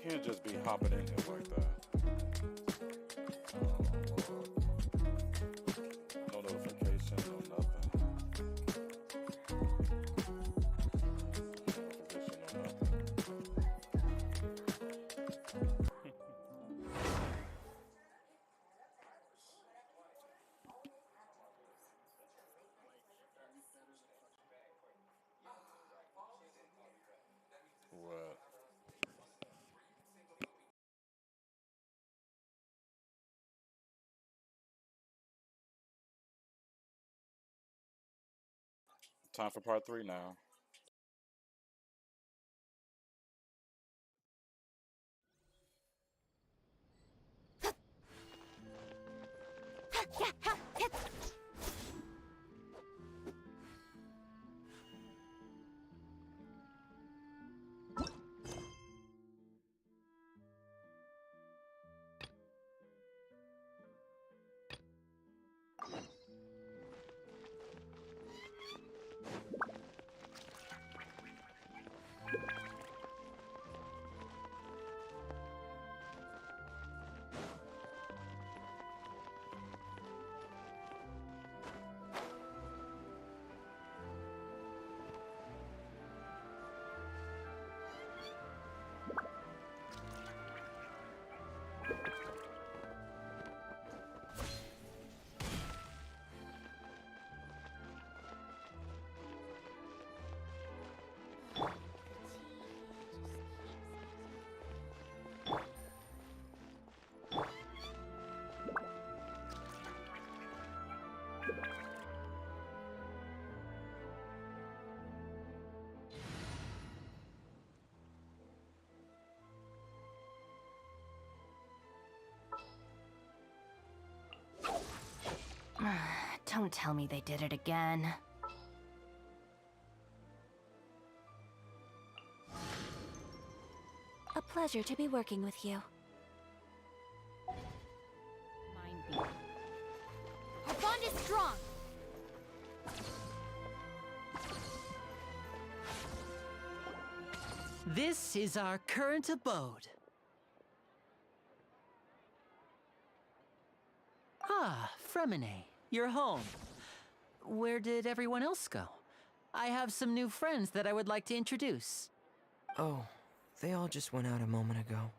Can't just be hopping in here like that. Oh, Lord. No notification, no nothing. No nothing. What? Time for part 3 now. Don't tell me they did it again. A pleasure to be working with you. Mind me. Our bond is strong! This is our current abode. Ah, Fremine, you're home. Where did everyone else go? I have some new friends that I would like to introduce. Oh, they all just went out a moment ago.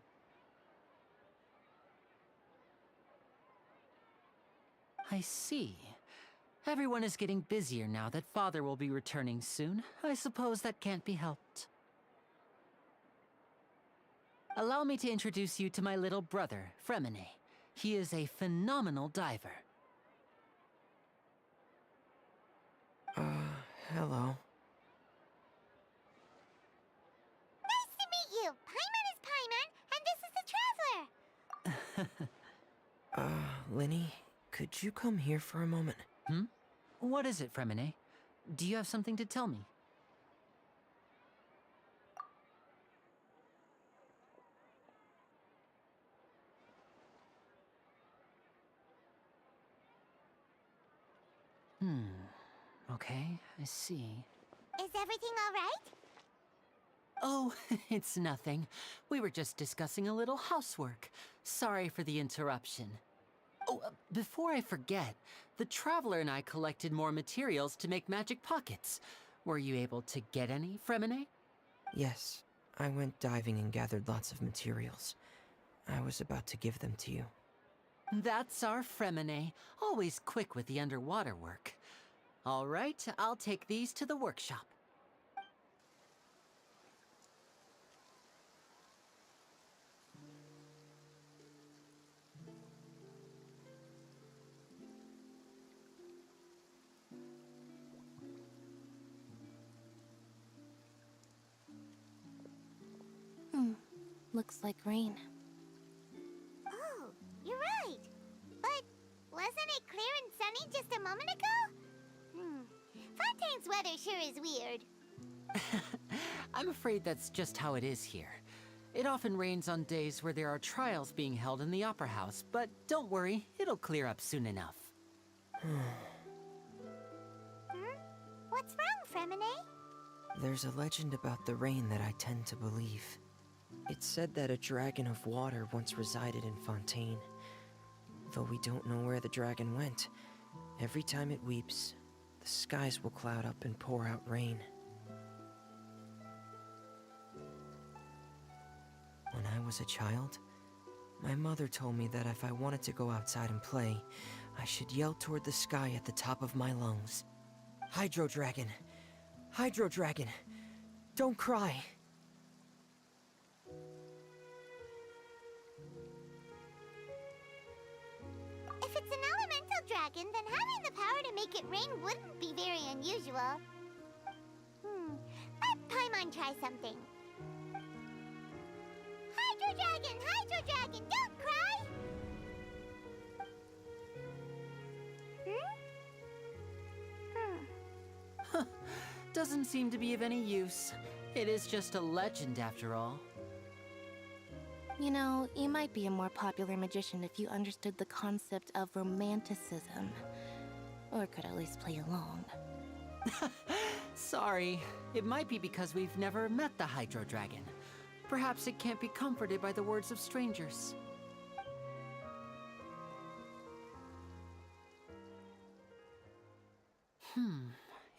I see. Everyone is getting busier now that Father will be returning soon. I suppose that can't be helped. Allow me to introduce you to my little brother, Fremine. He is a phenomenal diver. Hello. Nice to meet you! Paimon is Paimon, and this is the Traveler! Linny, could you come here for a moment? What is it, Fremine? Do you have something to tell me? Okay, I see. Is everything all right? Oh, it's nothing. We were just discussing a little housework. Sorry for the interruption. Oh, before I forget, the Traveler and I collected more materials to make magic pockets. Were you able to get any, Fremine? Yes, I went diving and gathered lots of materials. I was about to give them to you. That's our Fremine, always quick with the underwater work. All right, I'll take these to the workshop. Looks like rain. Oh, you're right. But wasn't it clear and sunny just a moment ago? Fontaine's weather sure is weird. I'm afraid that's just how it is here. It often rains on days where there are trials being held in the Opera House, but don't worry, it'll clear up soon enough. What's wrong, Fremine? There's a legend about the rain that I tend to believe. It's said that a dragon of water once resided in Fontaine. Though we don't know where the dragon went, every time it weeps, the skies will cloud up and pour out rain. When I was a child, my mother told me that if I wanted to go outside and play, I should yell toward the sky at the top of my lungs. Hydro Dragon! Hydro Dragon! Don't cry! If it's an elemental dragon, then having the power to make it rain wouldn't be very unusual. Let Paimon try something. Hydro Dragon, don't cry! Doesn't seem to be of any use. It is just a legend after all. You know, you might be a more popular magician if you understood the concept of romanticism. Or could at least play along. Sorry. It might be because we've never met the Hydro Dragon. Perhaps it can't be comforted by the words of strangers.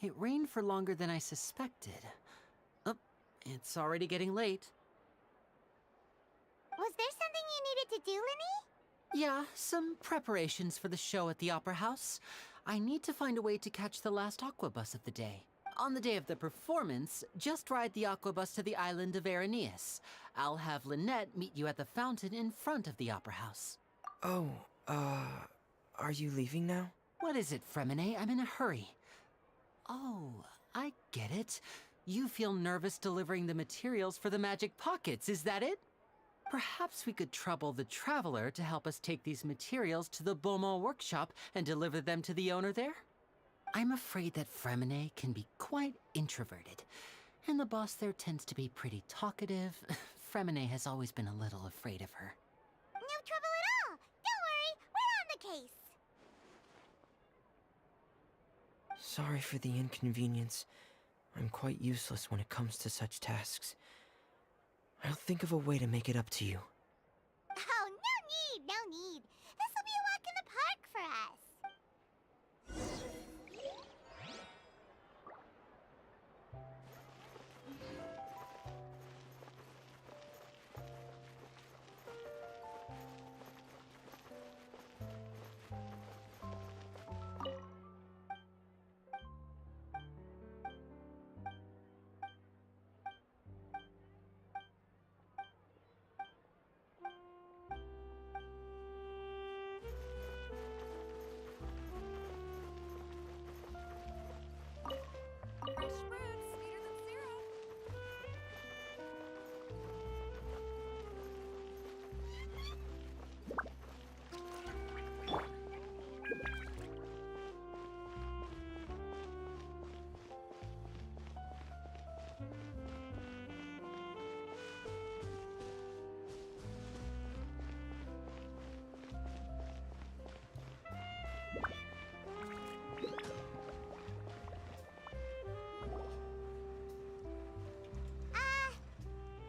It rained for longer than I suspected. Oh, it's already getting late. Was there something you needed to do, Linny? Yeah, some preparations for the show at the Opera House. I need to find a way to catch the last aqua bus of the day. On the day of the performance, just ride the aqua bus to the island of Aeneas. I'll have Lynette meet you at the fountain in front of the Opera House. Oh, are you leaving now? What is it, Fremine? I'm in a hurry. Oh, I get it. You feel nervous delivering the materials for the magic pockets, is that it? Perhaps we could trouble the Traveler to help us take these materials to the Beaumont workshop and deliver them to the owner there? I'm afraid that Fremine can be quite introverted, and the boss there tends to be pretty talkative. Fremine has always been a little afraid of her. No trouble at all! Don't worry, we're on the case! Sorry for the inconvenience. I'm quite useless when it comes to such tasks. I'll think of a way to make it up to you. Oh, no need! This will be a walk in the park for us!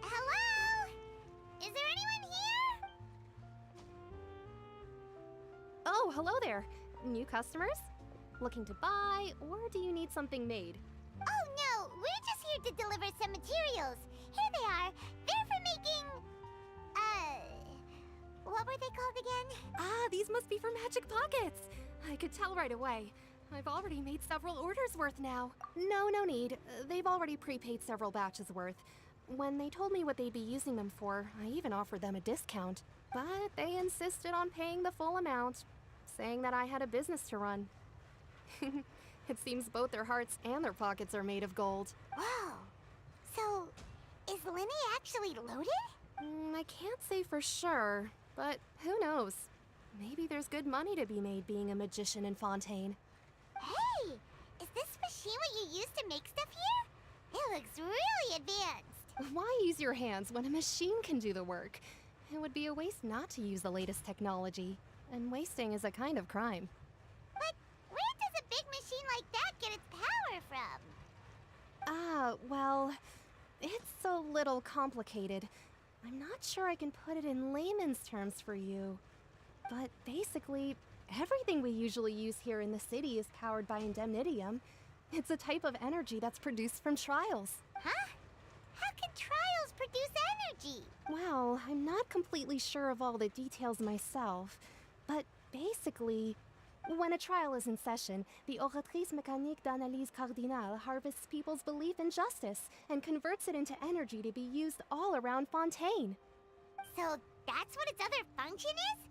Hello? Is there anyone here? Oh, hello there. New customers? Looking to buy, or do you need something made? Oh no, we're just here to deliver some materials. Here they are. They're for making... what were they called again? Ah, these must be for Magic Pockets. I could tell right away. I've already made several orders worth now. No need. They've already prepaid several batches worth. When they told me what they'd be using them for, I even offered them a discount. But they insisted on paying the full amount, saying that I had a business to run. It seems both their hearts and their pockets are made of gold. Whoa. So, is Linny actually loaded? I can't say for sure, but who knows? Maybe there's good money to be made being a magician in Fontaine. Hey! Is this machine what you use to make stuff here? It looks really advanced. Why use your hands when a machine can do the work? It would be a waste not to use the latest technology. And wasting is a kind of crime. But where does a big machine like that get its power from? Well, it's a little complicated. I'm not sure I can put it in layman's terms for you. But basically, everything we usually use here in the city is powered by indemnitium. It's a type of energy that's produced from trials. Huh? How can trials produce energy? Well, I'm not completely sure of all the details myself, but basically, when a trial is in session, the Oratrice Mécanique d'Analyse Cardinale harvests people's belief in justice and converts it into energy to be used all around Fontaine. So that's what its other function is?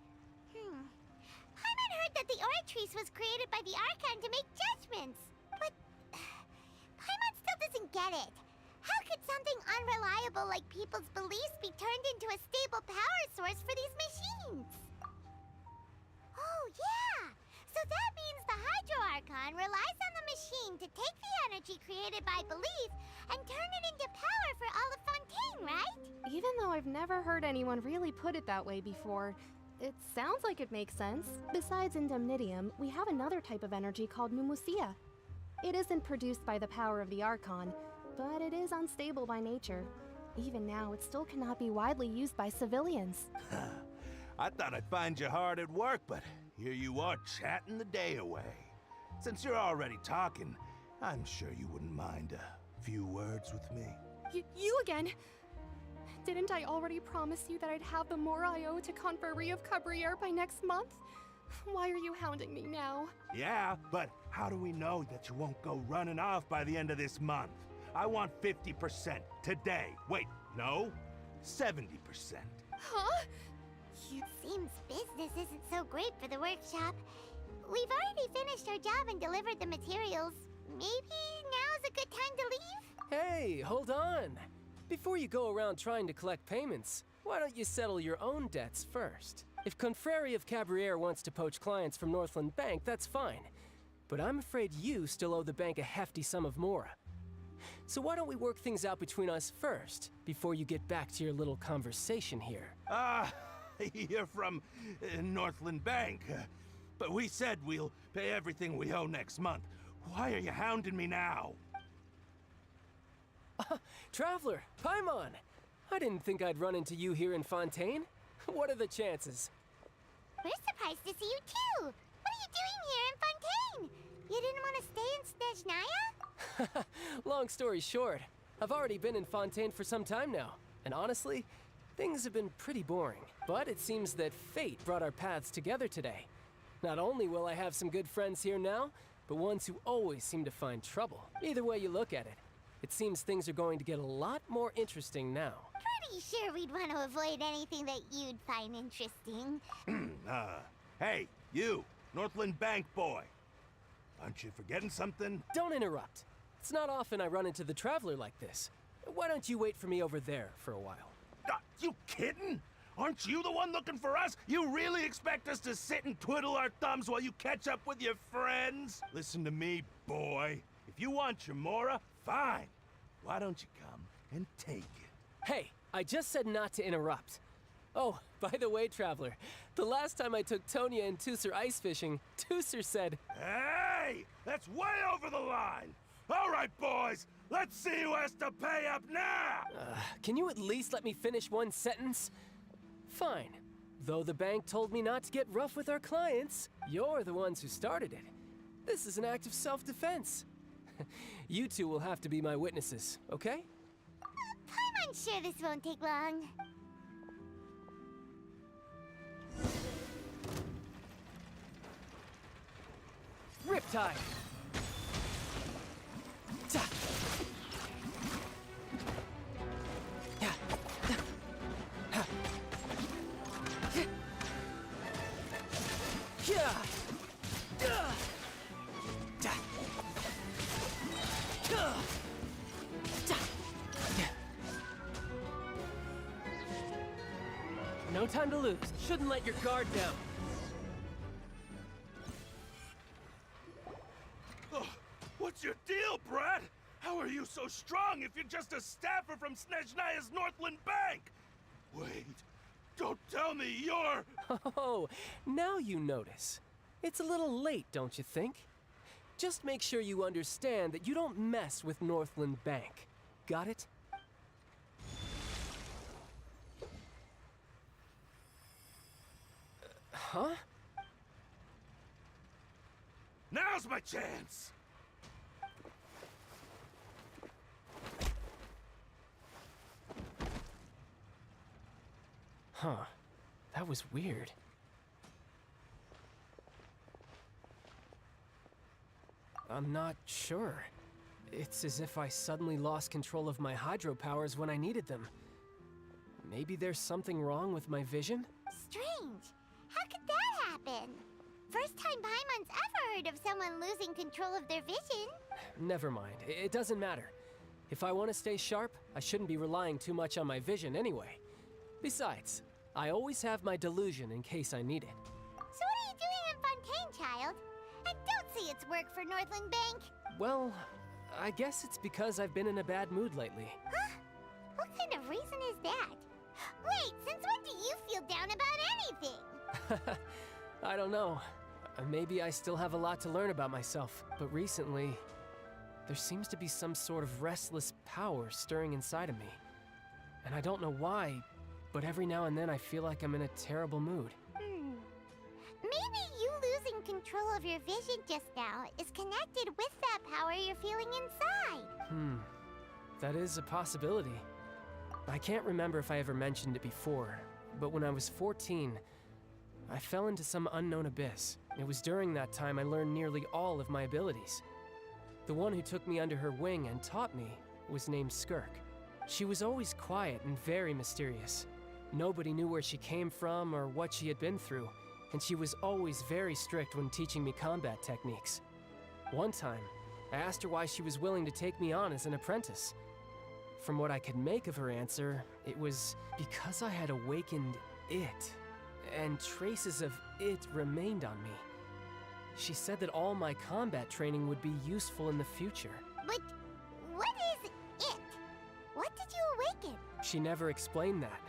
Paimon heard that the Oratrice was created by the Archon to make judgments. But Paimon still doesn't get it. How could something unreliable like people's beliefs be turned into a stable power source for these machines? Oh, yeah! So that means the Hydro Archon relies on the machine to take the energy created by belief and turn it into power for all of Fontaine, right? Even though I've never heard anyone really put it that way before, it sounds like it makes sense. Besides indemnitium, we have another type of energy called pneumosia. It isn't produced by the power of the Archon, but it is unstable by nature. Even now, it still cannot be widely used by civilians. I thought I'd find you hard at work, but here you are chatting the day away. Since you're already talking, I'm sure you wouldn't mind a few words with me. You again? Didn't I already promise you that I'd have the more I owe to Confrérie of Cabriere by next month? Why are you hounding me now? Yeah, but how do we know that you won't go running off by the end of this month? I want 50% today. Wait, no, 70%. Huh? It seems business isn't so great for the workshop. We've already finished our job and delivered the materials. Maybe now's a good time to leave? Hey, hold on. Before you go around trying to collect payments, why don't you settle your own debts first? If Confrérie of Cabriere wants to poach clients from Northland Bank, that's fine. But I'm afraid you still owe the bank a hefty sum of mora. So why don't we work things out between us first, before you get back to your little conversation here? You're from Northland Bank. But we said we'll pay everything we owe next month. Why are you hounding me now? Traveler, Paimon! I didn't think I'd run into you here in Fontaine. What are the chances? We're surprised to see you too. What are you doing here in Fontaine? You didn't want to stay in Snezhnaya? Long story short, I've already been in Fontaine for some time now, and honestly, things have been pretty boring. But it seems that fate brought our paths together today. Not only will I have some good friends here now, but ones who always seem to find trouble. Either way you look at it, it seems things are going to get a lot more interesting now. Pretty sure we'd want to avoid anything that you'd find interesting. Hey, you, Northland Bank boy. Aren't you forgetting something? Don't interrupt. It's not often I run into the Traveler like this. Why don't you wait for me over there for a while? You kidding? Aren't you the one looking for us? You really expect us to sit and twiddle our thumbs while you catch up with your friends? Listen to me, boy. If you want your mora, fine. Why don't you come and take it? Hey, I just said not to interrupt. Oh, by the way, Traveler, the last time I took Tonya and Tusser ice fishing, Tusser said, Hey! That's way over the line! All right, boys, let's see who has to pay up now! can you at least let me finish one sentence? Fine. Though the bank told me not to get rough with our clients, you're the ones who started it. This is an act of self-defense. You two will have to be my witnesses, okay? I'm sure this won't take long. Riptide! Ta! Ya! Ha! Ya! Ya! Ta! Ya! Ta! Ya! No time to lose. Shouldn't let your guard down. What's your deal, Brad? How are you so strong if you're just a staffer from Snezhnaya's Northland Bank? Wait, don't tell me you're... Oh, now you notice. It's a little late, don't you think? Just make sure you understand that you don't mess with Northland Bank. Got it? Huh? Now's my chance! Huh. That was weird. I'm not sure. It's as if I suddenly lost control of my hydro powers when I needed them. Maybe there's something wrong with my vision? Strange. How could that happen? First time Paimon's ever heard of someone losing control of their vision. Never mind. It doesn't matter. If I want to stay sharp, I shouldn't be relying too much on my vision anyway. Besides, I always have my delusion in case I need it. So what are you doing in Fontaine, child? I don't see its work for Northland Bank. Well, I guess it's because I've been in a bad mood lately. Huh? What kind of reason is that? Wait, since when do you feel down about anything? I don't know. Maybe I still have a lot to learn about myself, but recently, there seems to be some sort of restless power stirring inside of me. And I don't know why, but every now and then I feel like I'm in a terrible mood. Maybe you losing control of your vision just now is connected with that power you're feeling inside. That is a possibility. I can't remember if I ever mentioned it before, but when I was 14, I fell into some unknown abyss. It was during that time I learned nearly all of my abilities. The one who took me under her wing and taught me was named Skirk. She was always quiet and very mysterious. Nobody knew where she came from or what she had been through, and she was always very strict when teaching me combat techniques. One time, I asked her why she was willing to take me on as an apprentice. From what I could make of her answer, it was because I had awakened it, and traces of it remained on me. She said that all my combat training would be useful in the future. But what is it? What did you awaken? She never explained that,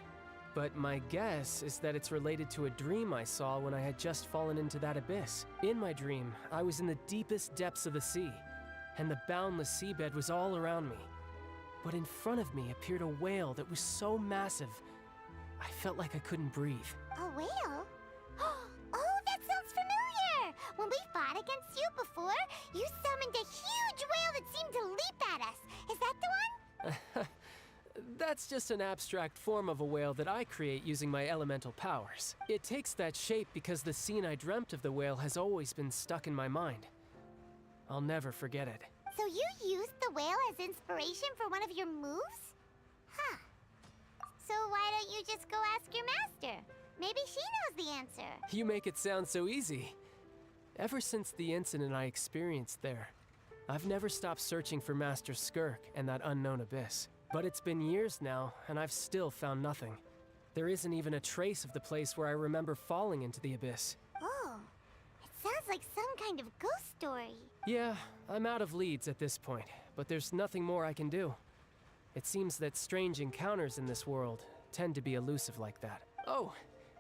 but my guess is that it's related to a dream I saw when I had just fallen into that abyss. In my dream, I was in the deepest depths of the sea, and the boundless seabed was all around me. But in front of me appeared a whale that was so massive, I felt like I couldn't breathe. A whale? Oh, that sounds familiar! When we fought against you before, you summoned a huge whale that seemed to leap at us. Is that the one? That's just an abstract form of a whale that I create using my elemental powers. It takes that shape because the scene I dreamt of the whale has always been stuck in my mind. I'll never forget it. So you used the whale as inspiration for one of your moves? Huh. So why don't you just go ask your master? Maybe she knows the answer. You make it sound so easy. Ever since the incident I experienced there, I've never stopped searching for Master Skirk and that unknown abyss. But it's been years now, and I've still found nothing. There isn't even a trace of the place where I remember falling into the abyss. Oh, it sounds like some kind of ghost story. Yeah, I'm out of leads at this point, but there's nothing more I can do. It seems that strange encounters in this world tend to be elusive like that. Oh,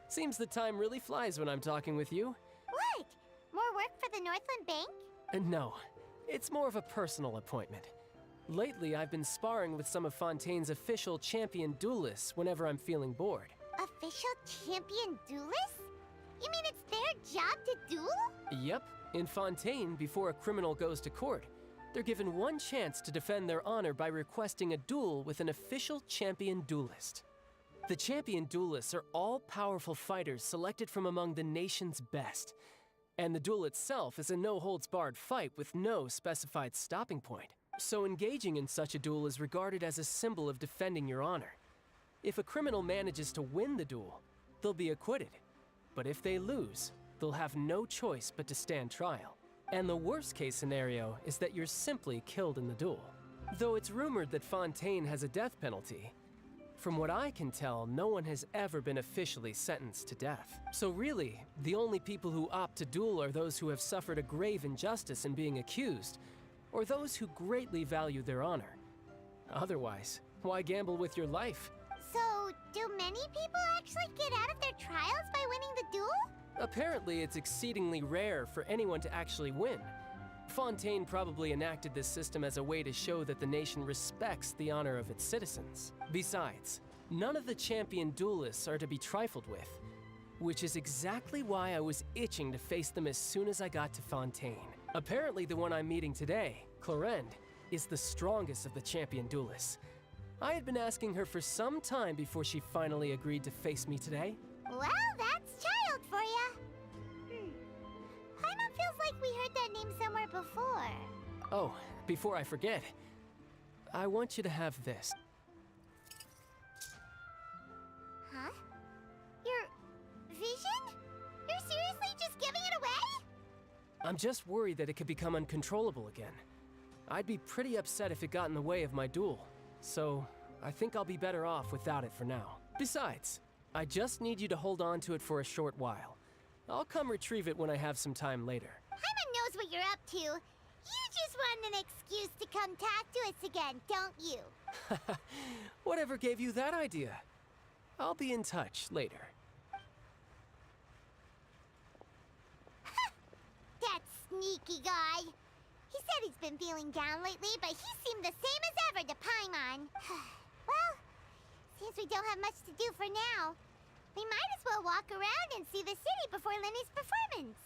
seems the time really flies when I'm talking with you. What? More work for the Northland Bank? No, it's more of a personal appointment. Lately, I've been sparring with some of Fontaine's official champion duelists whenever I'm feeling bored. Official champion duelists? You mean it's their job to duel? Yep. In Fontaine, before a criminal goes to court, they're given one chance to defend their honor by requesting a duel with an official champion duelist. The champion duelists are all powerful fighters selected from among the nation's best. And the duel itself is a no-holds-barred fight with no specified stopping point. So engaging in such a duel is regarded as a symbol of defending your honor. If a criminal manages to win the duel, they'll be acquitted. But if they lose, they'll have no choice but to stand trial. And the worst case scenario is that you're simply killed in the duel. Though it's rumored that Fontaine has a death penalty, from what I can tell, no one has ever been officially sentenced to death. So really, the only people who opt to duel are those who have suffered a grave injustice in being accused, or those who greatly value their honor. Otherwise, why gamble with your life? So, do many people actually get out of their trials by winning the duel? Apparently, it's exceedingly rare for anyone to actually win. Fontaine probably enacted this system as a way to show that the nation respects the honor of its citizens. Besides, none of the champion duelists are to be trifled with, which is exactly why I was itching to face them as soon as I got to Fontaine. Apparently, the one I'm meeting today, Clorinde, is the strongest of the champion duelists. I had been asking her for some time before she finally agreed to face me today. Well, that's child for ya. Paimon feels like we heard that name somewhere before. Oh, before I forget, I want you to have this. Huh? Your vision? You're seriously just giving it away? I'm just worried that it could become uncontrollable again. I'd be pretty upset if it got in the way of my duel, so I think I'll be better off without it for now. Besides, I just need you to hold on to it for a short while. I'll come retrieve it when I have some time later. Paimon knows what you're up to. You just want an excuse to come talk to us again, don't you? Whatever gave you that idea? I'll be in touch later. That sneaky guy. He said he's been feeling down lately, but he seemed the same as ever to Paimon. Well, since we don't have much to do for now, we might as well walk around and see the city before Lenny's performance.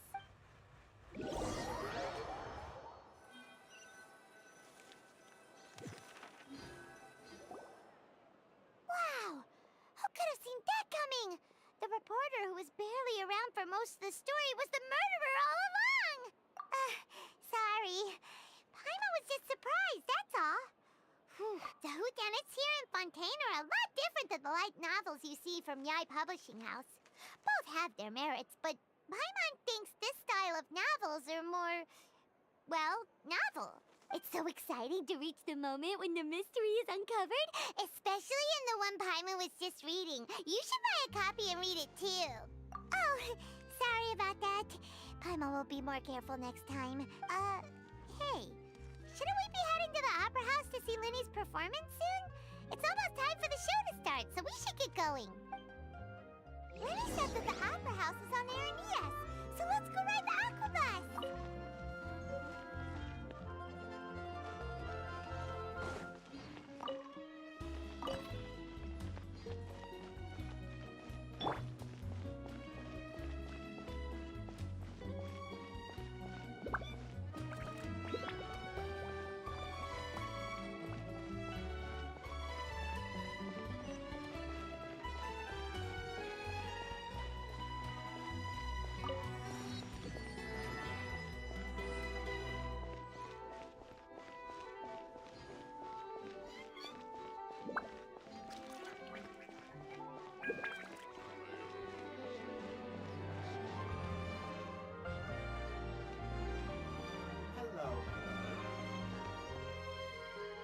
Wow! Who could have seen that coming? The reporter who was barely around for most of the story was the murderer all along! Sorry. Paimon was just surprised, that's all. The whodunits here in Fontaine are a lot different than the light novels you see from Yai Publishing House. Both have their merits, but Paimon thinks this style of novels are more, well, novel. It's so exciting to reach the moment when the mystery is uncovered, especially in the one Paimon was just reading. You should buy a copy and read it too. Oh, sorry about that. Paimon will be more careful next time. Hey, shouldn't we be heading to the Opera House to see Lenny's performance soon? It's almost time for the show to start, so we should get going. Lenny said that the Opera House is on Aranias, so let's go ride the Aquabus!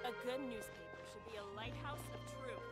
A good newspaper should be a lighthouse of truth.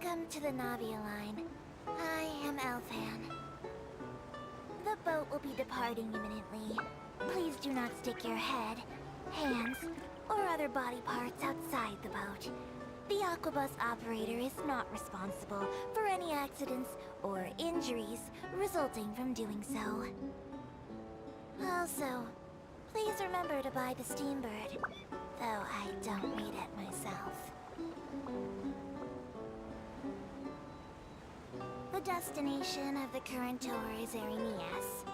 Welcome to the Navia line. I am Elfan. The boat will be departing imminently. Please do not stick your head, hands, or other body parts outside the boat. The Aquabus operator is not responsible for any accidents or injuries resulting from doing so. Also, please remember to buy the Steambird, though I don't read it myself. The destination of the current tour is Erinias.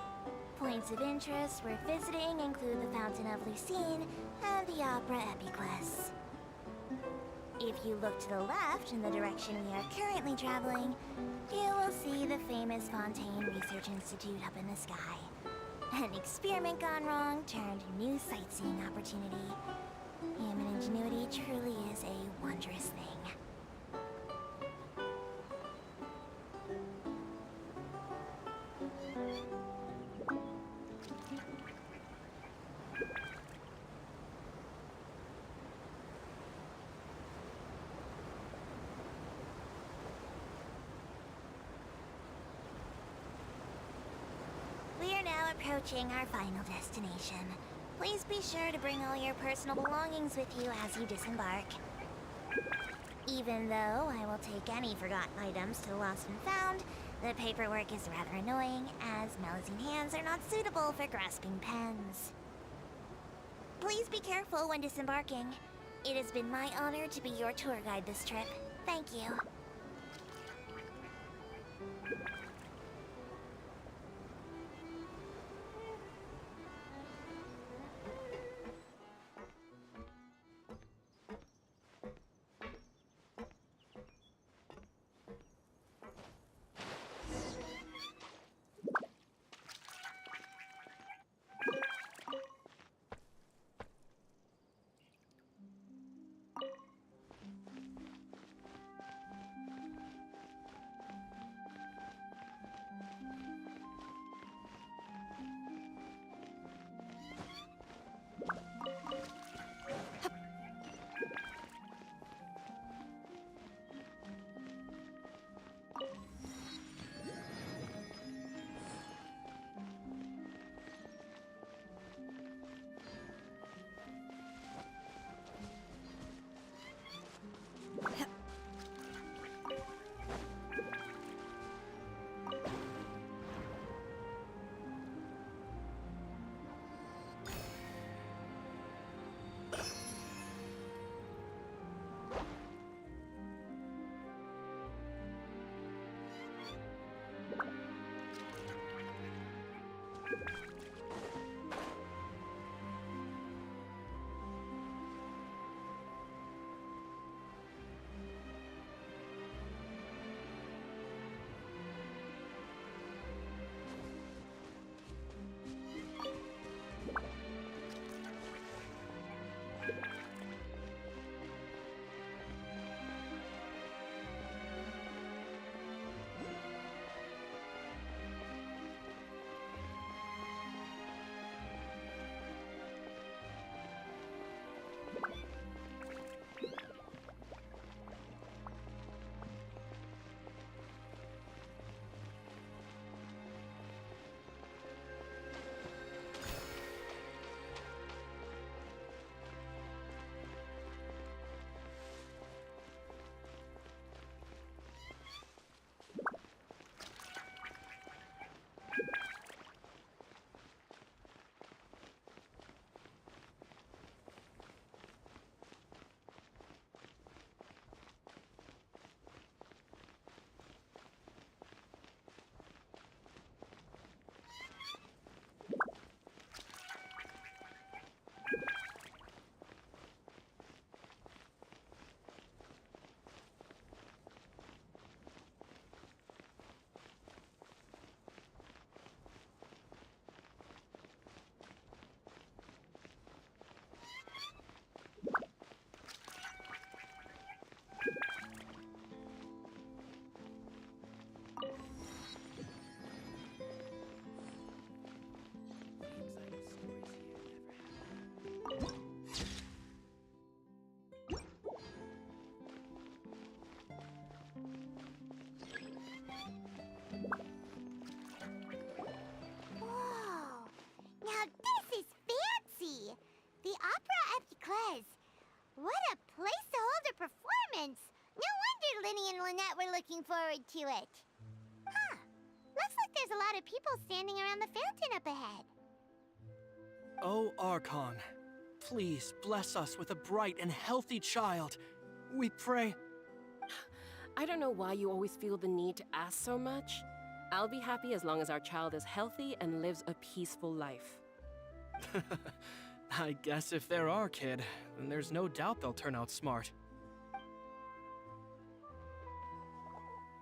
Points of interest worth visiting include the Fountain of Lucine and the Opera Epiclese. If you look to the left in the direction we are currently traveling, you will see the famous Fontaine Research Institute up in the sky. An experiment gone wrong turned new sightseeing opportunity. Human ingenuity truly is a wondrous thing. We are now approaching our final destination. Please be sure to bring all your personal belongings with you as you disembark. Even though I will take any forgotten items to the lost and found, the paperwork is rather annoying, as Melusine hands are not suitable for grasping pens. Please be careful when disembarking. It has been my honor to be your tour guide this trip. Thank you. Linny and Lynette were looking forward to it. Huh. Looks like there's a lot of people standing around the fountain up ahead. Oh, Archon, please bless us with a bright and healthy child. We pray. I don't know why you always feel the need to ask so much. I'll be happy as long as our child is healthy and lives a peaceful life. I guess if they're our kid, then there's no doubt they'll turn out smart.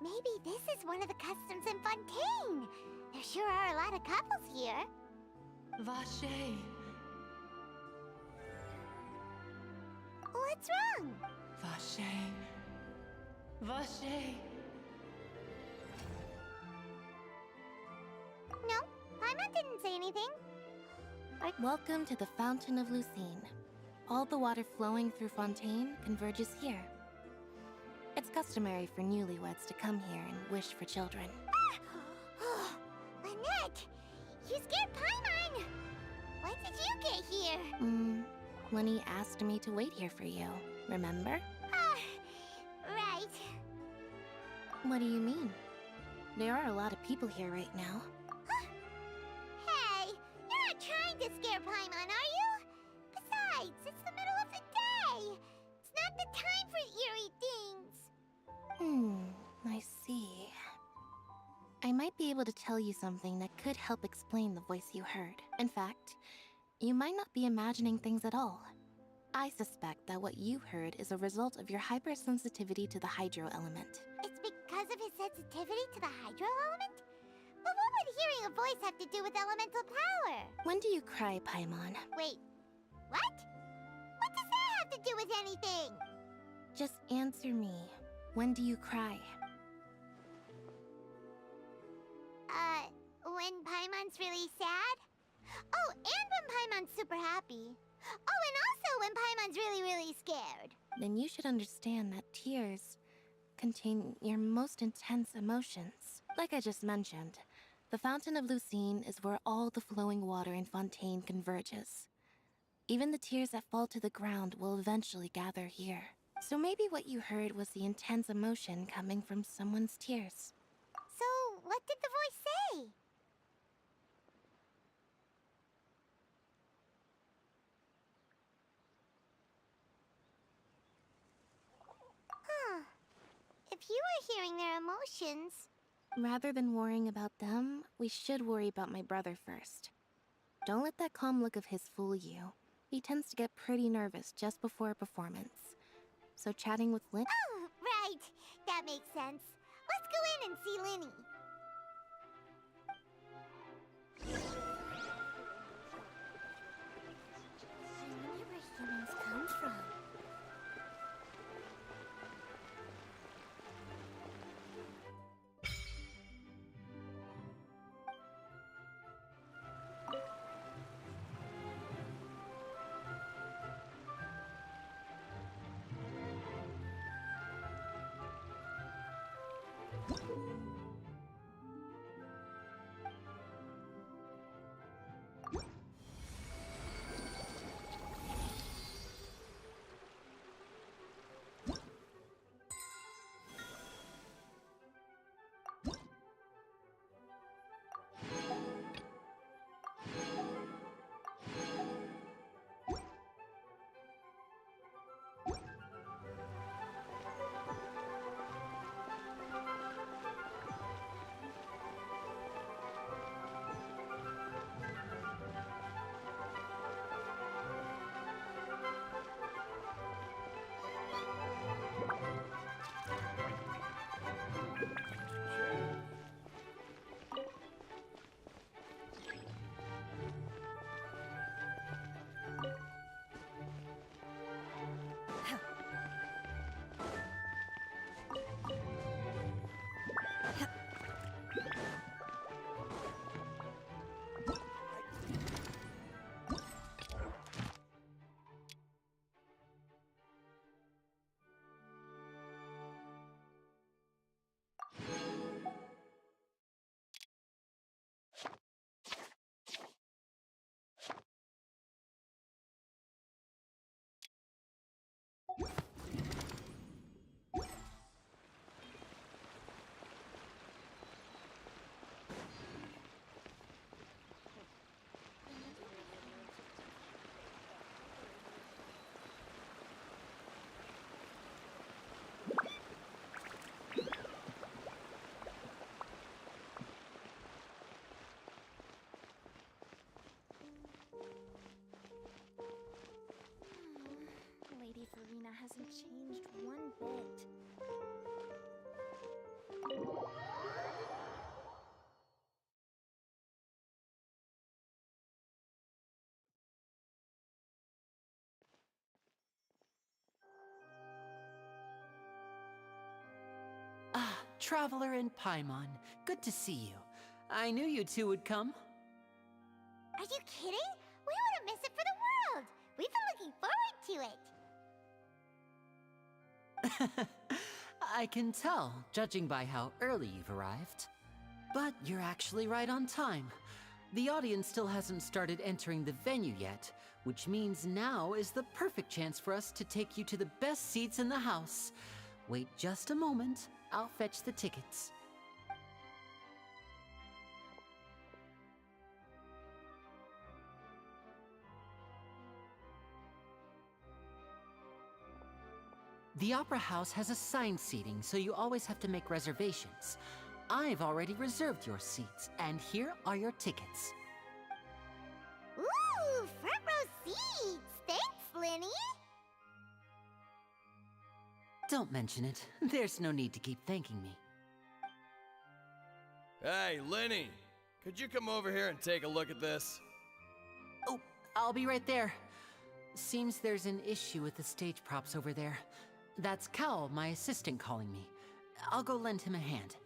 Maybe this is one of the customs in Fontaine. There sure are a lot of couples here. Vache. What's wrong? Vache. Vache. No, Paimon didn't say anything. Welcome to the Fountain of Lucine. All the water flowing through Fontaine converges here. It's customary for newlyweds to come here and wish for children. Lynette, you scared Paimon. When did you get here? Lenny asked me to wait here for you, remember? Right. What do you mean? There are a lot of people here right now. Hey, you're not trying to scare Paimon, are you? Besides, it's the middle of the day. It's not the time for eerie things. I see. I might be able to tell you something that could help explain the voice you heard. In fact, you might not be imagining things at all. I suspect that what you heard is a result of your hypersensitivity to the hydro element. It's because of his sensitivity to the hydro element? But what would hearing a voice have to do with elemental power? When do you cry, Paimon? Wait, what? What does that have to do with anything? Just answer me. When do you cry? When Paimon's really sad? Oh, and when Paimon's super happy. Oh, and also when Paimon's really, really scared. Then you should understand that tears contain your most intense emotions. Like I just mentioned, the Fountain of Lucine is where all the flowing water in Fontaine converges. Even the tears that fall to the ground will eventually gather here. So maybe what you heard was the intense emotion coming from someone's tears. So, what did the voice say? Huh. If you were hearing their emotions... Rather than worrying about them, we should worry about my brother first. Don't let that calm look of his fool you. He tends to get pretty nervous just before a performance. So chatting with Lynn... Oh, right. That makes sense. Let's go in and see Linny. I wonder where humans come from. Traveler and Paimon. Good to see you. I knew you two would come. Are you kidding? We wouldn't miss it for the world! We've been looking forward to it! I can tell, judging by how early you've arrived. But you're actually right on time. The audience still hasn't started entering the venue yet, which means now is the perfect chance for us to take you to the best seats in the house. Wait just a moment, I'll fetch the tickets. The Opera House has assigned seating, so you always have to make reservations. I've already reserved your seats, and here are your tickets. Ooh, front row seats! Thanks, Lenny! Don't mention it. There's no need to keep thanking me. Hey, Lenny! Could you come over here and take a look at this? Oh, I'll be right there. Seems there's an issue with the stage props over there. That's Cal, my assistant, calling me. I'll go lend him a hand.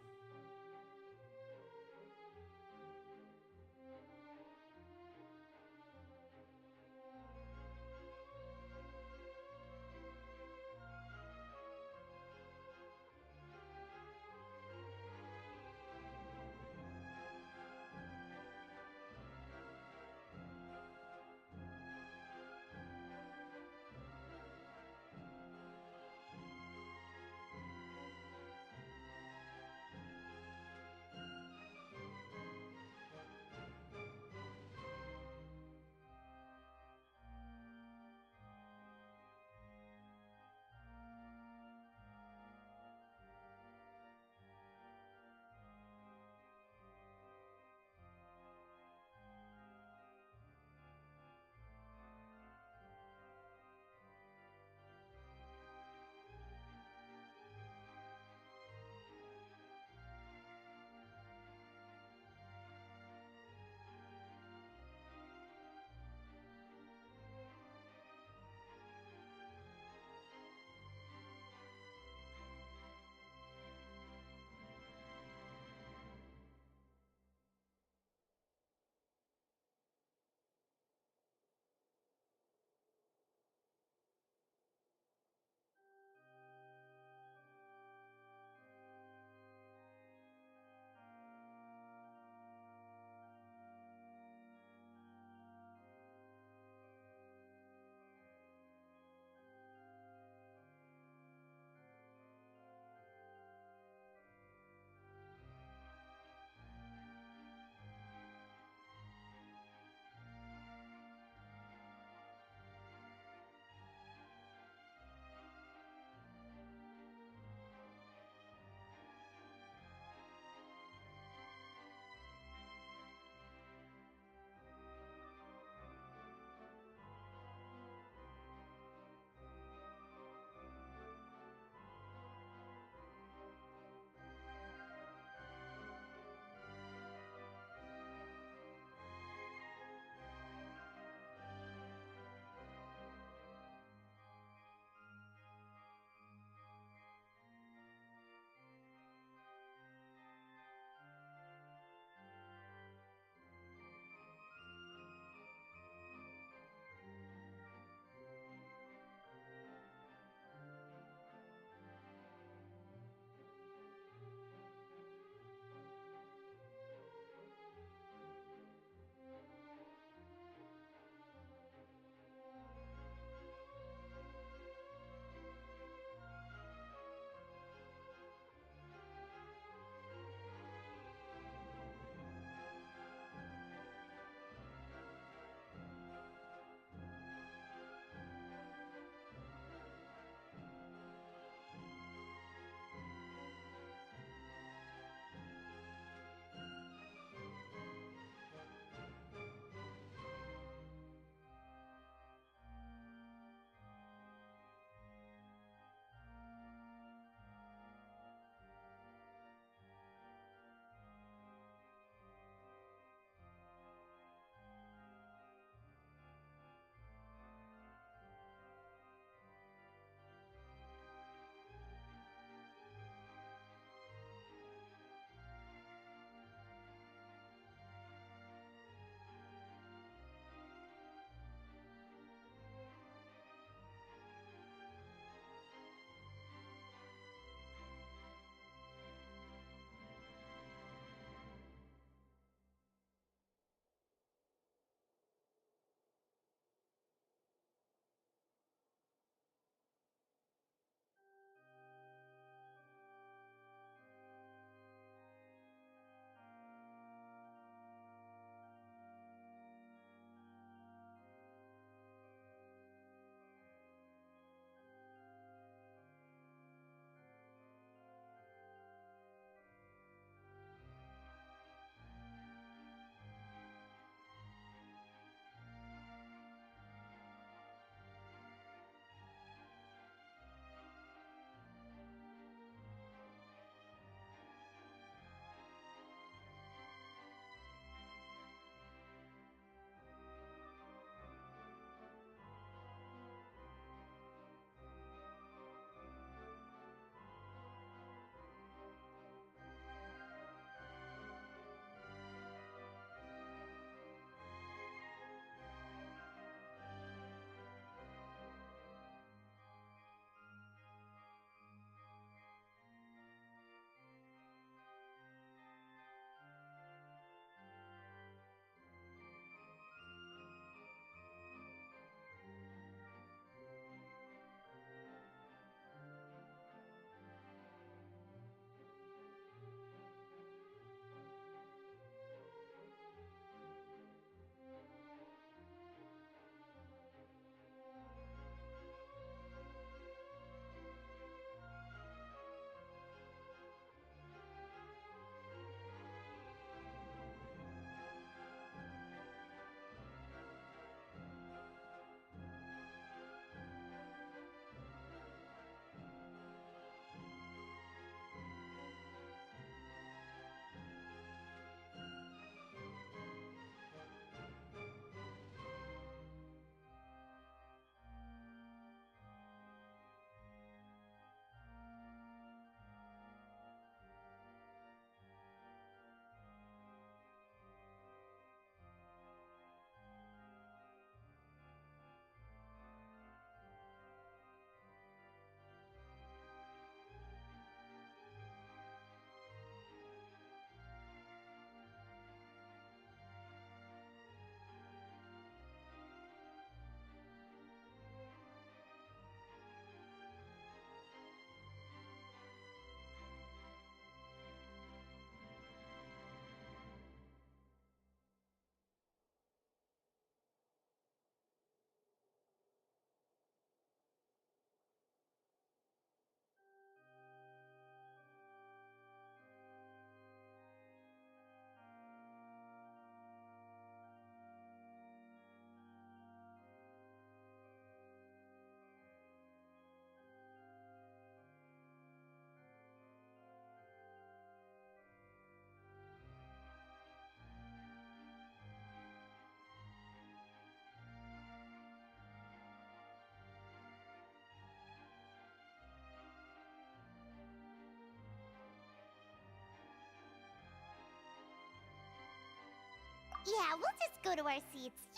Yeah, we'll just go to our seats.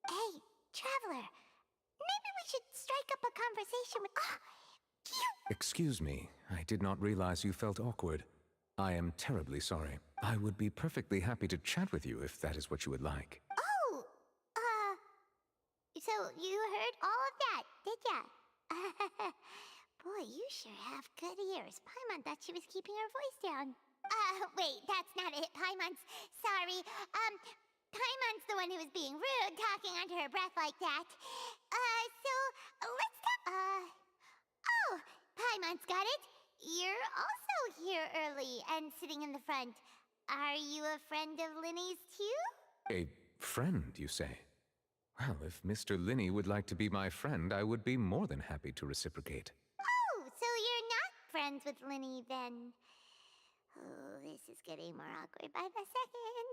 Hey, Traveler. Maybe we should strike up a conversation with... Excuse me, I did not realize you felt awkward. I am terribly sorry. I would be perfectly happy to chat with you if that is what you would like. Oh, so you heard all of that, did ya? Boy, you sure have good ears. Paimon thought she was keeping her voice down. Wait, that's not it. Paimon's... Sorry. Paimon's the one who was being rude, talking under her breath like that. Let's talk... Oh, Paimon's got it. You're also here early and sitting in the front. Are you a friend of Linny's too? A friend, you say? Well, if Mr. Linney would like to be my friend, I would be more than happy to reciprocate. Oh, so you're not friends with Linny then? Oh, this is getting more awkward by the second.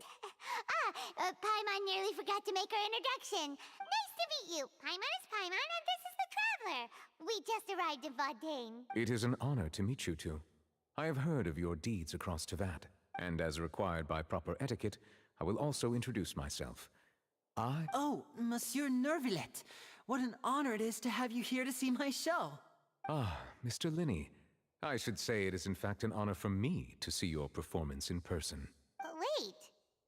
Paimon nearly forgot to make her introduction. Nice to meet you. Paimon is Paimon, and this is the Traveler. We just arrived in Fontaine. It is an honor to meet you two. I have heard of your deeds across Tevat, and as required by proper etiquette, I will also introduce myself. Oh, Monsieur Nervillet. What an honor it is to have you here to see my show. Ah, Mr. Linney. I should say it is in fact an honor for me to see your performance in person. Wait,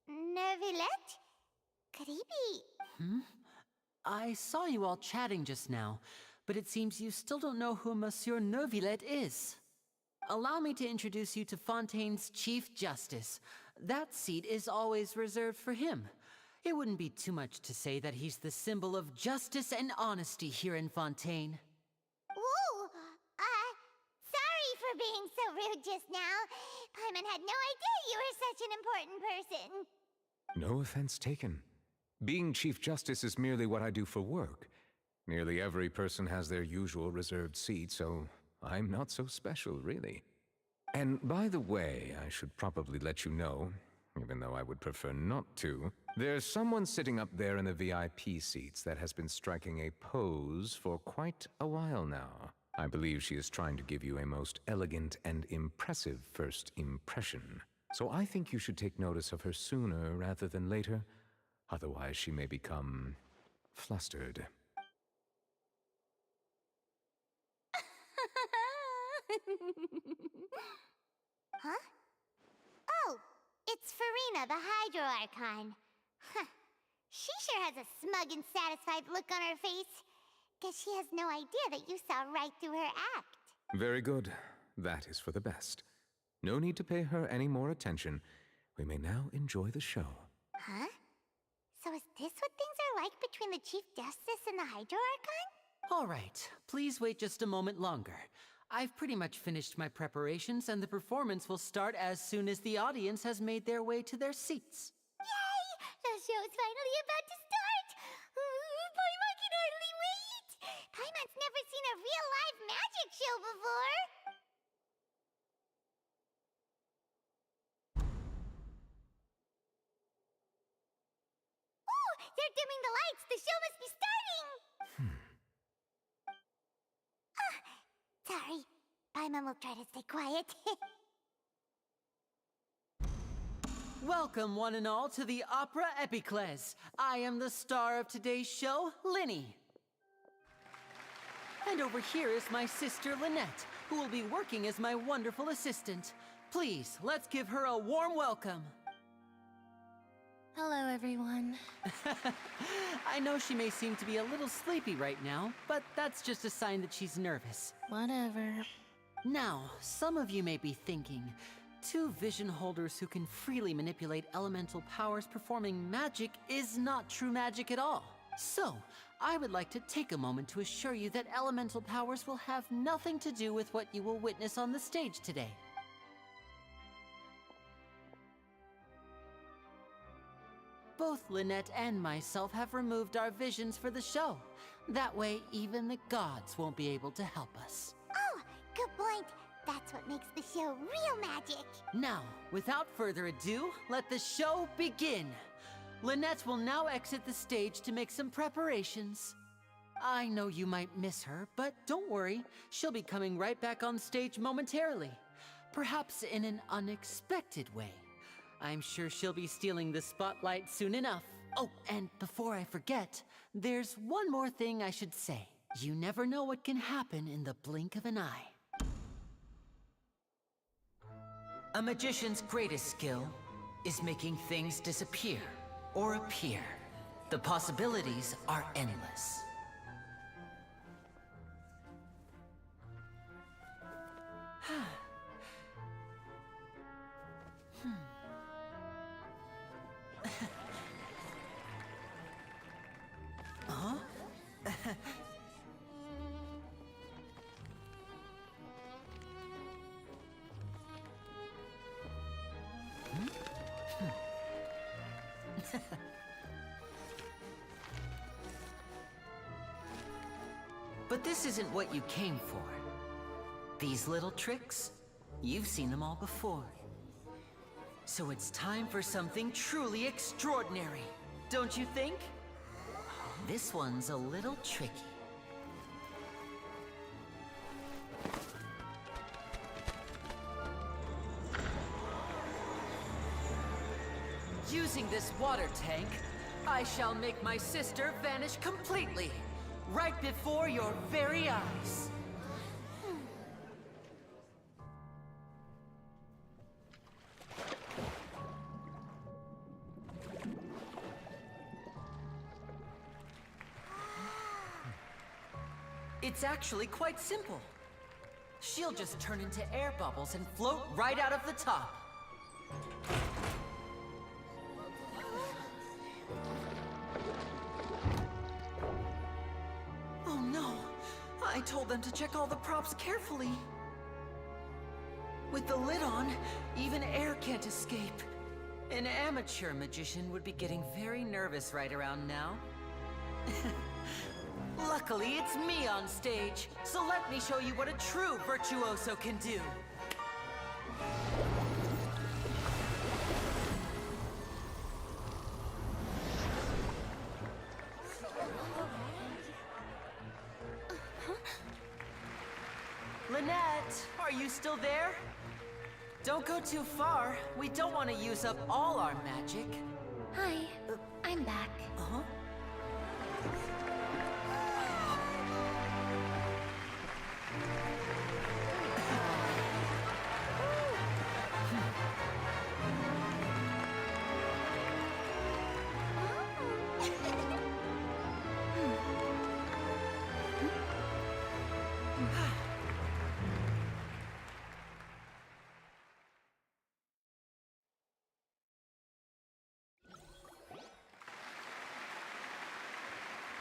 Nervillet? Could he be... I saw you all chatting just now, but it seems you still don't know who Monsieur Nervillet is. Allow me to introduce you to Fontaine's Chief Justice. That seat is always reserved for him. It wouldn't be too much to say that he's the symbol of justice and honesty here in Fontaine. Whoa! Sorry for being so rude just now. Paimon had no idea you were such an important person. No offense taken. Being Chief Justice is merely what I do for work. Nearly every person has their usual reserved seat, so I'm not so special, really. And by the way, I should probably let you know, even though I would prefer not to, there's someone sitting up there in the VIP seats that has been striking a pose for quite a while now. I believe she is trying to give you a most elegant and impressive first impression. So I think you should take notice of her sooner rather than later. Otherwise, she may become flustered. Huh? Oh, it's Farina, the Hydro Archon. Huh. She sure has a smug and satisfied look on her face. Guess she has no idea that you saw right through her act. Very good. That is for the best. No need to pay her any more attention. We may now enjoy the show. Huh? So is this what things are like between the Chief Justice and the Hydro Archon? All right, please wait just a moment longer. I've pretty much finished my preparations, and the performance will start as soon as the audience has made their way to their seats. Yay! The show's finally about to start! Paimon can hardly wait! Paimon's never seen a real live magic show before! Oh! They're dimming the lights! The show must be starting! Sorry. Paimon will try to stay quiet. Welcome, one and all, to the Opera Epiclese. I am the star of today's show, Linny. And over here is my sister, Lynette, who will be working as my wonderful assistant. Please, let's give her a warm welcome. Hello, everyone. I know she may seem to be a little sleepy right now, but that's just a sign that she's nervous. Whatever. Now, some of you may be thinking, two vision holders who can freely manipulate elemental powers performing magic is not true magic at all. So, I would like to take a moment to assure you that elemental powers will have nothing to do with what you will witness on the stage today. Both Lynette and myself have removed our visions for the show. That way, even the gods won't be able to help us. Oh, good point. That's what makes the show real magic. Now, without further ado, let the show begin. Lynette will now exit the stage to make some preparations. I know you might miss her, but don't worry. She'll be coming right back on stage momentarily. Perhaps in an unexpected way. I'm sure she'll be stealing the spotlight soon enough. Oh, and before I forget, there's one more thing I should say. You never know what can happen in the blink of an eye. A magician's greatest skill is making things disappear or appear. The possibilities are endless. Huh? But this isn't what you came for. These little tricks, you've seen them all before. So it's time for something truly extraordinary, don't you think? This one's a little tricky. Using this water tank, I shall make my sister vanish completely, right before your very eyes. It's actually quite simple. She'll just turn into air bubbles and float right out of the top. Oh no! I told them to check all the props carefully. With the lid on, even air can't escape. An amateur magician would be getting very nervous right around now. Luckily, it's me on stage, so let me show you what a true virtuoso can do. Lynette, are you still there? Don't go too far. We don't want to use up all our magic. Hi, I'm back. Uh-huh.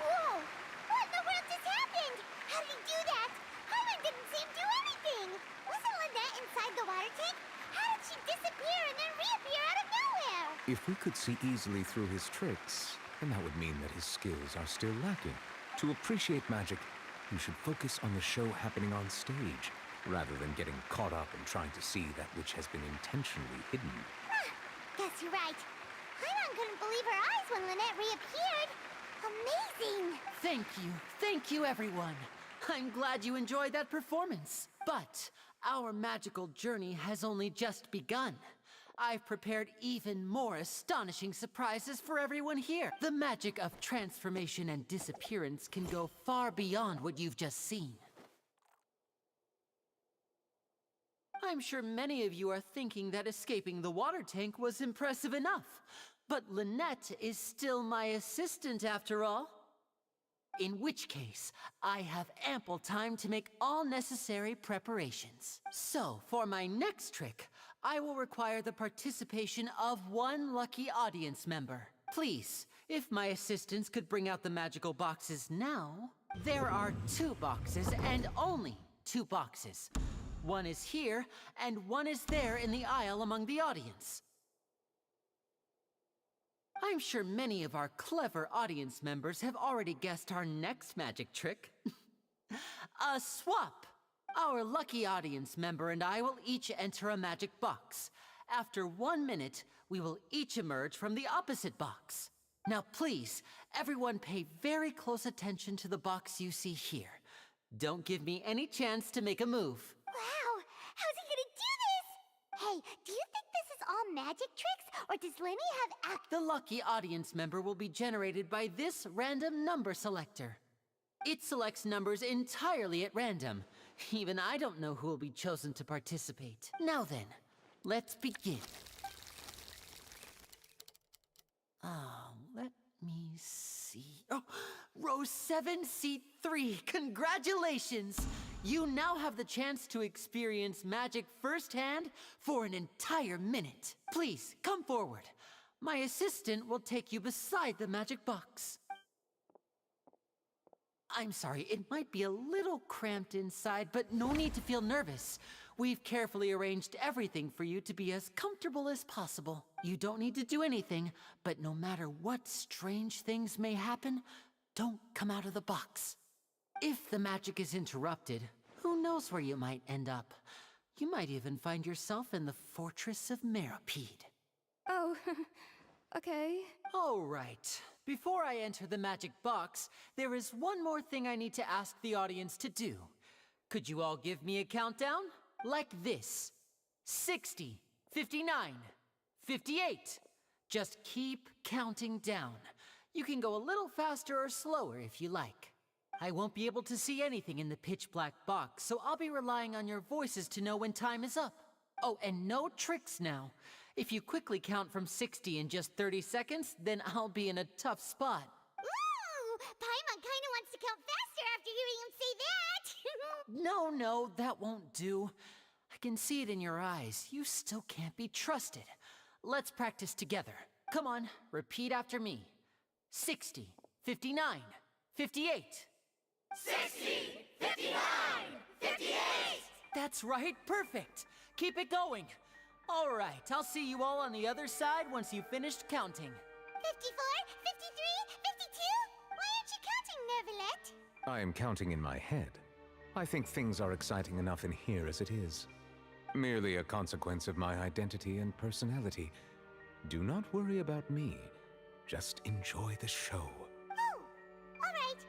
Whoa! What in the world just happened? How did he do that? Paimon didn't see him do anything. Wasn't Lynette inside the water tank? How did she disappear and then reappear out of nowhere? If we could see easily through his tricks, then that would mean that his skills are still lacking. To appreciate magic, you should focus on the show happening on stage, rather than getting caught up in trying to see that which has been intentionally hidden. Guess you're right. Paimon couldn't believe her eyes when Lynette reappeared. Amazing! Thank you everyone. I'm glad you enjoyed that performance. But our magical journey has only just begun. I've prepared even more astonishing surprises for everyone here. The magic of transformation and disappearance can go far beyond what you've just seen. I'm sure many of you are thinking that escaping the water tank was impressive enough. But Lynette is still my assistant after all. In which case, I have ample time to make all necessary preparations. So, for my next trick, I will require the participation of one lucky audience member. Please, if my assistants could bring out the magical boxes now. There are 2 boxes and only 2 boxes. One is here, and one is there in the aisle among the audience. I'm sure many of our clever audience members have already guessed our next magic trick. A swap! Our lucky audience member and I will each enter a magic box. After 1 minute, we will each emerge from the opposite box. Now please, everyone pay very close attention to the box you see here. Don't give me any chance to make a move. Wow! How's he gonna do this? Hey, do you think this is this all magic tricks, or does Lenny have The lucky audience member will be generated by this random number selector. It selects numbers entirely at random. Even I don't know who will be chosen to participate. Now then, let's begin. Let me see. Oh, row 7, seat 3. Congratulations! You now have the chance to experience magic firsthand for an entire minute. Please, come forward. My assistant will take you beside the magic box. I'm sorry, it might be a little cramped inside, but no need to feel nervous. We've carefully arranged everything for you to be as comfortable as possible. You don't need to do anything, but no matter what strange things may happen, don't come out of the box. If the magic is interrupted, who knows where you might end up? You might even find yourself in the Fortress of Meropide. Oh, okay. All right. Before I enter the magic box, there is one more thing I need to ask the audience to do. Could you all give me a countdown? Like this. 60, 59, 58. Just keep counting down. You can go a little faster or slower if you like. I won't be able to see anything in the pitch-black box, so I'll be relying on your voices to know when time is up. Oh, and no tricks now. If you quickly count from 60 in just 30 seconds, then I'll be in a tough spot. Ooh! Paimon kinda wants to count faster after hearing him say that! No, that won't do. I can see it in your eyes. You still can't be trusted. Let's practice together. Come on, repeat after me. 60, 59, 58. 60, 59, 58! That's right, perfect. Keep it going. All right, I'll see you all on the other side once you've finished counting. 54, 53, 52? Why aren't you counting, Nervalet? I am counting in my head. I think things are exciting enough in here as it is. Merely a consequence of my identity and personality. Do not worry about me. Just enjoy the show. Oh, all right.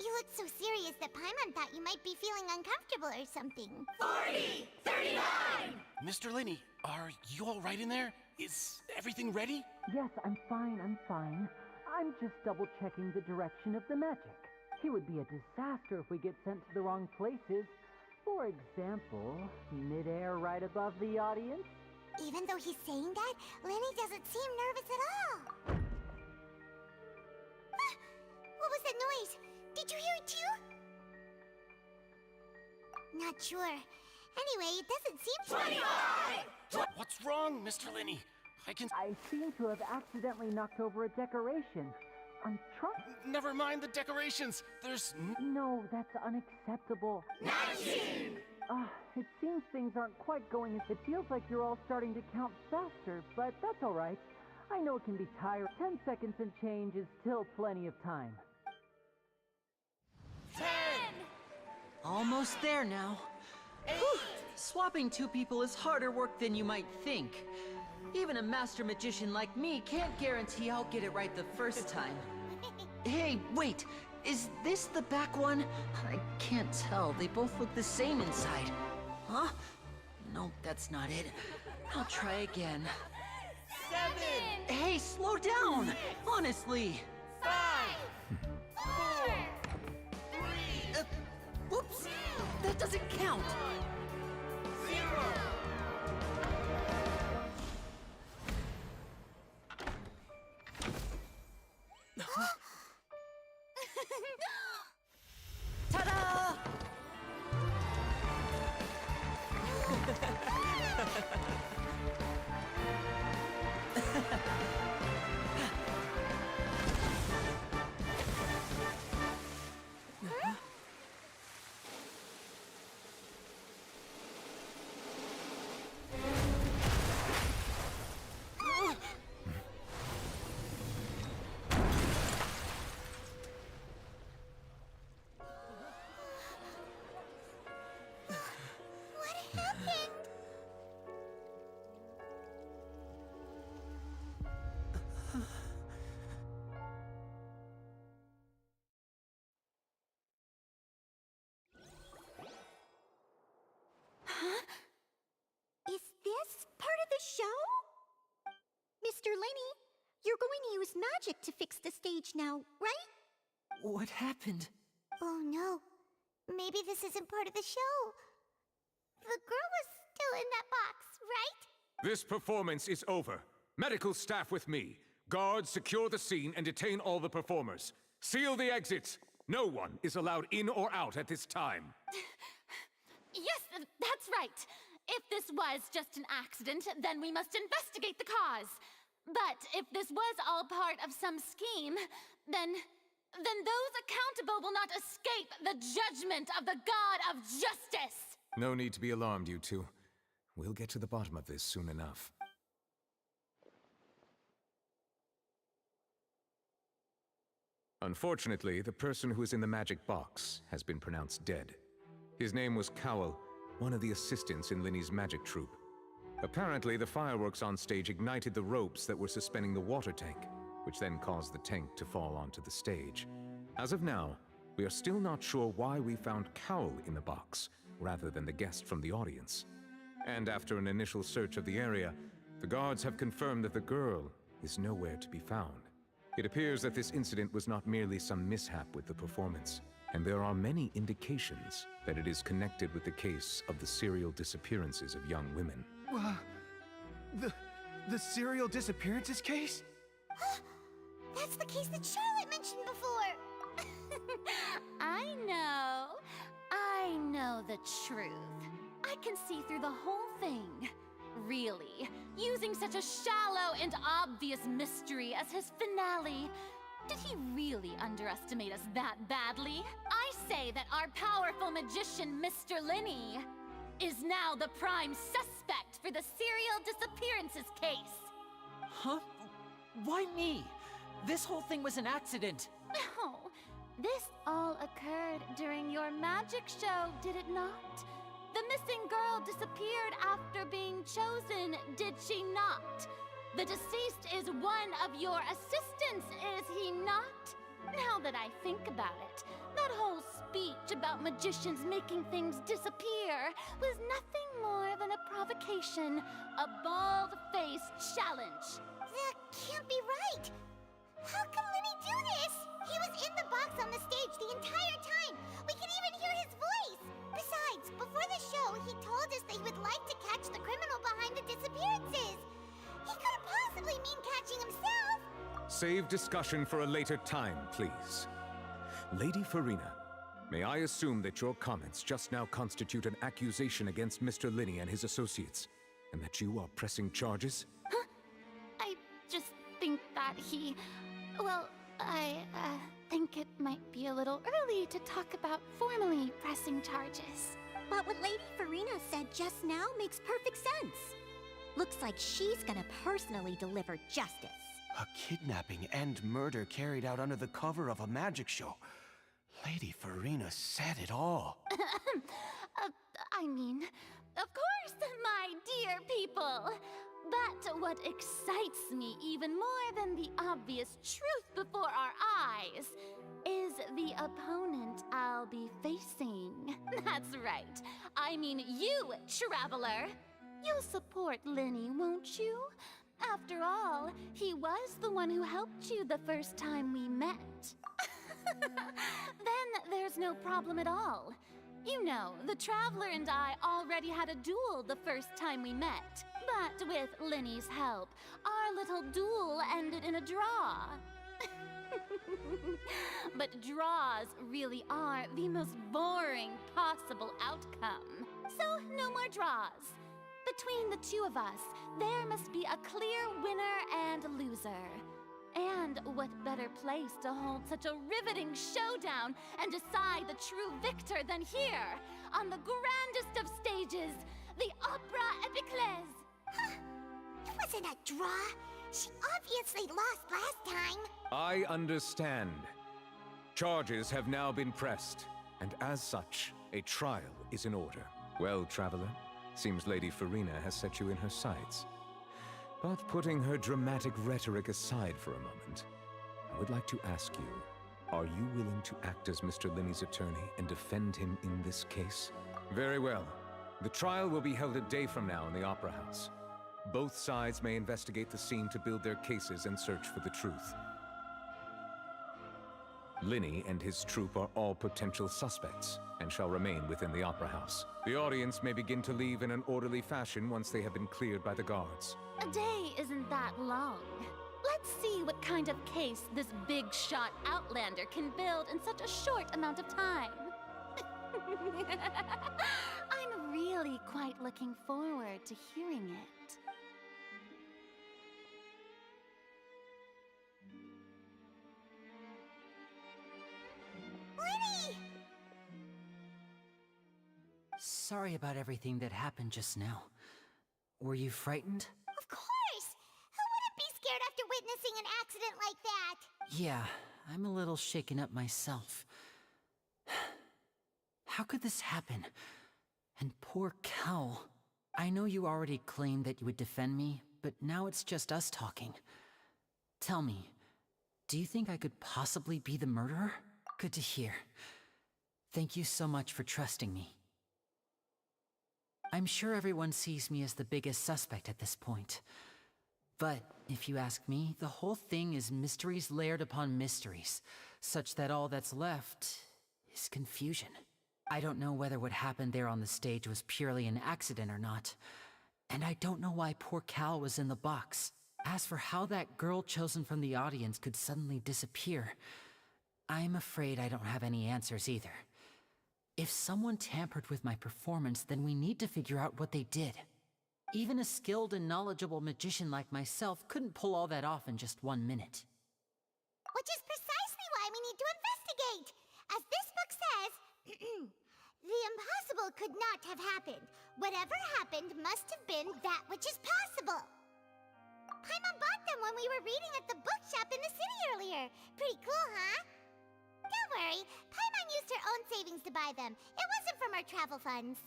You look so serious that Paimon thought you might be feeling uncomfortable or something. 40, 39! Mr. Linney, are you all right in there? Is everything ready? Yes, I'm fine. I'm just double-checking the direction of the magic. It would be a disaster if we get sent to the wrong places. For example, mid-air right above the audience. Even though he's saying that, Lenny doesn't seem nervous at all. What was that noise? Did you hear it too? Not sure. Anyway, it doesn't seem 25! What's wrong, Mr. Linney? I seem to have accidentally knocked over a decoration. I'm trying. Never mind the decorations. There's No, that's unacceptable. 19! It seems things aren't quite going as it feels like you're all starting to count faster, but that's all right. I know it can be tiring. 10 seconds and change is still plenty of time. 10! Almost there now. 8! Swapping two people is harder work than you might think. Even a master magician like me can't guarantee I'll get it right the first time. Hey, wait! Is this the back one? I can't tell. They both look the same inside. Huh? No, that's not it. I'll try again. 7! Hey, slow down! Honestly! 5! 4! 3! Whoops! That doesn't count! 0! Ta-da! What happened? Huh? Is this part of the show? Mr. Lenny, you're going to use magic to fix the stage now, right? What happened? Oh no. Maybe this isn't part of the show. The girl was still in that box, right? This performance is over. Medical staff with me. Guards, secure the scene and detain all the performers. Seal the exits. No one is allowed in or out at this time. Yes, that's right. If this was just an accident, then we must investigate the cause. But if this was all part of some scheme, then those accountable will not escape the judgment of the God of Justice! No need to be alarmed, you two. We'll get to the bottom of this soon enough. Unfortunately, the person who is in the magic box has been pronounced dead. His name was Cowell, one of the assistants in Linny's magic troupe. Apparently, the fireworks on stage ignited the ropes that were suspending the water tank, which then caused the tank to fall onto the stage. As of now, we are still not sure why we found Cowell in the box, rather than the guest from the audience. And after an initial search of the area, the guards have confirmed that the girl is nowhere to be found. It appears that this incident was not merely some mishap with the performance, and there are many indications that it is connected with the case of the serial disappearances of young women. The serial disappearances case? That's the case that Charlotte mentioned before! I know the truth. I can see through the whole thing. Really, using such a shallow and obvious mystery as his finale. Did he really underestimate us that badly? I say that our powerful magician, Mr. Lenny, is now the prime suspect for the serial disappearances case. Huh? Why me? This whole thing was an accident. No, this all occurred during your magic show, did it not? The missing girl disappeared after being chosen, did she not? The deceased is one of your assistants, is he not? Now that I think about it, that whole speech about magicians making things disappear was nothing more than a provocation, a bald-faced challenge. That can't be right! How can Lenny do this? He was in the box on the stage the entire time! We can even hear his voice! Besides, before the show, he told us that he would like to catch the criminal behind the disappearances! He couldn't possibly mean catching himself! Save discussion for a later time, please. Lady Farina, may I assume that your comments just now constitute an accusation against Mr. Lenny and his associates, and that you are pressing charges? Huh? I just think that he... Well, I think it might be a little early to talk about formally pressing charges. But what Lady Farina said just now makes perfect sense. Looks like she's gonna personally deliver justice. A kidnapping and murder carried out under the cover of a magic show. Lady Farina said it all. I mean, of course, my dear people. But what excites me even more than the obvious truth before our eyes is the opponent I'll be facing. That's right. I mean you, Traveler. You'll support Lenny, won't you? After all, he was the one who helped you the first time we met. Then there's no problem at all. You know, the Traveler and I already had a duel the first time we met. But with Lenny's help, our little duel ended in a draw. But draws really are the most boring possible outcome. So, no more draws. Between the two of us, there must be a clear winner and loser. And what better place to hold such a riveting showdown and decide the true victor than here, on the grandest of stages, the Opera Epiclese. Huh. It wasn't a draw. She obviously lost last time. I understand. Charges have now been pressed, and as such, a trial is in order. Well, Traveler, seems Lady Farina has set you in her sights. But putting her dramatic rhetoric aside for a moment, I would like to ask you, are you willing to act as Mr. Lenny's attorney and defend him in this case? Very well. The trial will be held a day from now in the Opera House. Both sides may investigate the scene to build their cases and search for the truth. Linny and his troupe are all potential suspects and shall remain within the Opera House. The audience may begin to leave in an orderly fashion once they have been cleared by the guards. A day isn't that long. Let's see what kind of case this big shot outlander can build in such a short amount of time. I'm really quite looking forward to hearing it. Linny! Sorry about everything that happened just now. Were you frightened? Of course! Who wouldn't be scared after witnessing an accident like that? Yeah, I'm a little shaken up myself. How could this happen? And poor Cal. I know you already claimed that you would defend me, but now it's just us talking. Tell me, do you think I could possibly be the murderer? Good to hear. Thank you so much for trusting me. I'm sure everyone sees me as the biggest suspect at this point. But if you ask me, the whole thing is mysteries layered upon mysteries, such that all that's left is confusion. I don't know whether what happened there on the stage was purely an accident or not. And I don't know why poor Cal was in the box. As for how that girl chosen from the audience could suddenly disappear, I'm afraid I don't have any answers either. If someone tampered with my performance, then we need to figure out what they did. Even a skilled and knowledgeable magician like myself couldn't pull all that off in just 1 minute. Which is precisely why we need to investigate! As this book says, the impossible could not have happened. Whatever happened must have been that which is possible. Paimon bought them when we were reading at the bookshop in the city earlier. Pretty cool, huh? Don't worry, Paimon used her own savings to buy them. It wasn't from our travel funds.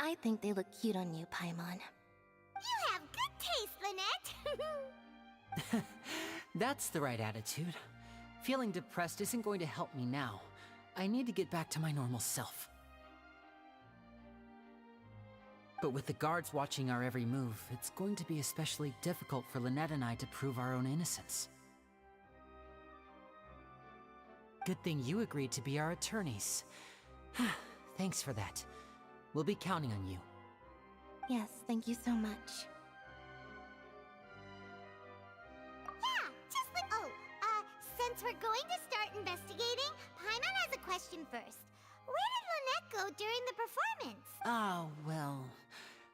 I think they look cute on you, Paimon. You have good taste, Lynette! That's the right attitude. Feeling depressed isn't going to help me now. I need to get back to my normal self. But with the guards watching our every move, it's going to be especially difficult for Lynette and I to prove our own innocence. Good thing you agreed to be our attorneys. Thanks for that. We'll be counting on you. Yes, thank you so much. Yeah, just like... Oh, since we're going to start investigating, Paimon has a question first. Where did Lynette go during the performance? Oh, well...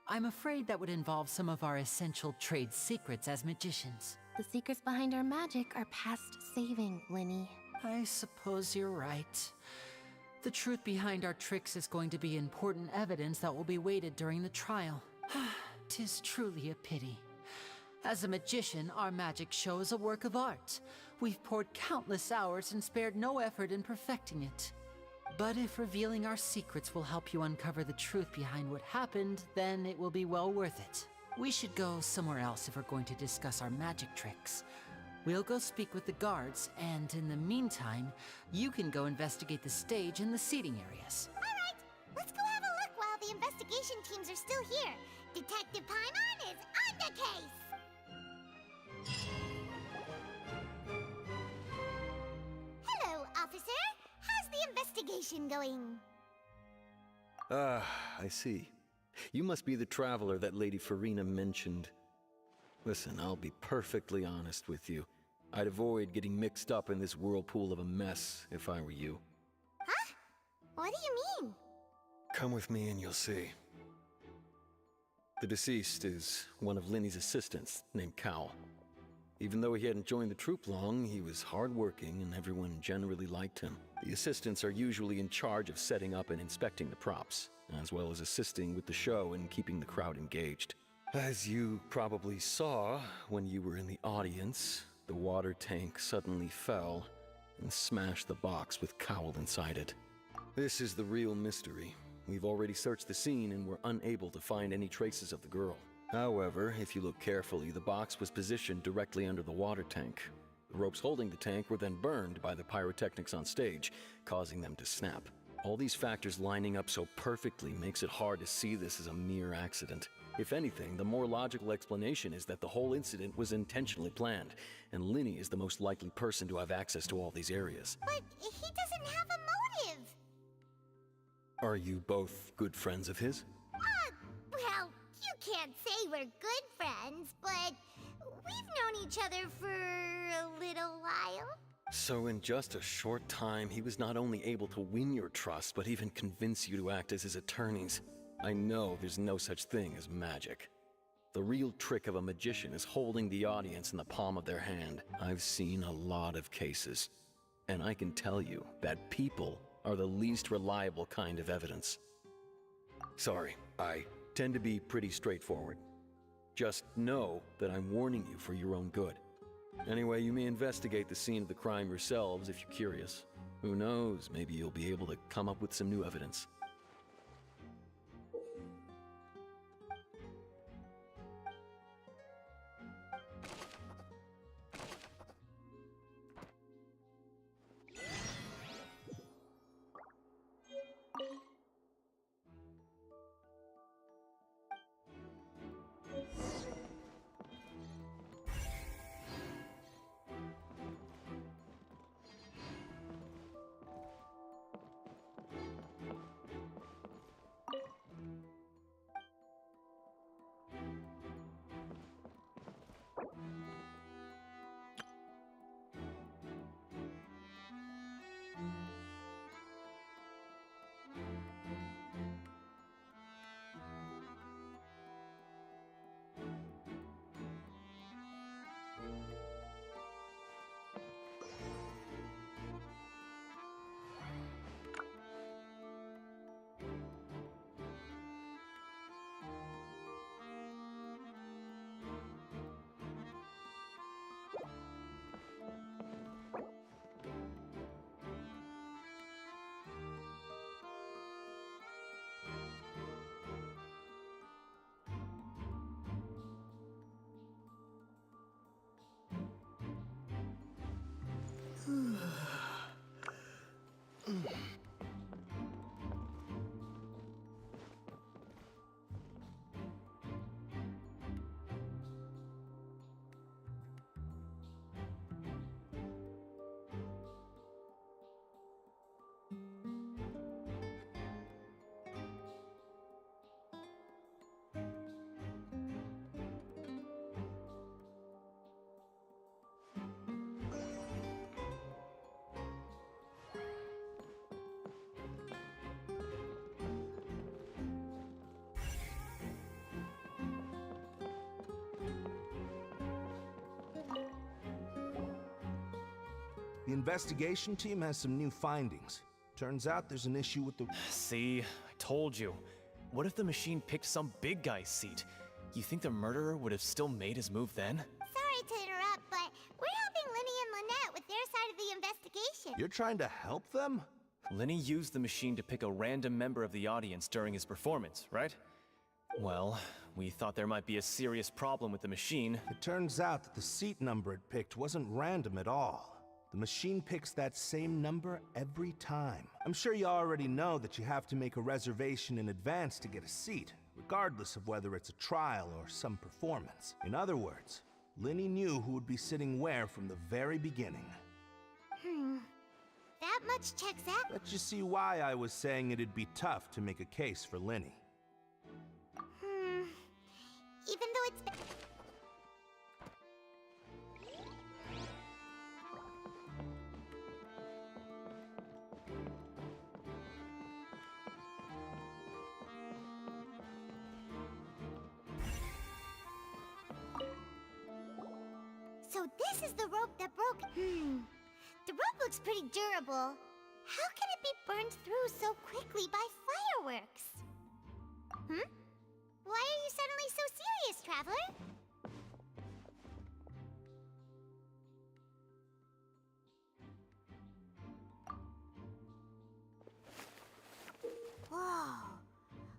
I'm afraid that would involve some of our essential trade secrets as magicians. The secrets behind our magic are past saving, Linny. I suppose you're right. The truth behind our tricks is going to be important evidence that will be weighted during the trial. 'Tis truly a pity. As a magician, our magic show is a work of art. We've poured countless hours and spared no effort in perfecting it. But if revealing our secrets will help you uncover the truth behind what happened, then it will be well worth it. We should go somewhere else if we're going to discuss our magic tricks. We'll go speak with the guards, and in the meantime, you can go investigate the stage and the seating areas. Alright, let's go have a look while the investigation teams are still here. Detective Paimon is on the case! Hello, officer. How's the investigation going? I see. You must be the traveler that Lady Farina mentioned. Listen, I'll be perfectly honest with you. I'd avoid getting mixed up in this whirlpool of a mess if I were you. Huh? What do you mean? Come with me and you'll see. The deceased is one of Linny's assistants named Cal. Even though he hadn't joined the troupe long, he was hardworking and everyone generally liked him. The assistants are usually in charge of setting up and inspecting the props, as well as assisting with the show and keeping the crowd engaged. As you probably saw when you were in the audience, the water tank suddenly fell and smashed the box with Cowl inside it. This is the real mystery. We've already searched the scene and were unable to find any traces of the girl. However, if you look carefully, the box was positioned directly under the water tank. The ropes holding the tank were then burned by the pyrotechnics on stage, causing them to snap. All these factors lining up so perfectly makes it hard to see this as a mere accident. If anything, the more logical explanation is that the whole incident was intentionally planned, and Linny is the most likely person to have access to all these areas. But he doesn't have a motive. Are you both good friends of his? Well, you can't say we're good friends, but we've known each other for a little while. So in just a short time, he was not only able to win your trust, but even convince you to act as his attorneys. I know there's no such thing as magic. The real trick of a magician is holding the audience in the palm of their hand. I've seen a lot of cases, and I can tell you that people are the least reliable kind of evidence. Sorry, I tend to be pretty straightforward. Just know that I'm warning you for your own good. Anyway, you may investigate the scene of the crime yourselves if you're curious. Who knows, maybe you'll be able to come up with some new evidence. The investigation team has some new findings. Turns out there's an issue with the... See, I told you. What if the machine picked some big guy's seat? You think the murderer would have still made his move then? Sorry to interrupt, but we're helping Linny and Lynette with their side of the investigation. You're trying to help them? Linny used the machine to pick a random member of the audience during his performance, right? Well, we thought there might be a serious problem with the machine. It turns out that the seat number it picked wasn't random at all. The machine picks that same number every time. I'm sure you already know that you have to make a reservation in advance to get a seat, regardless of whether it's a trial or some performance. In other words, Linny knew who would be sitting where from the very beginning. That much checks out. Let's just see why I was saying it'd be tough to make a case for Linny. Even though it's been... So this is the rope that broke... The rope looks pretty durable. How can it be burned through so quickly by fireworks? Why are you suddenly so serious, Traveler? Whoa.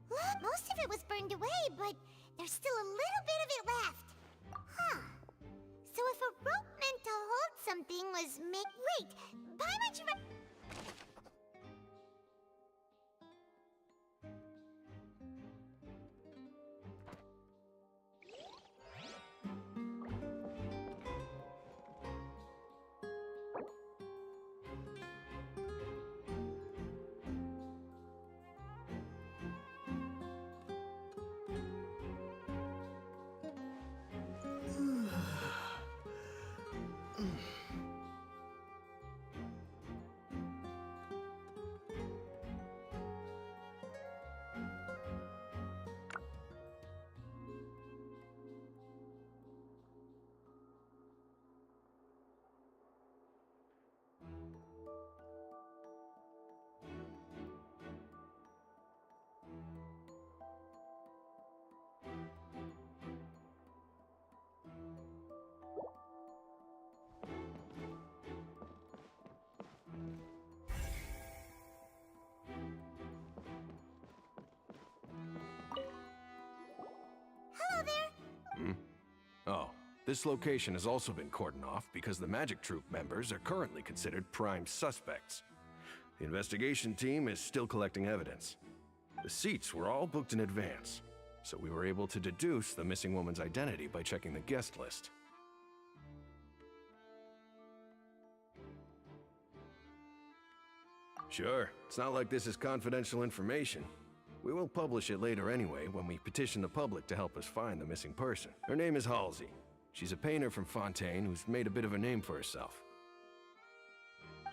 Look, most of it was burned away, but there's still a little bit of it left. Huh. So if a rope meant to hold something was Wait, Paimon, you... This location has also been cordoned off because the Magic Troop members are currently considered prime suspects. The investigation team is still collecting evidence. The seats were all booked in advance, so we were able to deduce the missing woman's identity by checking the guest list. Sure, it's not like this is confidential information. We will publish it later anyway when we petition the public to help us find the missing person. Her name is Halsey. She's a painter from Fontaine who's made a bit of a name for herself.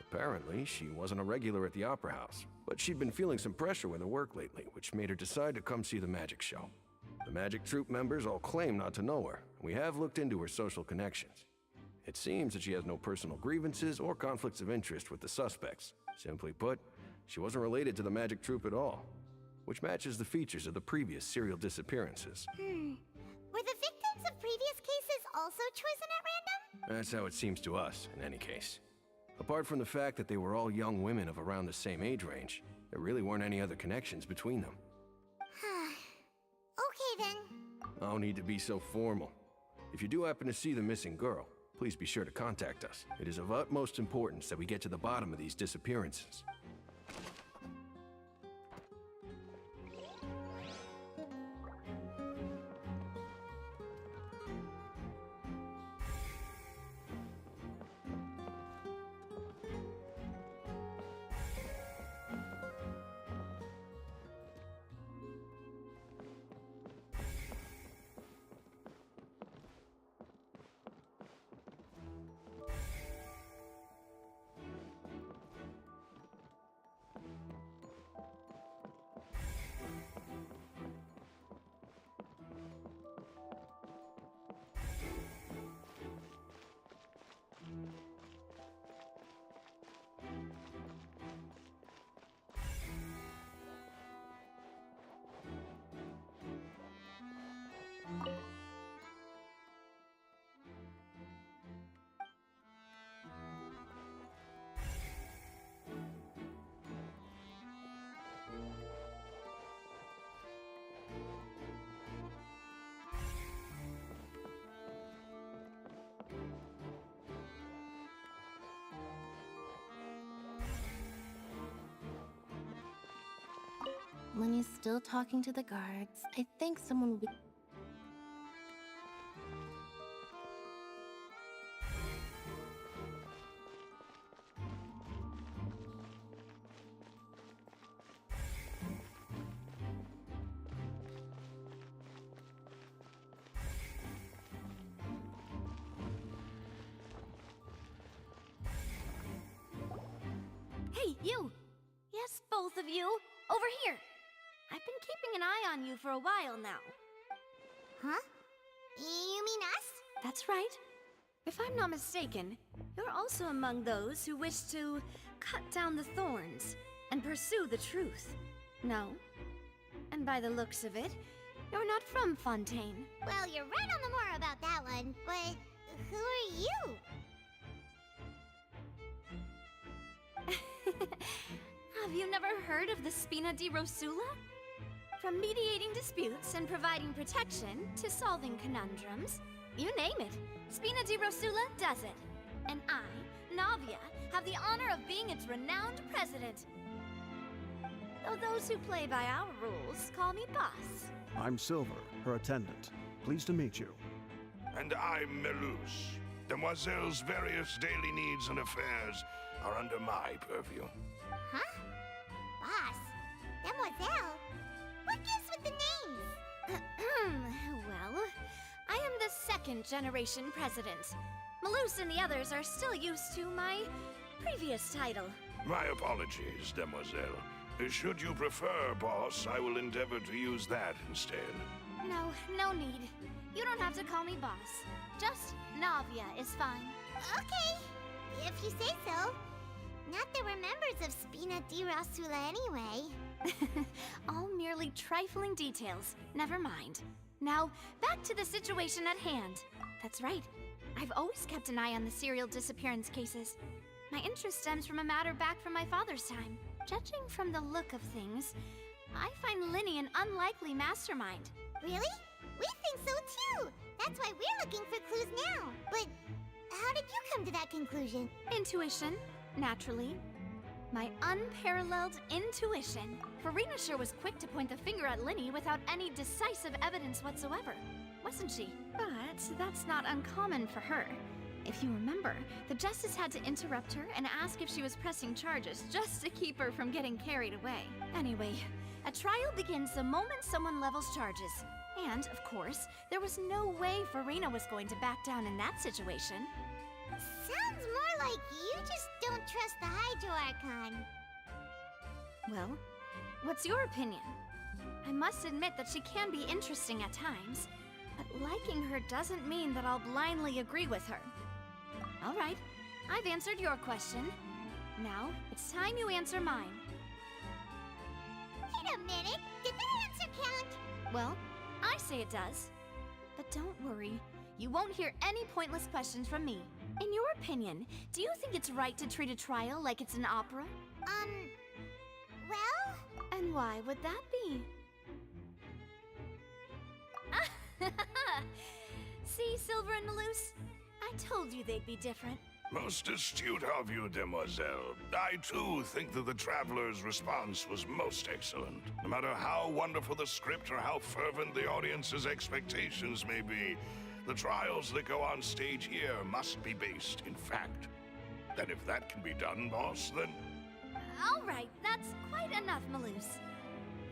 Apparently, she wasn't a regular at the Opera House, but she'd been feeling some pressure with her work lately, which made her decide to come see the magic show. The Magic Troop members all claim not to know her, and we have looked into her social connections. It seems that she has no personal grievances or conflicts of interest with the suspects. Simply put, she wasn't related to the Magic Troop at all, which matches the features of the previous serial disappearances. Were the victims of previous cases also chosen at random? That's how it seems to us, in any case. Apart from the fact that they were all young women of around the same age range, there really weren't any other connections between them. Okay then. No need to be so formal. If you do happen to see the missing girl, please be sure to contact us. It is of utmost importance that we get to the bottom of these disappearances. Lenny's still talking to the guards. I think someone will be... Hey, you! Yes, both of you! Over here! I've been keeping an eye on you for a while now. Huh? You mean us? That's right. If I'm not mistaken, you're also among those who wish to cut down the thorns and pursue the truth. No? And by the looks of it, you're not from Fontaine. Well, you're right on the more about that one, but who are you? Have you never heard of the Spina di Rosula? From mediating disputes and providing protection to solving conundrums, you name it, Spina di Rosula does it. And I, Navia, have the honor of being its renowned president. Though those who play by our rules call me boss. I'm Silver, her attendant. Pleased to meet you. And I'm Melus. Demoiselle's various daily needs and affairs are under my purview. Huh? Boss? Demoiselle? What gives with the names? Well, I am the second generation president. Malus and the others are still used to my previous title. My apologies, Demoiselle. Should you prefer, boss, I will endeavor to use that instead. No need. You don't have to call me boss. Just Navia is fine. Okay, if you say so. Not that we're members of Spina di Rosula anyway. All merely trifling details. Never mind. Now, back to the situation at hand. That's right. I've always kept an eye on the serial disappearance cases. My interest stems from a matter back from my father's time. Judging from the look of things, I find Linny an unlikely mastermind. Really? We think so too! That's why we're looking for clues now. But how did you come to that conclusion? Intuition, naturally. My unparalleled intuition. Farina sure was quick to point the finger at Linny without any decisive evidence whatsoever, wasn't she? But that's not uncommon for her. If you remember, the Justice had to interrupt her and ask if she was pressing charges just to keep her from getting carried away. Anyway, a trial begins the moment someone levels charges. And, of course, there was no way Farina was going to back down in that situation. Sounds more like you just don't trust the Hydro Archon. Well, what's your opinion? I must admit that she can be interesting at times, but liking her doesn't mean that I'll blindly agree with her. All right, I've answered your question. Now, it's time you answer mine. Wait a minute, did that answer count? Well, I say it does. But don't worry, you won't hear any pointless questions from me. In your opinion, do you think it's right to treat a trial like it's an opera? Well? And why would that be? See, Silver and Malus? I told you they'd be different. Most astute of you, demoiselle. I too think that the Traveler's response was most excellent. No matter how wonderful the script or how fervent the audience's expectations may be, the trials that go on stage here must be based in fact. And if that can be done, boss, then... All right, that's quite enough, Malus.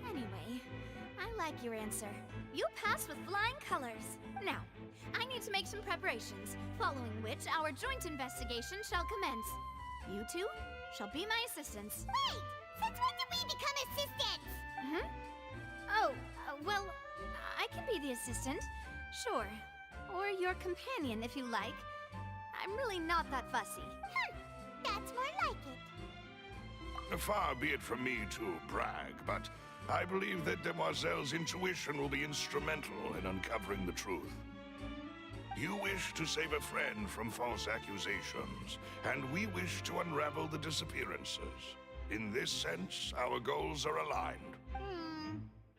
Anyway, I like your answer. You passed with flying colors. Now, I need to make some preparations, following which our joint investigation shall commence. You two shall be my assistants. Wait! Since when did we become assistants? Oh, well, I can be the assistant, sure. Or your companion, if you like. I'm really not that fussy. That's more like it. Far be it from me to brag, but I believe that Demoiselle's intuition will be instrumental in uncovering the truth. You wish to save a friend from false accusations, and we wish to unravel the disappearances. In this sense, our goals are aligned.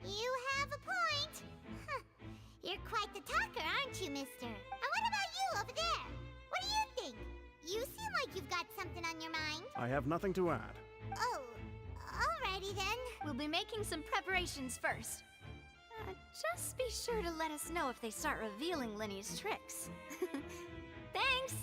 You have a point. You're quite the talker, aren't you, mister? And what about you over there? What do you think? You seem like you've got something on your mind. I have nothing to add. Oh, alrighty then. We'll be making some preparations first. Just be sure to let us know if they start revealing Linny's tricks. Thanks!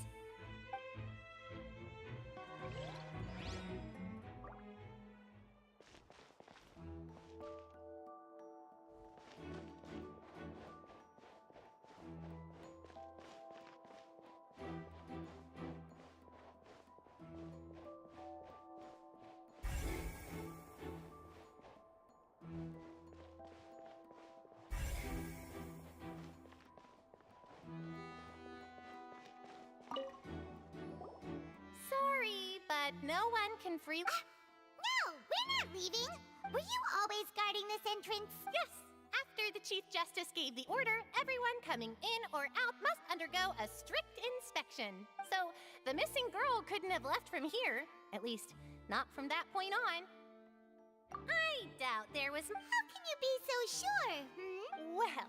But no one can freely... No! We're not leaving! Were you always guarding this entrance? Yes! After the Chief Justice gave the order, everyone coming in or out must undergo a strict inspection. So, the missing girl couldn't have left from here. At least, not from that point on. I doubt there was... How can you be so sure, Well,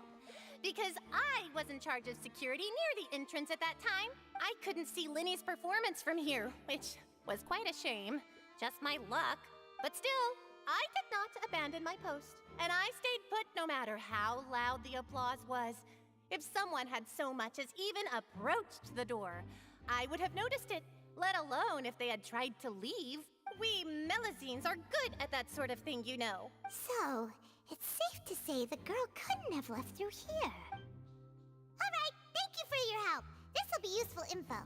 because I was in charge of security near the entrance at that time. I couldn't see Linny's performance from here, which was quite a shame. Just my luck. But still, I did not abandon my post. And I stayed put no matter how loud the applause was. If someone had so much as even approached the door, I would have noticed it, let alone if they had tried to leave. We Melazines are good at that sort of thing, you know. So, it's safe to say the girl couldn't have left through here. All right, thank you for your help. This will be useful info.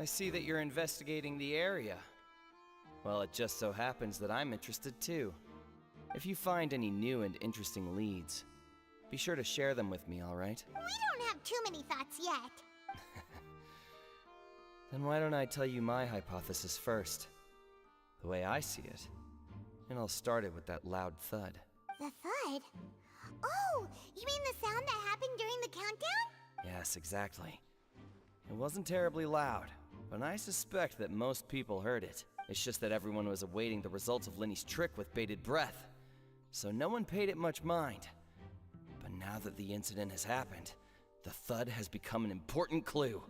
I see that you're investigating the area. Well, it just so happens that I'm interested too. If you find any new and interesting leads, be sure to share them with me, alright? We don't have too many thoughts yet. Then why don't I tell you my hypothesis first? The way I see it. And I'll start it with that loud thud. The thud? Oh, you mean the sound that happened during the countdown? Yes, exactly. It wasn't terribly loud, but I suspect that most people heard it. It's just that everyone was awaiting the results of Linny's trick with bated breath, so no one paid it much mind. But now that the incident has happened, the thud has become an important clue.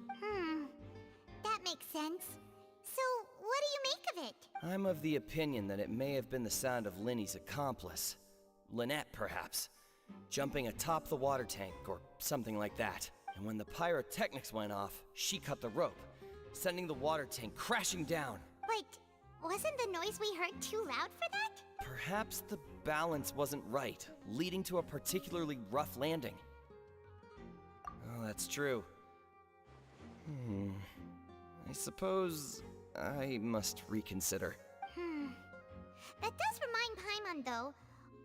That makes sense. So, what do you make of it? I'm of the opinion that it may have been the sound of Linny's accomplice. Lynette, perhaps. Jumping atop the water tank, or something like that. And when the pyrotechnics went off, she cut the rope, sending the water tank crashing down. But wasn't the noise we heard too loud for that? Perhaps the balance wasn't right, leading to a particularly rough landing. Oh, that's true. I suppose I must reconsider. That does remind Paimon, though.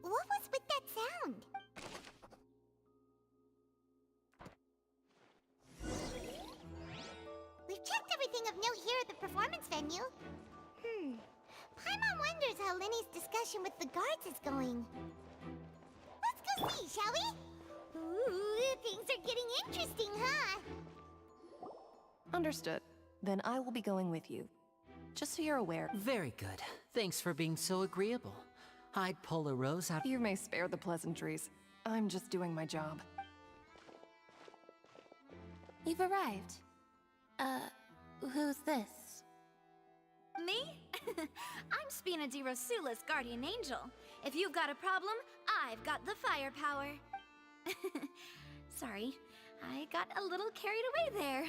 What was with that sound? We've checked everything of note here at the performance venue. Paimon wonders how Linny's discussion with the guards is going. Let's go see, shall we? Ooh, things are getting interesting, huh? Understood. Then I will be going with you. Just so you're aware. Very good. Thanks for being so agreeable. I'd pull a rose out. You may spare the pleasantries. I'm just doing my job. You've arrived. Who's this? Me? I'm Spina di Rosula's guardian angel. If you've got a problem, I've got the firepower. Sorry, I got a little carried away there.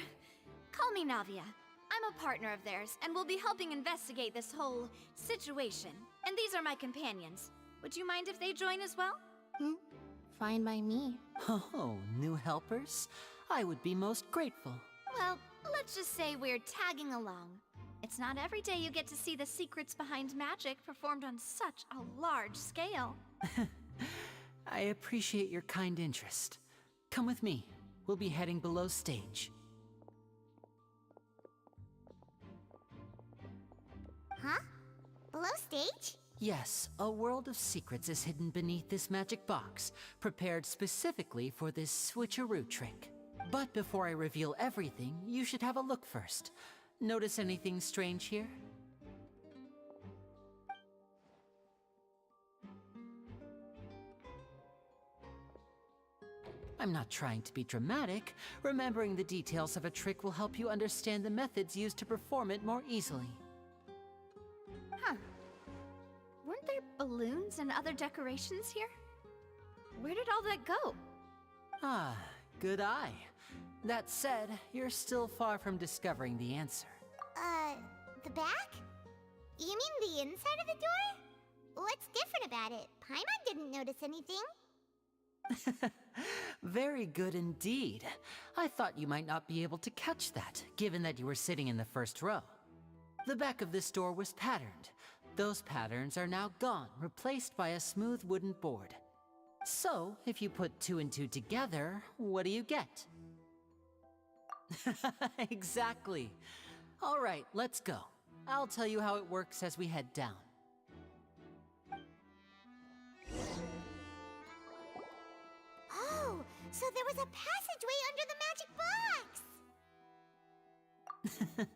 Call me Navia. I'm a partner of theirs, and will be helping investigate this whole situation. And these are my companions. Would you mind if they join as well? Fine by me. Oh, new helpers? I would be most grateful. Well, let's just say we're tagging along. It's not every day you get to see the secrets behind magic performed on such a large scale. I appreciate your kind interest. Come with me. We'll be heading below stage. Huh? Below stage? Yes, a world of secrets is hidden beneath this magic box, prepared specifically for this switcheroo trick. But before I reveal everything, you should have a look first. Notice anything strange here? I'm not trying to be dramatic. Remembering the details of a trick will help you understand the methods used to perform it more easily. Huh. Weren't there balloons and other decorations here? Where did all that go? Ah, good eye. That said, you're still far from discovering the answer. The back? You mean the inside of the door? What's different about it? Paimon didn't notice anything. Very good indeed. I thought you might not be able to catch that, given that you were sitting in the first row. The back of this door was patterned. Those patterns are now gone, replaced by a smooth wooden board. So, if you put 2 and 2 together, what do you get? Exactly. All right, let's go. I'll tell you how it works as we head down. Oh, so there was a passageway under the magic box!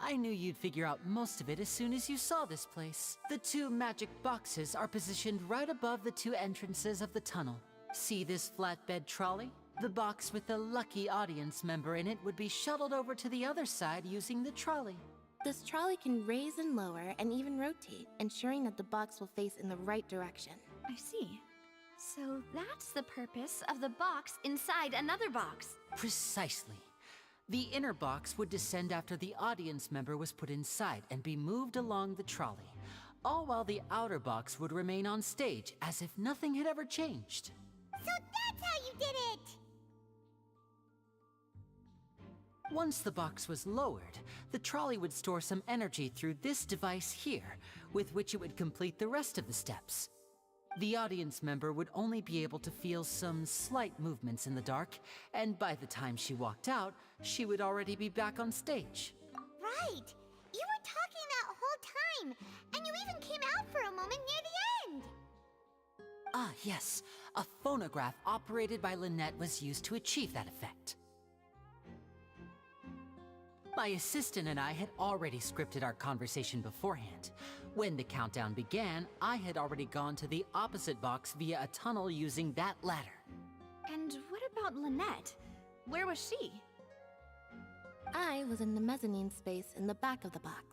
I knew you'd figure out most of it as soon as you saw this place. The 2 magic boxes are positioned right above the 2 entrances of the tunnel. See this flatbed trolley? The box with the lucky audience member in it would be shuttled over to the other side using the trolley. This trolley can raise and lower and even rotate, ensuring that the box will face in the right direction. I see. So that's the purpose of the box inside another box. Precisely. The inner box would descend after the audience member was put inside and be moved along the trolley, all while the outer box would remain on stage as if nothing had ever changed. So that's how you did it! Once the box was lowered, the trolley would store some energy through this device here, with which it would complete the rest of the steps. The audience member would only be able to feel some slight movements in the dark, and by the time she walked out, she would already be back on stage. Right! You were talking that whole time, and you even came out for a moment near the end! Ah, yes. A phonograph operated by Lynette was used to achieve that effect. My assistant and I had already scripted our conversation beforehand. When the countdown began, I had already gone to the opposite box via a tunnel using that ladder. And what about Lynette? Where was she? I was in the mezzanine space in the back of the box.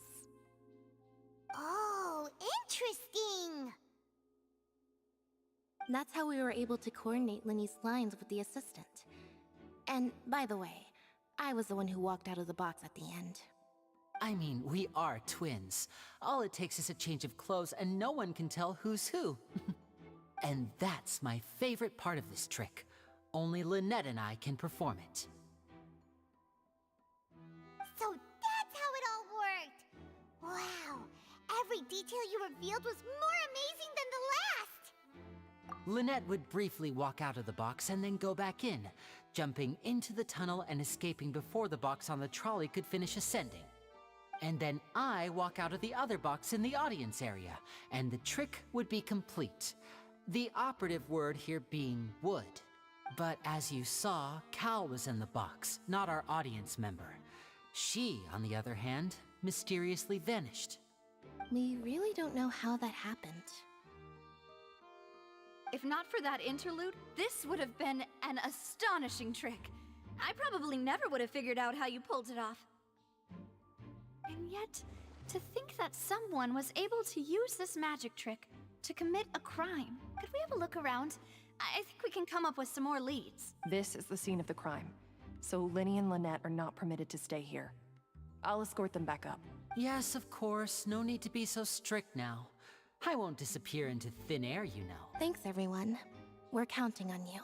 Oh, interesting! That's how we were able to coordinate Linny's lines with the assistant. And, by the way, I was the one who walked out of the box at the end. I mean, we are twins. All it takes is a change of clothes and no one can tell who's who. And that's my favorite part of this trick. Only Lynette and I can perform it. So that's how it all worked! Wow! Every detail you revealed was more amazing than the last! Lynette would briefly walk out of the box and then go back in, jumping into the tunnel and escaping before the box on the trolley could finish ascending. And then I walk out of the other box in the audience area, and the trick would be complete. The operative word here being would. But as you saw, Cal was in the box, not our audience member. She, on the other hand, mysteriously vanished. We really don't know how that happened. If not for that interlude, this would have been an astonishing trick. I probably never would have figured out how you pulled it off. And yet, to think that someone was able to use this magic trick to commit a crime. Could we have a look around? I think we can come up with some more leads. This is the scene of the crime, so Linny and Lynette are not permitted to stay here. I'll escort them back up. Yes, of course. No need to be so strict now. I won't disappear into thin air, you know. Thanks, everyone. We're counting on you.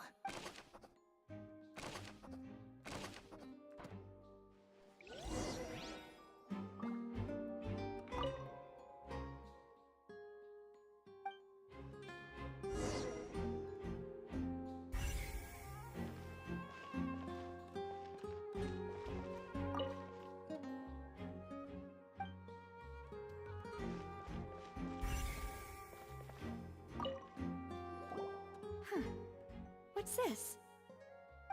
What's this?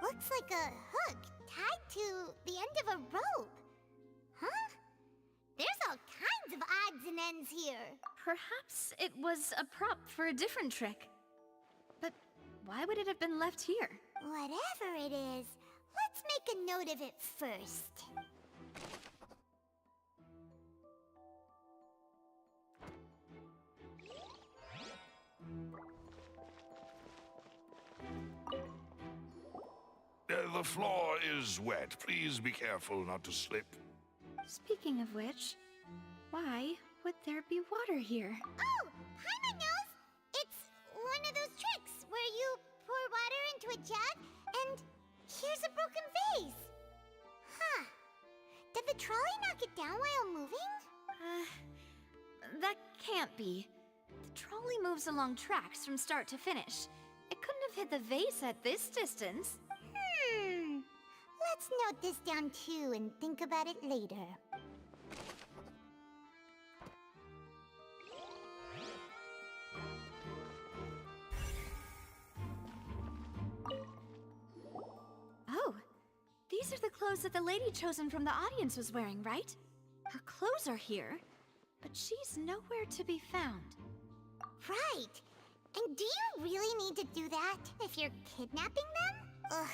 Looks like a hook tied to the end of a rope. Huh? There's all kinds of odds and ends here. Perhaps it was a prop for a different trick. But why would it have been left here? Whatever it is, let's make a note of it first. The floor is wet. Please be careful not to slip. Speaking of which, why would there be water here? Oh, Paimon knows! It's one of those tricks where you pour water into a jug and here's a broken vase. Huh. Did the trolley knock it down while moving? That can't be. The trolley moves along tracks from start to finish. It couldn't have hit the vase at this distance. Let's note this down too and think about it later. Oh, these are the clothes that the lady chosen from the audience was wearing, right? Her clothes are here, but she's nowhere to be found. Right. And do you really need to do that if you're kidnapping them? Ugh,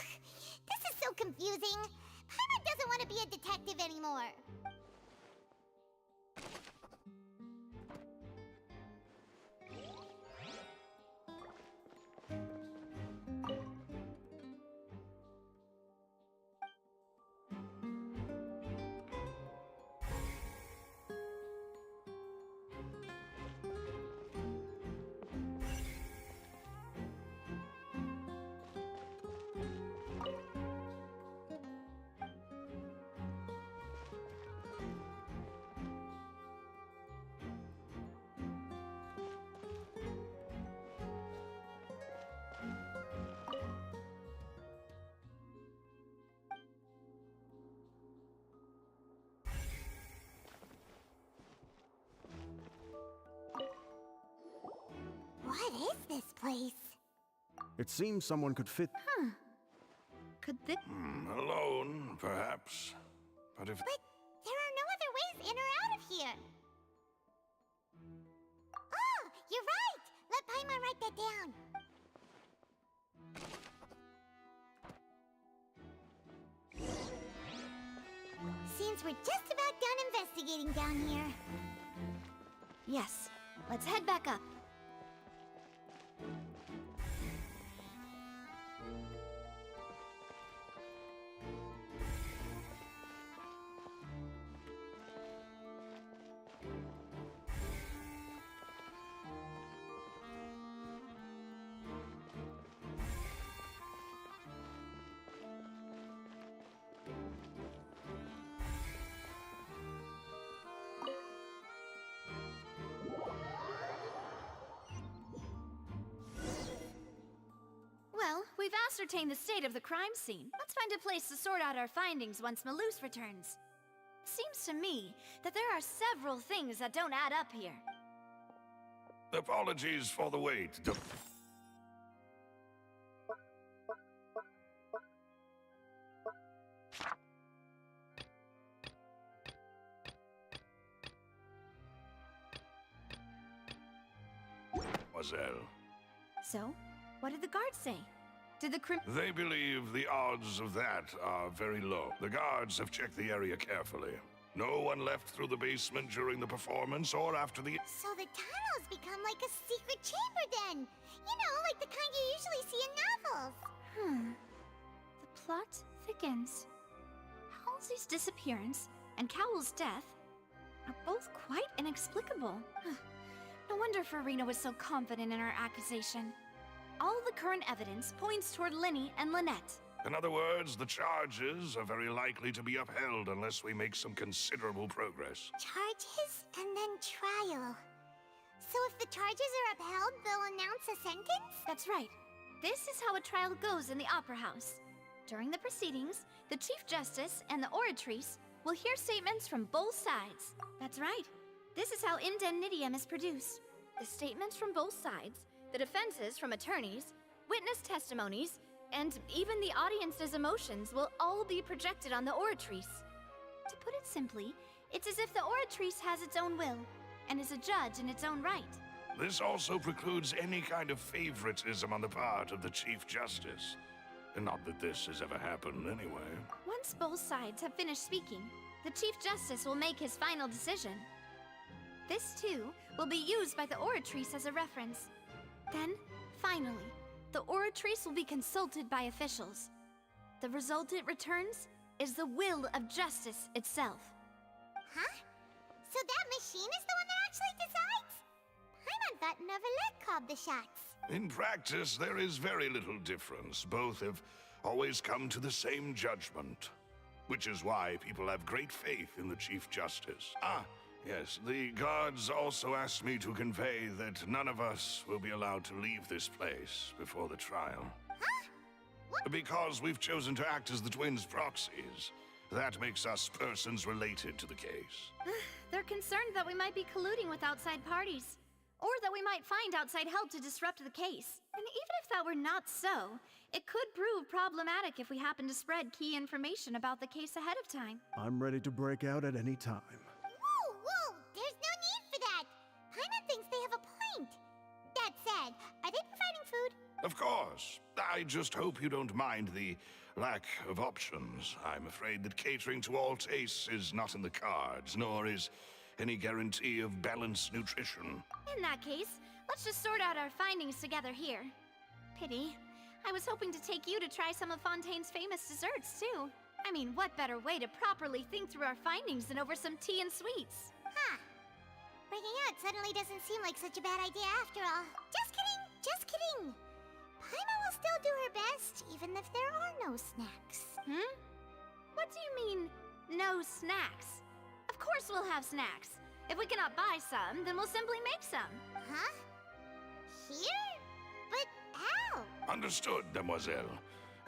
this is so confusing. Paimon doesn't want to be a detective anymore. is this place? It seems someone could fit. Huh. Could this... Alone, perhaps. But if... But there are no other ways in or out of here. Oh, you're right! Let Paimon write that down. Seems we're just about done investigating down here. Yes, let's head back up. Well, we've ascertained the state of the crime scene. Let's find a place to sort out our findings once Malus returns. Seems to me that there are several things that don't add up here. Apologies for the wait. Mademoiselle. So, what did the guards say? Did the They believe the odds of that are very low. The guards have checked the area carefully. No one left through the basement during the performance or after the... So the tunnels become like a secret chamber then. You know, like the kind you usually see in novels. The plot thickens. Halsey's disappearance and Cowell's death are both quite inexplicable. No wonder Farina was so confident in her accusation. All the current evidence points toward Linny and Lynette. In other words, the charges are very likely to be upheld unless we make some considerable progress. Charges and then trial. So if the charges are upheld, they'll announce a sentence? That's right. This is how a trial goes in the Opera House. During the proceedings, the Chief Justice and the Oratrice will hear statements from both sides. That's right. This is how indemnitium is produced. The statements from both sides, the defenses from attorneys, witness testimonies, and even the audience's emotions will all be projected on the Oratrice. To put it simply, it's as if the Oratrice has its own will, and is a judge in its own right. This also precludes any kind of favoritism on the part of the Chief Justice. Not that this has ever happened anyway. Once both sides have finished speaking, the Chief Justice will make his final decision. This, too, will be used by the Oratrice as a reference. Then, finally, the Oratrice will be consulted by officials. The result it returns is the will of justice itself. Huh? So that machine is the one that actually decides? Paimon thought Neuvillette called the shots. In practice, there is very little difference. Both have always come to the same judgment. Which is why people have great faith in the Chief Justice. Yes, the guards also asked me to convey that none of us will be allowed to leave this place before the trial. Huh? What? Because we've chosen to act as the twins' proxies. That makes us persons related to the case. They're concerned that we might be colluding with outside parties, or that we might find outside help to disrupt the case. And even if that were not so, it could prove problematic if we happen to spread key information about the case ahead of time. I'm ready to break out at any time. Whoa! There's no need for that! Paimon thinks they have a point. That said, are they providing food? Of course. I just hope you don't mind the lack of options. I'm afraid that catering to all tastes is not in the cards, nor is any guarantee of balanced nutrition. In that case, let's just sort out our findings together here. Pity. I was hoping to take you to try some of Fontaine's famous desserts, too. I mean, what better way to properly think through our findings than over some tea and sweets? Huh. Breaking out suddenly doesn't seem like such a bad idea after all. Just kidding! Just kidding! Paimon will still do her best, even if there are no snacks. What do you mean, no snacks? Of course we'll have snacks. If we cannot buy some, then we'll simply make some. Huh? Here? But how? Understood, Demoiselle.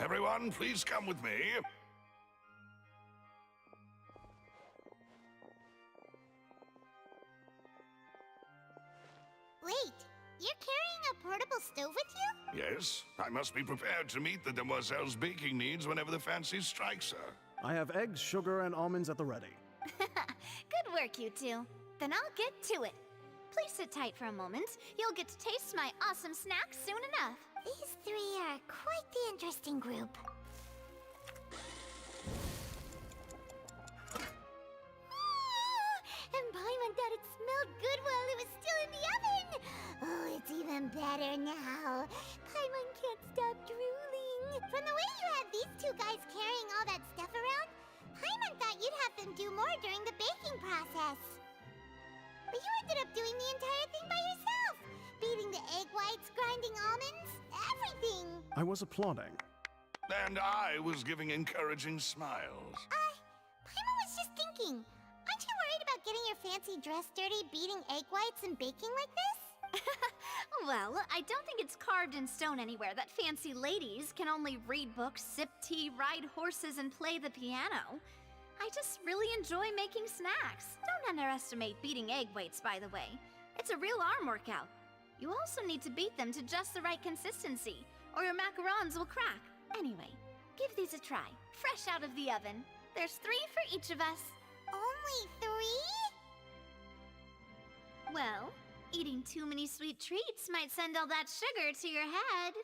Everyone, please come with me. Wait, you're carrying a portable stove with you? Yes, I must be prepared to meet the demoiselle's baking needs whenever the fancy strikes her. I have eggs, sugar, and almonds at the ready. Good work, you two. Then I'll get to it. Please sit tight for a moment. You'll get to taste my awesome snack soon enough. These three are quite the interesting group. And Paimon thought it smelled good while it was still in the oven! Oh, it's even better now. Paimon can't stop drooling. From the way you had these two guys carrying all that stuff around, Paimon thought you'd have them do more during the baking process. But you ended up doing the entire thing by yourself! Beating the egg whites, grinding almonds, everything! I was applauding. And I was giving encouraging smiles. Paimon was just thinking, aren't you worried about getting your fancy dress dirty beating egg whites and baking like this? Well, I don't think it's carved in stone anywhere that fancy ladies can only read books, sip tea, ride horses, and play the piano. I just really enjoy making snacks. Don't underestimate beating egg whites, by the way. It's a real arm workout. You also need to beat them to just the right consistency, or your macarons will crack. Anyway, give these a try. Fresh out of the oven. There's 3 for each of us. Only 3? Well, eating too many sweet treats might send all that sugar to your head.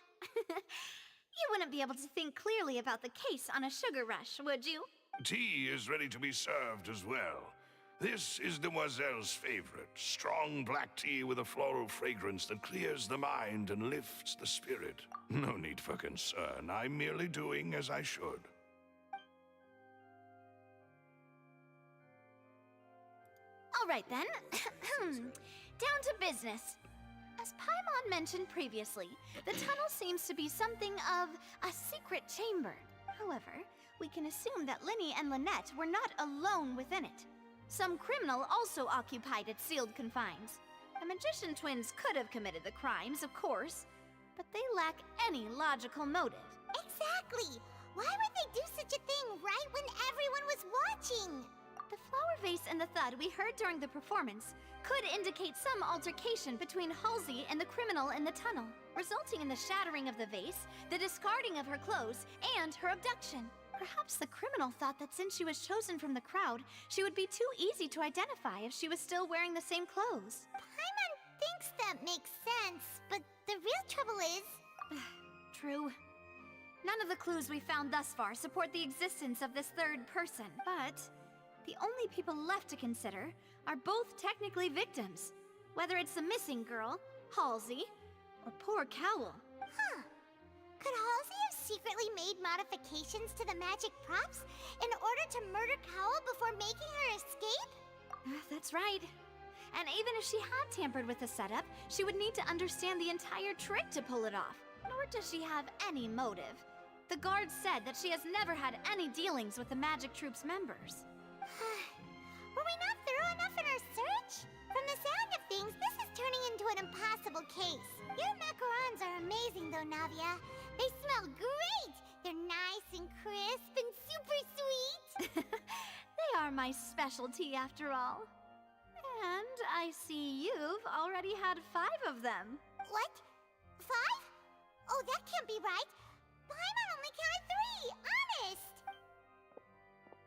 You wouldn't be able to think clearly about the case on a sugar rush, would you? Tea is ready to be served as well. This is Demoiselle's favorite, strong black tea with a floral fragrance that clears the mind and lifts the spirit. No need for concern, I'm merely doing as I should. All right then. Down to business. As Paimon mentioned previously, the tunnel seems to be something of a secret chamber. However, we can assume that Linny and Lynette were not alone within it. Some criminal also occupied its sealed confines. The magician twins could have committed the crimes, of course, but they lack any logical motive. Exactly! Why would they do such a thing right when everyone was watching? The flower vase and the thud we heard during the performance could indicate some altercation between Halsey and the criminal in the tunnel, resulting in the shattering of the vase, the discarding of her clothes, and her abduction. Perhaps the criminal thought that since she was chosen from the crowd, she would be too easy to identify if she was still wearing the same clothes. Paimon thinks that makes sense, but the real trouble is... True. None of the clues we found thus far support the existence of this third person, but the only people left to consider are both technically victims, whether it's the missing girl, Halsey, or poor Cowell. Huh. Could Halsey have secretly made modifications to the magic props in order to murder Cowell before making her escape? That's right. And even if she had tampered with the setup, she would need to understand the entire trick to pull it off. Nor does she have any motive. The guard said that she has never had any dealings with the Magic Troop's members. Were we not thorough enough in our search? From the sound of things, this is turning into an impossible case. Your macarons are amazing though, Navia. They smell great! They're nice and crisp and super sweet! They are my specialty after all. And I see you've already had 5 of them. What? 5? Oh, that can't be right. Paimon only counted 3, honest!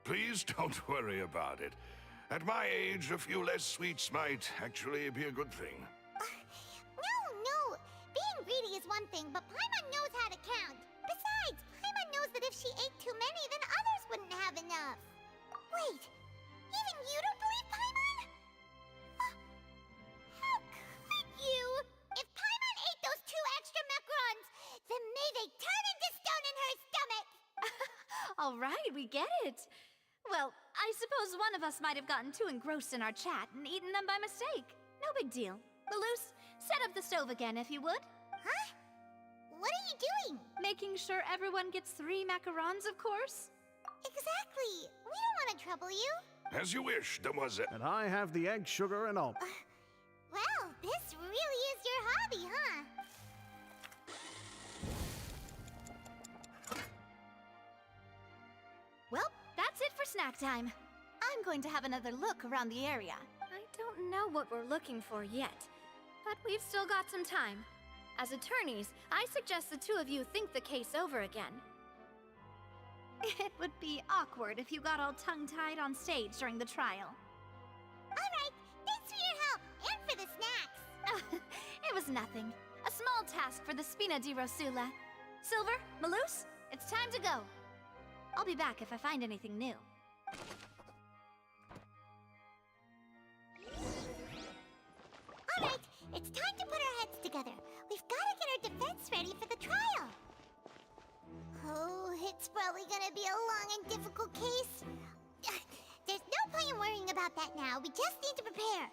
Please don't worry about it. At my age, a few less sweets might actually be a good thing. No. Being greedy is one thing, but Paimon knows how to count. Besides, Paimon knows that if she ate too many, then others wouldn't have enough. Wait, even you don't believe Paimon? How could you? If Paimon ate those 2 extra macarons, then may they turn into stone in her stomach! All right, we get it. Well, I suppose one of us might have gotten too engrossed in our chat and eaten them by mistake. No big deal. Malus, set up the stove again if you would. Huh? What are you doing? Making sure everyone gets 3 macarons, of course. Exactly. We don't want to trouble you. As you wish, Demoiselle. And I have the egg, sugar, and almonds. Well, this really is your hobby, huh? Well, that's it for snack time. I'm going to have another look around the area. I don't know what we're looking for yet, but we've still got some time. As attorneys, I suggest the two of you think the case over again. It would be awkward if you got all tongue-tied on stage during the trial. Alright, thanks for your help, and for the snacks. It was nothing. A small task for the Spina di Rosula. Silver, Malus, it's time to go. I'll be back if I find anything new. Alright, it's time to put our heads together. We've got to get our defense ready for the trial. Oh, it's probably gonna be a long and difficult case. There's no point in worrying about that now. We just need to prepare.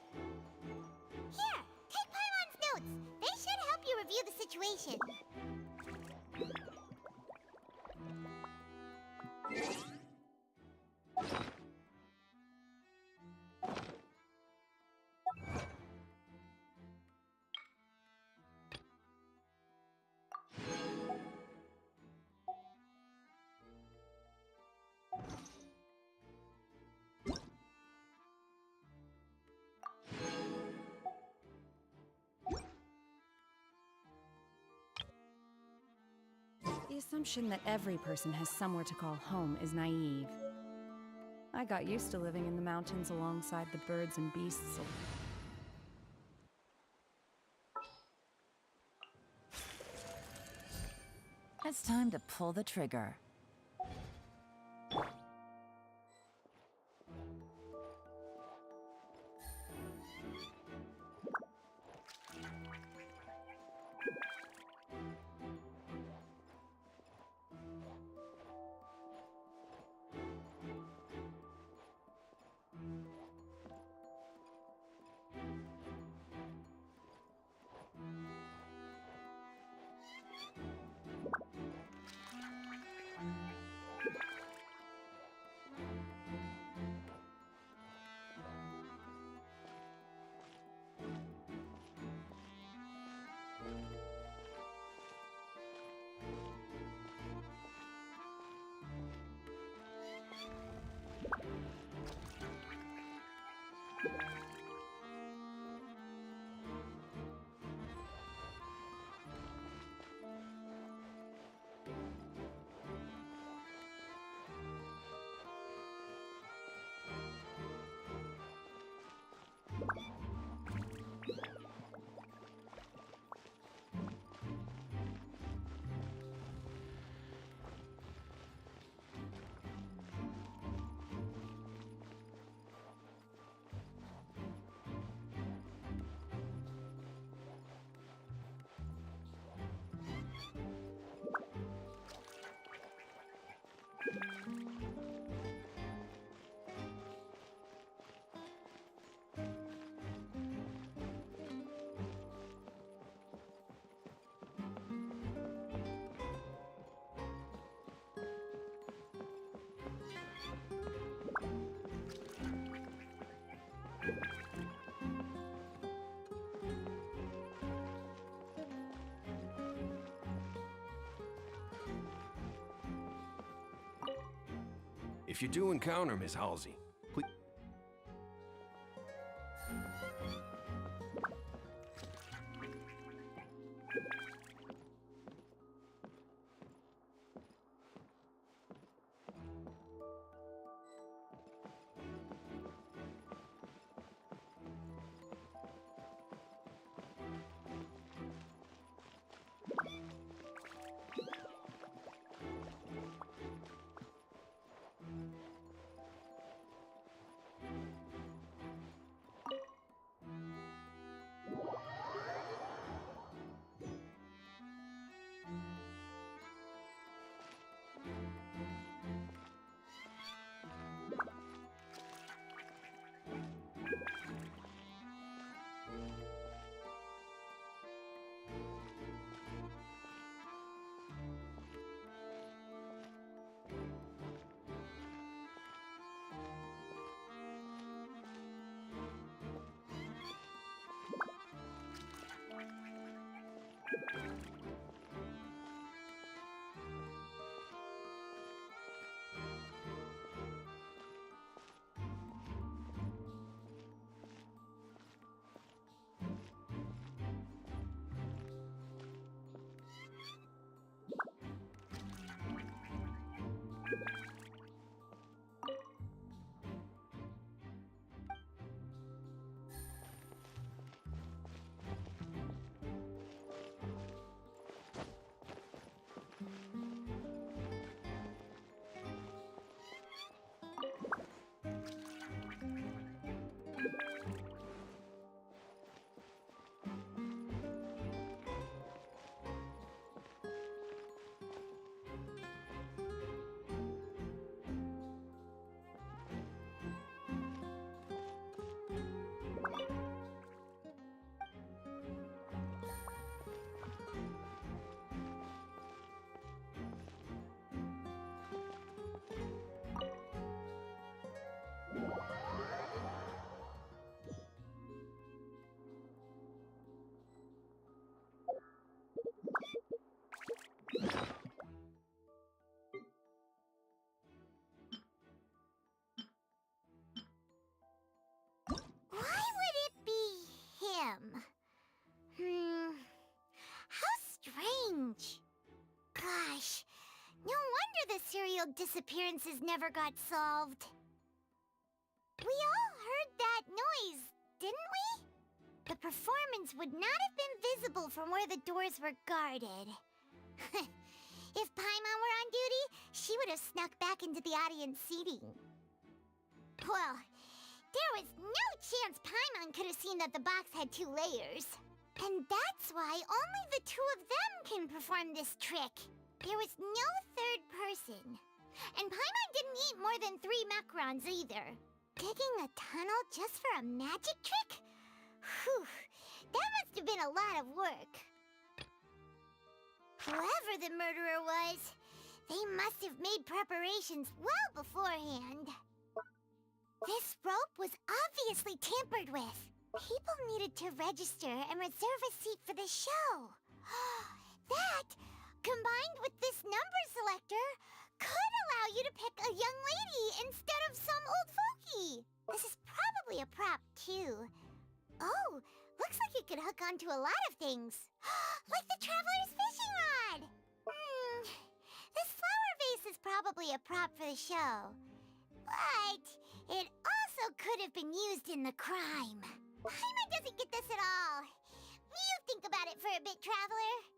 Here, take Paimon's notes. They should help you review the situation. The assumption that every person has somewhere to call home is naive. I got used to living in the mountains alongside the birds and beasts. It's time to pull the trigger. If you do encounter Miss Halsey, please... failed disappearances never got solved. We all heard that noise, didn't we? The performance would not have been visible from where the doors were guarded. If Paimon were on duty, she would have snuck back into the audience seating. Well, there was no chance Paimon could have seen that the box had 2 layers. And that's why only the 2 of them can perform this trick. There was no third person. And Paimon didn't eat more than 3 macarons either. Digging a tunnel just for a magic trick? Whew, that must have been a lot of work. Whoever the murderer was, they must have made preparations well beforehand. This rope was obviously tampered with. People needed to register and reserve a seat for the show. That, combined with this number selector, could allow you to pick a young lady instead of some old fogey. This is probably a prop, too. Oh, looks like it could hook onto a lot of things. Like the Traveler's fishing rod! This flower vase is probably a prop for the show. But it also could have been used in the crime. Paimon doesn't get this at all. You think about it for a bit, Traveler.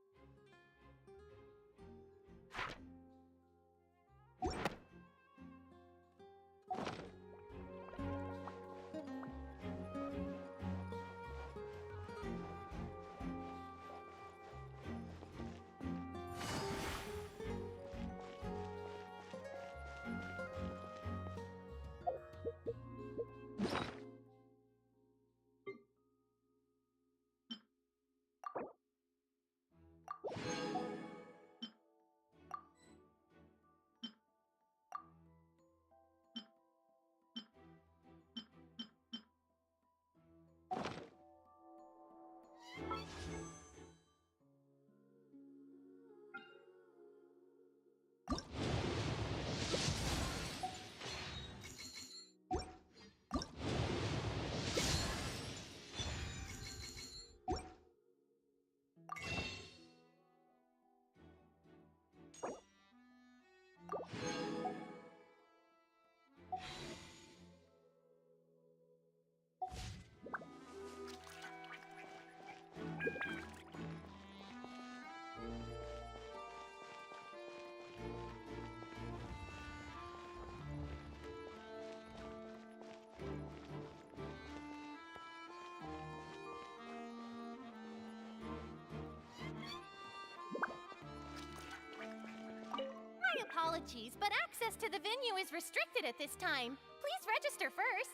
My apologies, but access to the venue is restricted at this time. Please register first.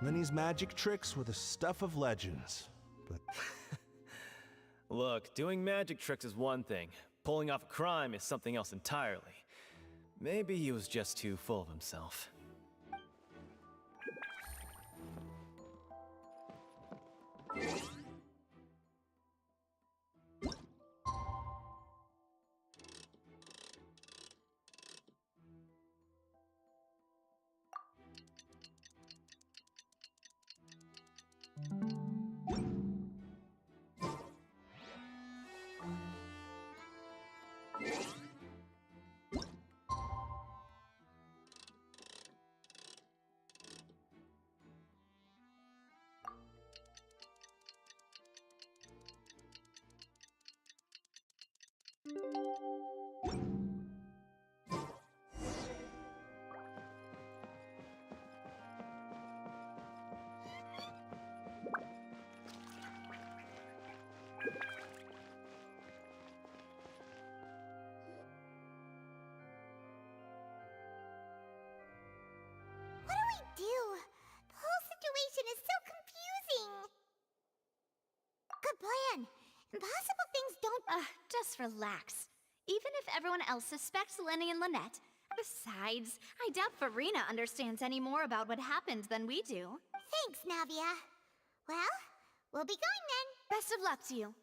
Lenny's magic tricks were the stuff of legends, but... Look, doing magic tricks is one thing. Pulling off a crime is something else entirely. Maybe he was just too full of himself. Impossible things don't... Just relax. Even if everyone else suspects Lenny and Lynette. Besides, I doubt Farina understands any more about what happened than we do. Thanks, Navia. Well, we'll be going then. Best of luck to you.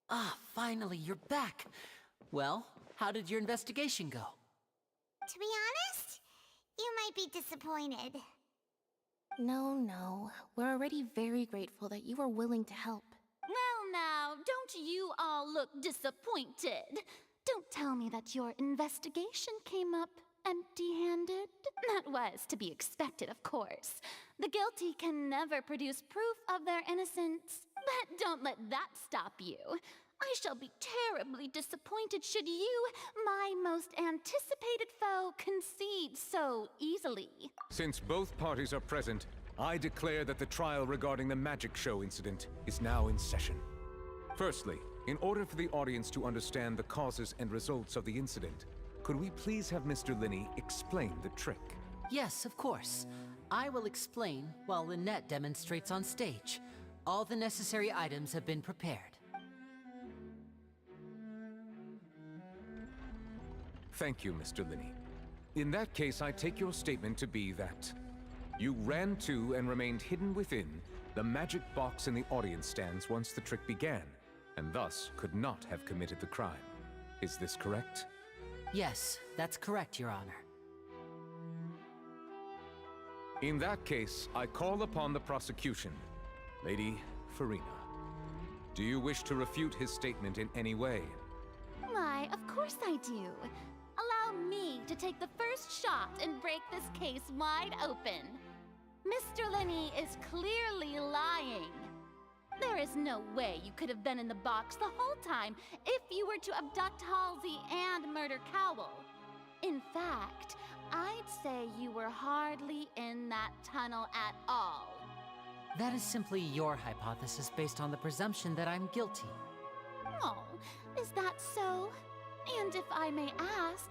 Ah, finally, you're back. Well, how did your investigation go? To be honest, you might be disappointed. No. We're already very grateful that you were willing to help. Well now, don't you all look disappointed? Don't tell me that your investigation came up empty-handed. That was to be expected, of course. The guilty can never produce proof of their innocence. But don't let that stop you. I shall be terribly disappointed should you, my most anticipated foe, concede so easily. Since both parties are present, I declare that the trial regarding the magic show incident is now in session. Firstly, in order for the audience to understand the causes and results of the incident, could we please have Mr. Linney explain the trick? Yes, of course. I will explain while Lynette demonstrates on stage. All the necessary items have been prepared. Thank you, Mr. Linney. In that case, I take your statement to be that you ran to and remained hidden within the magic box in the audience stands once the trick began, and thus could not have committed the crime. Is this correct? Yes, that's correct, Your Honor. In that case, I call upon the prosecution. Lady Farina, do you wish to refute his statement in any way? Why, of course I do. Allow me to take the first shot and break this case wide open. Mr. Linney is clearly lying. There is no way you could have been in the box the whole time if you were to abduct Halsey and murder Cowell. In fact, I'd say you were hardly in that tunnel at all. That is simply your hypothesis based on the presumption that I'm guilty. Oh, is that so? And if I may ask,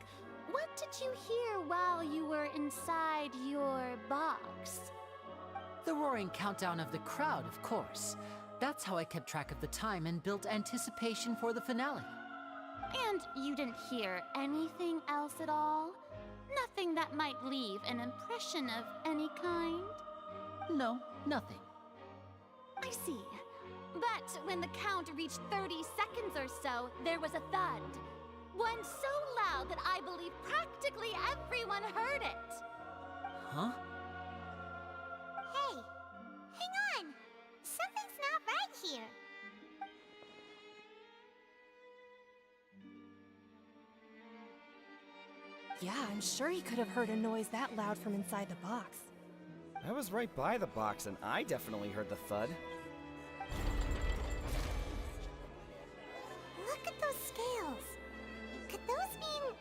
what did you hear while you were inside your box? The roaring countdown of the crowd, of course. That's how I kept track of the time and built anticipation for the finale. And you didn't hear anything else at all? Nothing that might leave an impression of any kind? No, nothing. I see. But when the count reached 30 seconds or so, there was a thud. One so loud that I believe practically everyone heard it. Huh? Hey, hang on. Something's not right here. Yeah, I'm sure he could have heard a noise that loud from inside the box. I was right by the box, and I definitely heard the thud. Look at those scales. Could those mean...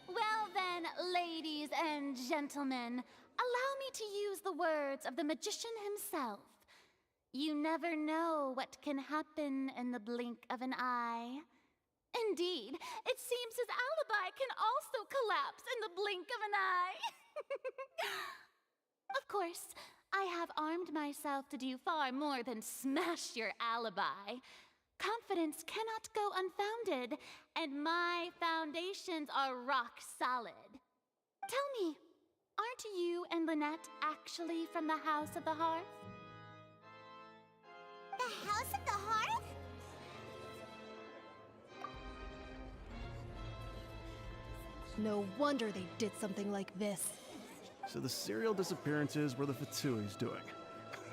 Well then, ladies and gentlemen, allow me to use the words of the magician himself. You never know what can happen in the blink of an eye. Indeed, it seems his alibi can also collapse in the blink of an eye. Of course, I have armed myself to do far more than smash your alibi. Confidence cannot go unfounded, and my foundations are rock solid. Tell me, aren't you and Lynette actually from the House of the Hearth? The House of the Hearth? No wonder they did something like this. So the serial disappearances were the Fatsui's doing.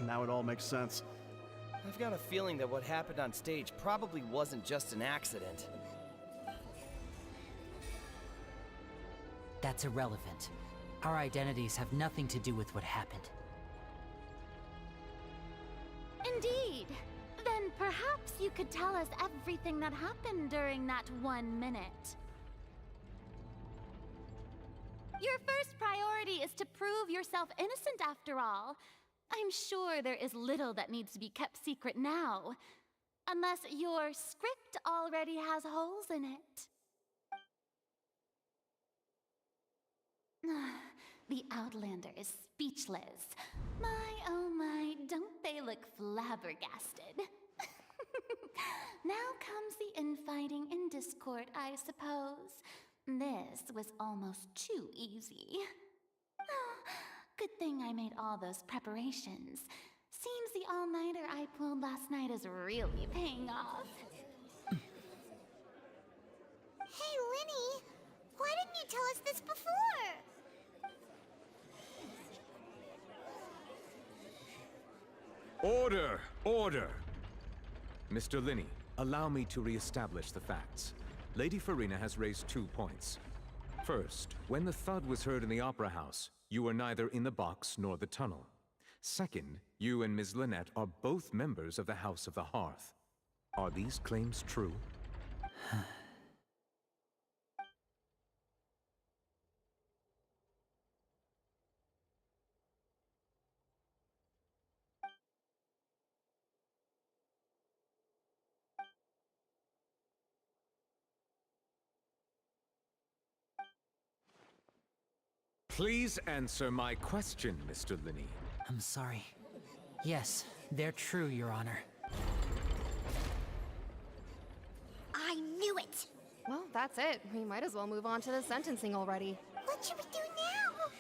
Now it all makes sense. I've got a feeling that what happened on stage probably wasn't just an accident. That's irrelevant. Our identities have nothing to do with what happened. Indeed. Then perhaps you could tell us everything that happened during that 1 minute. Your first priority is to prove yourself innocent, after all. I'm sure there is little that needs to be kept secret now. Unless your script already has holes in it. The Outlander is speechless. My, oh my, don't they look flabbergasted? Now comes the infighting and discord, I suppose. This was almost too easy. Good thing I made all those preparations. Seems the all-nighter I pulled last night is really paying off. Hey, Linny! Why didn't you tell us this before? Order! Order! Mr. Linney, allow me to re-establish the facts. Lady Farina has raised 2 points. First, when the thud was heard in the Opera House, you were neither in the box nor the tunnel. Second, you and Ms. Lynette are both members of the House of the Hearth. Are these claims true? Please answer my question, Mr. Linney. I'm sorry. Yes, they're true, Your Honor. I knew it! Well, that's it. We might as well move on to the sentencing already. What should we do now?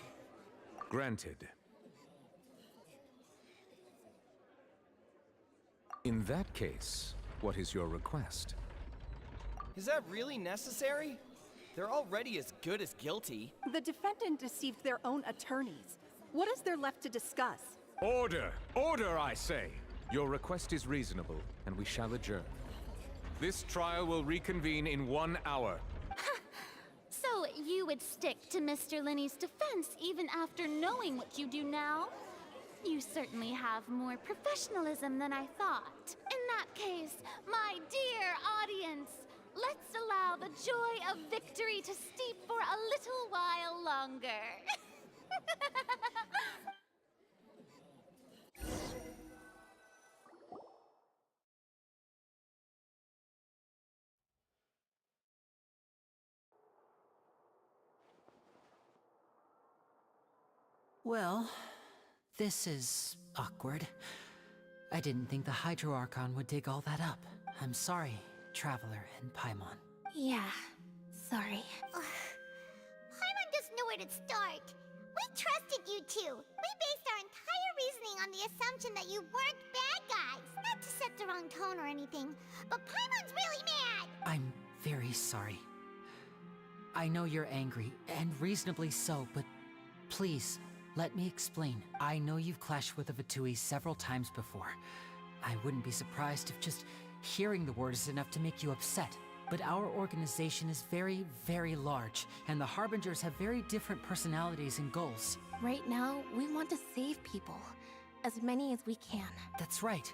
Granted. In that case, what is your request? Is that really necessary? They're already as good as guilty. The defendant deceived their own attorneys. What is there left to discuss? Order! Order, I say! Your request is reasonable, and we shall adjourn. This trial will reconvene in 1 hour. So you would stick to Mr. Linney's defense even after knowing what you do now? You certainly have more professionalism than I thought. In that case, my dear audience, let's allow the joy of victory to steep for a little while longer. Well, this is awkward. I didn't think the Hydro Archon would dig all that up. I'm sorry, Traveler and Paimon. Yeah, sorry. Paimon doesn't know where to start. We trusted you two. We based our entire reasoning on the assumption that you weren't bad guys. Not to set the wrong tone or anything, but Paimon's really mad! I'm very sorry. I know you're angry, and reasonably so, but please, let me explain. I know you've clashed with the Pt3 several times before. I wouldn't be surprised if just hearing the word is enough to make you upset. But our organization is very, very large, and the Harbingers have very different personalities and goals. Right now, we want to save people. As many as we can. That's right.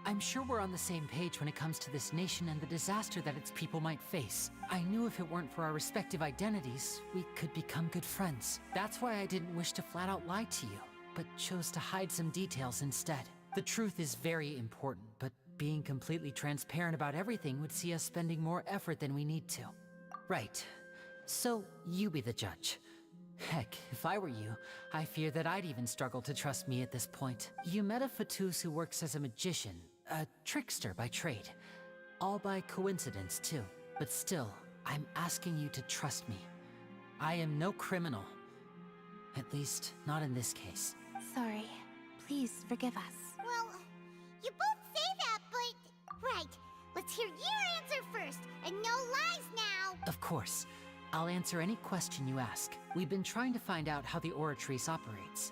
I'm sure we're on the same page when it comes to this nation and the disaster that its people might face. I knew if it weren't for our respective identities, we could become good friends. That's why I didn't wish to flat out lie to you, but chose to hide some details instead. The truth is very important, but being completely transparent about everything would see us spending more effort than we need to. Right. So, you be the judge. Heck, if I were you, I fear that I'd even struggle to trust me at this point. You met a Fatus who works as a magician, a trickster by trade. All by coincidence, too. But still, I'm asking you to trust me. I am no criminal. At least, not in this case. Sorry. Please forgive us. Well, you both say that, but... Right. Let's hear your answer first, and no lies now! Of course. I'll answer any question you ask. We've been trying to find out how the Oratrice operates.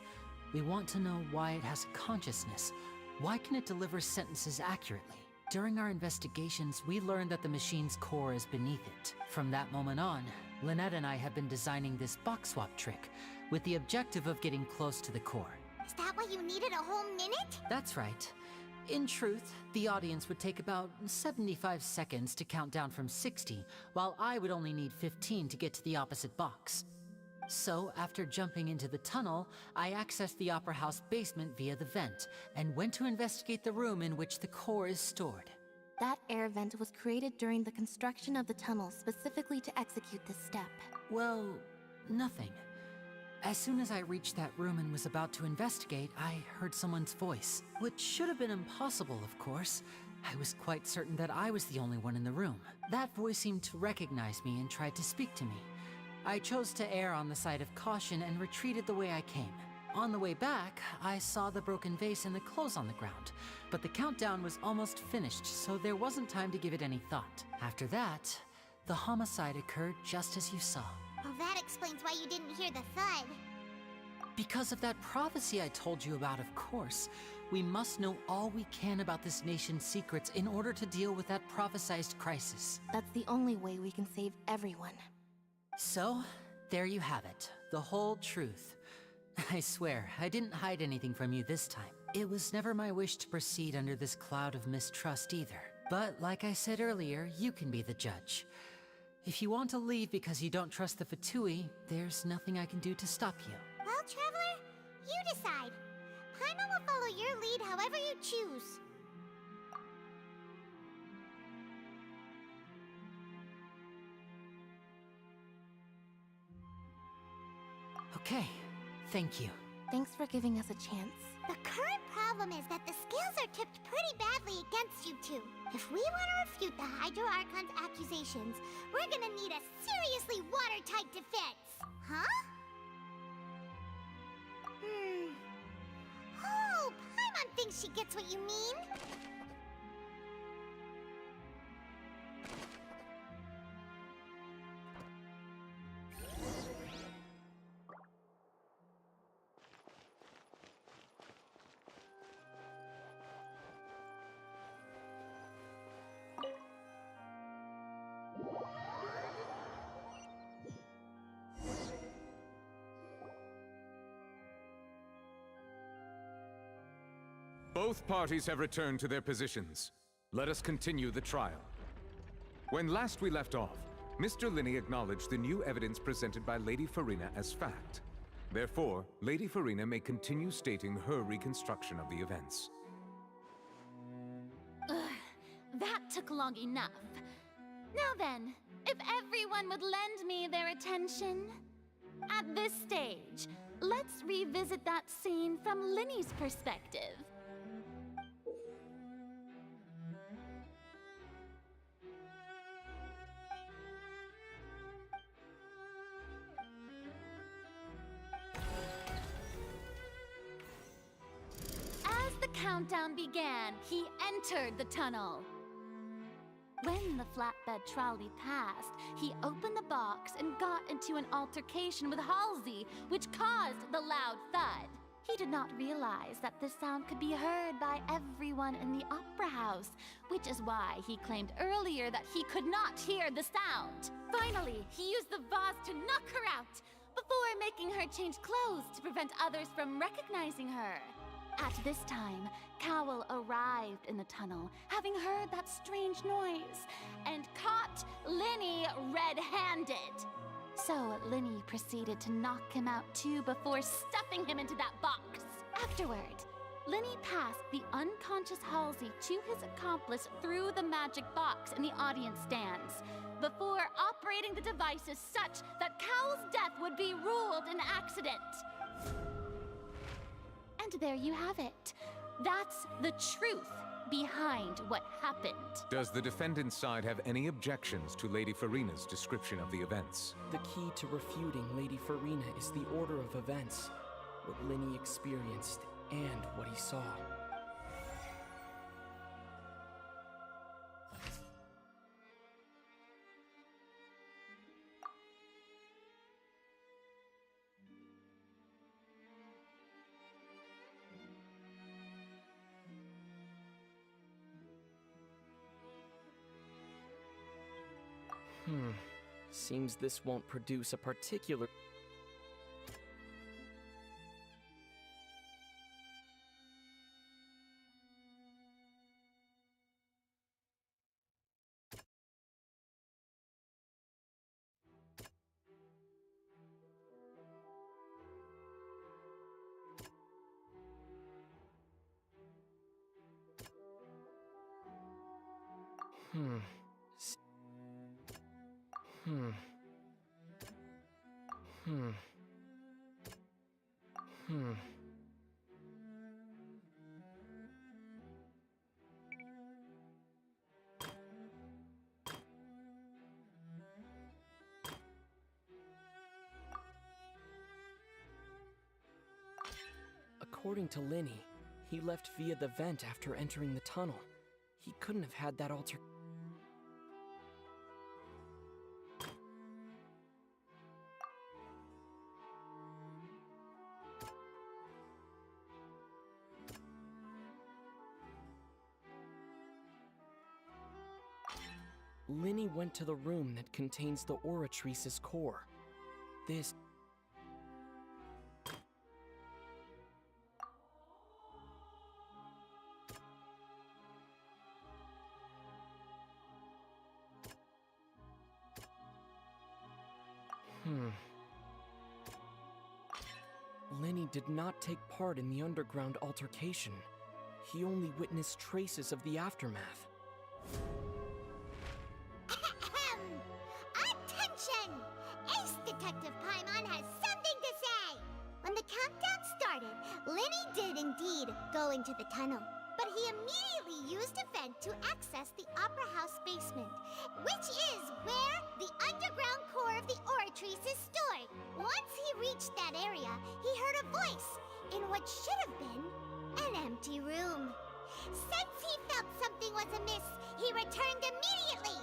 We want to know why it has consciousness. Why can it deliver sentences accurately? During our investigations, we learned that the machine's core is beneath it. From that moment on, Lynette and I have been designing this box swap trick, with the objective of getting close to the core. Is that why you needed a whole minute? That's right. In truth, the audience would take about 75 seconds to count down from 60, while I would only need 15 to get to the opposite box. So, after jumping into the tunnel, I accessed the Opera House basement via the vent, and went to investigate the room in which the core is stored. That air vent was created during the construction of the tunnel specifically to execute this step. Well, nothing. As soon as I reached that room and was about to investigate, I heard someone's voice. Which should have been impossible, of course. I was quite certain that I was the only one in the room. That voice seemed to recognize me and tried to speak to me. I chose to err on the side of caution and retreated the way I came. On the way back, I saw the broken vase and the clothes on the ground, but the countdown was almost finished, so there wasn't time to give it any thought. After that, the homicide occurred just as you saw. Well, that explains why you didn't hear the thud. Because of that prophecy I told you about, of course. We must know all we can about this nation's secrets in order to deal with that prophesized crisis. That's the only way we can save everyone. So, there you have it. The whole truth. I swear, I didn't hide anything from you this time. It was never my wish to proceed under this cloud of mistrust either. But like I said earlier, you can be the judge. If you want to leave because you don't trust the Fatui, there's nothing I can do to stop you. Well, Traveler, you decide. Paimon will follow your lead however you choose. Okay, thank you. Thanks for giving us a chance. The current problem is that the scales are tipped pretty badly against you two. If we want to refute the Hydro Archon's accusations, we're gonna need a seriously watertight defense. Huh? Oh, Paimon thinks she gets what you mean. Both parties have returned to their positions. Let us continue the trial. When last we left off, Mr. Linney acknowledged the new evidence presented by Lady Farina as fact. Therefore, Lady Farina may continue stating her reconstruction of the events. Ugh, that took long enough. Now then, if everyone would lend me their attention. At this stage, let's revisit that scene from Linney's perspective. As the countdown began, he entered the tunnel. When the flatbed trolley passed, he opened the box and got into an altercation with Halsey, which caused the loud thud. He did not realize that the sound could be heard by everyone in the opera house, which is why he claimed earlier that he could not hear the sound. Finally, he used the vase to knock her out, before making her change clothes to prevent others from recognizing her. At this time, Cowell arrived in the tunnel, having heard that strange noise, and caught Linney red-handed. So Linney proceeded to knock him out too before stuffing him into that box. Afterward, Linney passed the unconscious Halsey to his accomplice through the magic box in the audience stands, before operating the devices such that Cowell's death would be ruled an accident. And there you have it. That's the truth behind what happened. Does the defendant's side have any objections to Lady Farina's description of the events? The key to refuting Lady Farina is the order of events, what Linney experienced and what he saw. Seems this won't produce a particular... Hmm. Hmm. Hmm. Hmm. According to Linny, he left via the vent after entering the tunnel. He couldn't have had that alter... Linny went to the room that contains the Oratrice's core. This... Linny did not take part in the underground altercation. He only witnessed traces of the aftermath. Attention! Ace Detective Paimon has something to say! When the countdown started, Linny did indeed go into the tunnel. But he immediately used a vent to access the Opera House basement, which is where the underground core of the Oratrice is stored. Once he reached that area, he heard a voice in what should have been an empty room. Since he felt something was amiss, he returned immediately.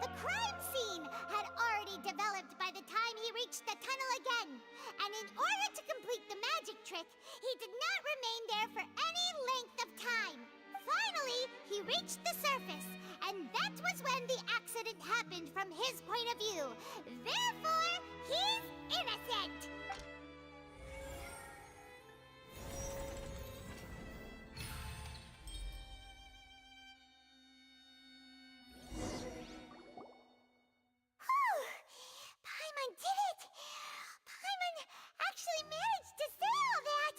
The crime scene had already developed by the time he reached the tunnel again, and in order to complete the magic trick, he did not remain there for any length of time. Finally, he reached the surface, and that was when the accident happened from his point of view. Therefore, he's innocent! Paimon did it! Paimon actually managed to say all that!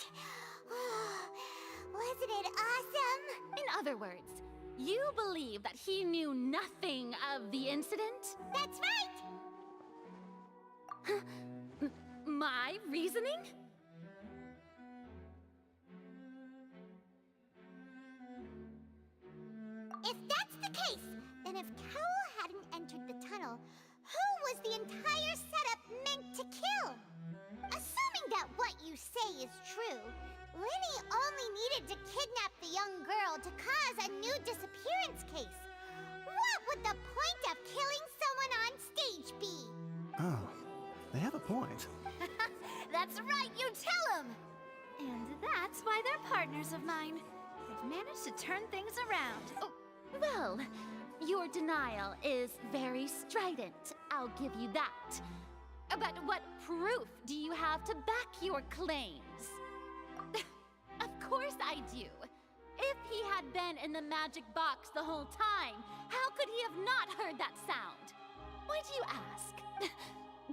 Wasn't it awesome? In other words, you believe that he knew nothing of the incident? That's right! My reasoning? If that's the case, then if Cowell hadn't entered the tunnel, who was the entire setup meant to kill? Assuming that what you say is true, Linny only needed to kidnap the young girl to cause a new disappearance case. What would the point of killing someone on stage be? Oh, they have a point. That's right, you tell him! And that's why they're partners of mine. They've managed to turn things around. Oh, well, your denial is very strident, I'll give you that. But what proof do you have to back your claims? Of course I do. If he had been in the magic box the whole time, how could he have not heard that sound? Why do you ask?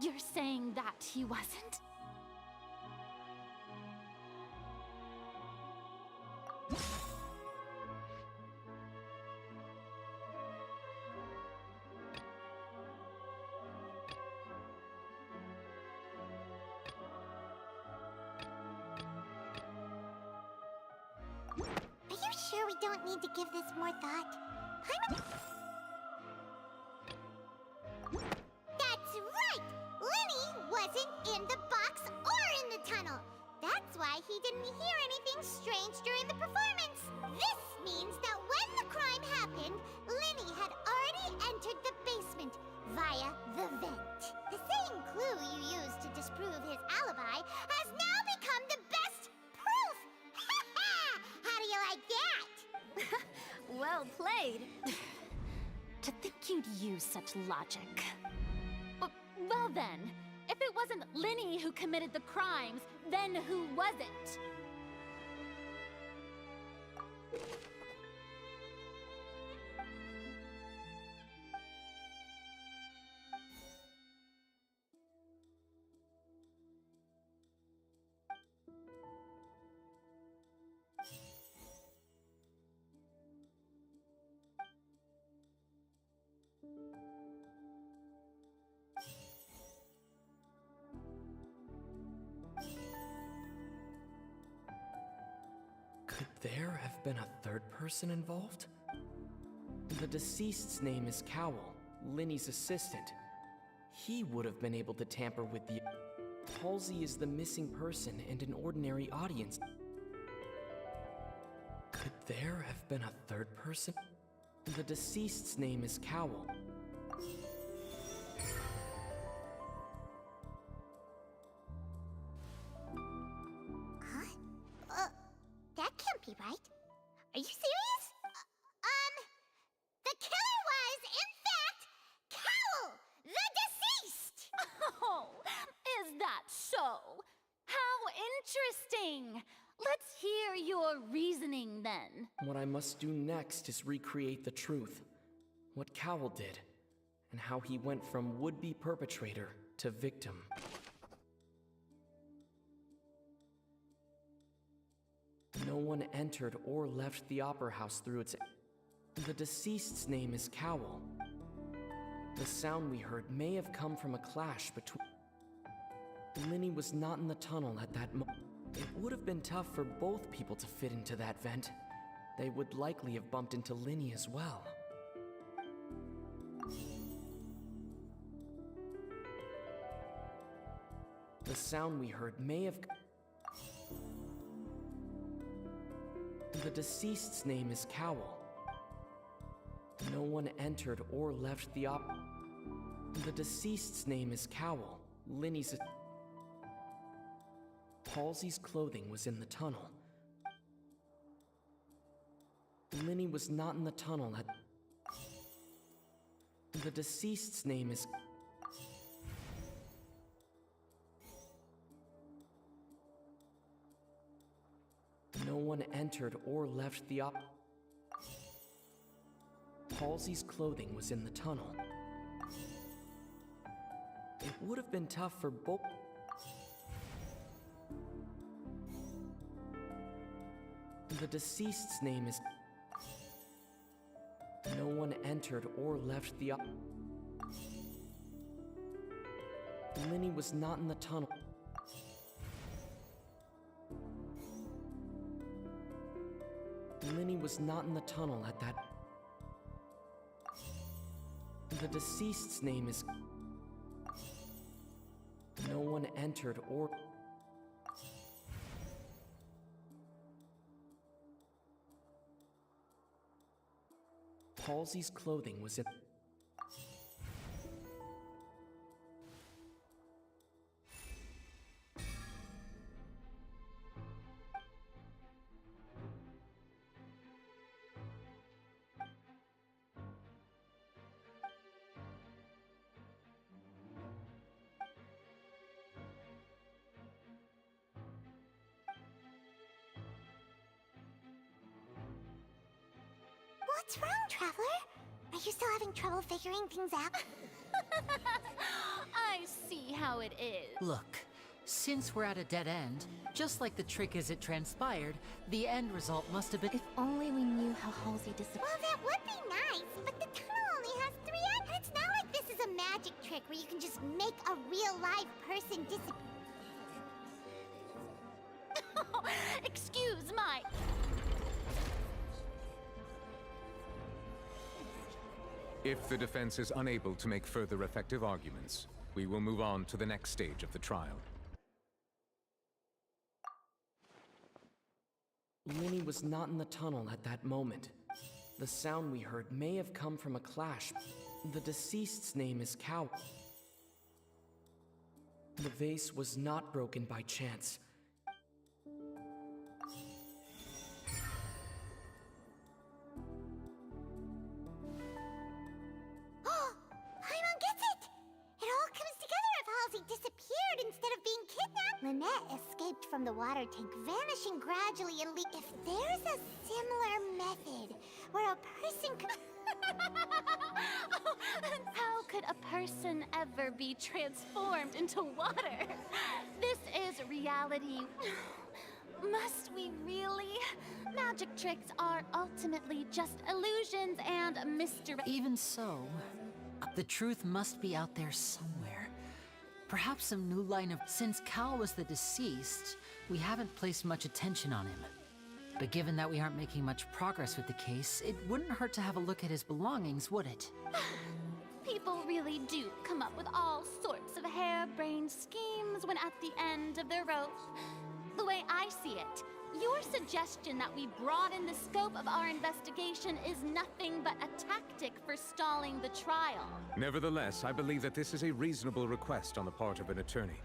You're saying that he wasn't? Are you sure we don't need to give this more thought? That's right! Linny wasn't in the box or in the tunnel. That's why he didn't hear anything strange during the performance. This means that when the crime happened, Linny had already entered the basement via the vent. The same clue you used to disprove his alibi has now become the best proof! How do you like that? Well played. To think you'd use such logic. Well then, if it wasn't Linny who committed the crimes, then who was it? have been a third person involved? The deceased's name is Cowell, Linny's assistant. He would have been able to tamper with the... Halsey is the missing person and an ordinary audience. Could there have been a third person? The deceased's name is Cowell. That can't be right. Are you serious? The killer was, in fact, Cowell, the deceased! Oh, is that so? How interesting! Let's hear your reasoning then. What I must do next is recreate the truth. What Cowell did, and how he went from would-be perpetrator to victim. No one entered or left the Opera House through its... The deceased's name is Cowell. The sound we heard may have come from a clash between... Linny was not in the tunnel at that moment. It would have been tough for both people to fit into that vent. They would likely have bumped into Linny as well. The sound we heard may have... The deceased's name is Cowell. No one entered or left the The deceased's name is Cowell, Linny's... Halsey's clothing was in the tunnel. Linny was not in the tunnel at... The deceased's name is... No one entered or left the Halsey's clothing was in the tunnel. It would have been tough for both... The deceased's name is... No one entered or left the Linny was not in the tunnel. Linny was not in the tunnel at that... The deceased's name is... No one entered or... Halsey's clothing was in... What's wrong, Traveler? Are you still having trouble figuring things out? I see how it is. Look, since we're at a dead end, just like the trick as it transpired, the end result must have been... If only we knew how Halsey disappeared. Well, that would be nice, but the tunnel only has 3 ends. And it's not like this is a magic trick where you can just make a real live person disappear. Excuse my... If the defense is unable to make further effective arguments, we will move on to the next stage of the trial. Linny was not in the tunnel at that moment. The sound we heard may have come from a clash. The deceased's name is Cowell. The vase was not broken by chance. Paimon gets it! It all comes together if Halsey disappeared instead of being kidnapped. Lynette escaped from the water tank, vanishing gradually and If there's a similar method where a person could... How could a person ever be transformed into water? This is reality. Must we really? Magic tricks are ultimately just illusions and misdirection. Even so, the truth must be out there somewhere. Perhaps some new line of... Since Cal was the deceased, we haven't placed much attention on him. But given that we aren't making much progress with the case, it wouldn't hurt to have a look at his belongings, would it? People really do come up with all sorts of harebrained schemes when at the end of their rope. The way I see it, your suggestion that we broaden the scope of our investigation is nothing but a tactic for stalling the trial. Nevertheless, I believe that this is a reasonable request on the part of an attorney.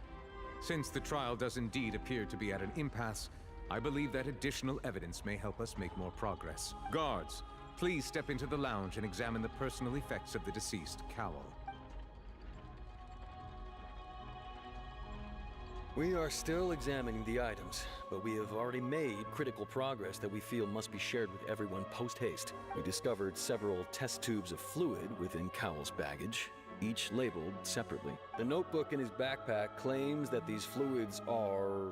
Since the trial does indeed appear to be at an impasse, I believe that additional evidence may help us make more progress. Guards, please step into the lounge and examine the personal effects of the deceased, Cowell. We are still examining the items, but we have already made critical progress that we feel must be shared with everyone post-haste. We discovered several test tubes of fluid within Cowell's baggage, each labeled separately. The notebook in his backpack claims that these fluids are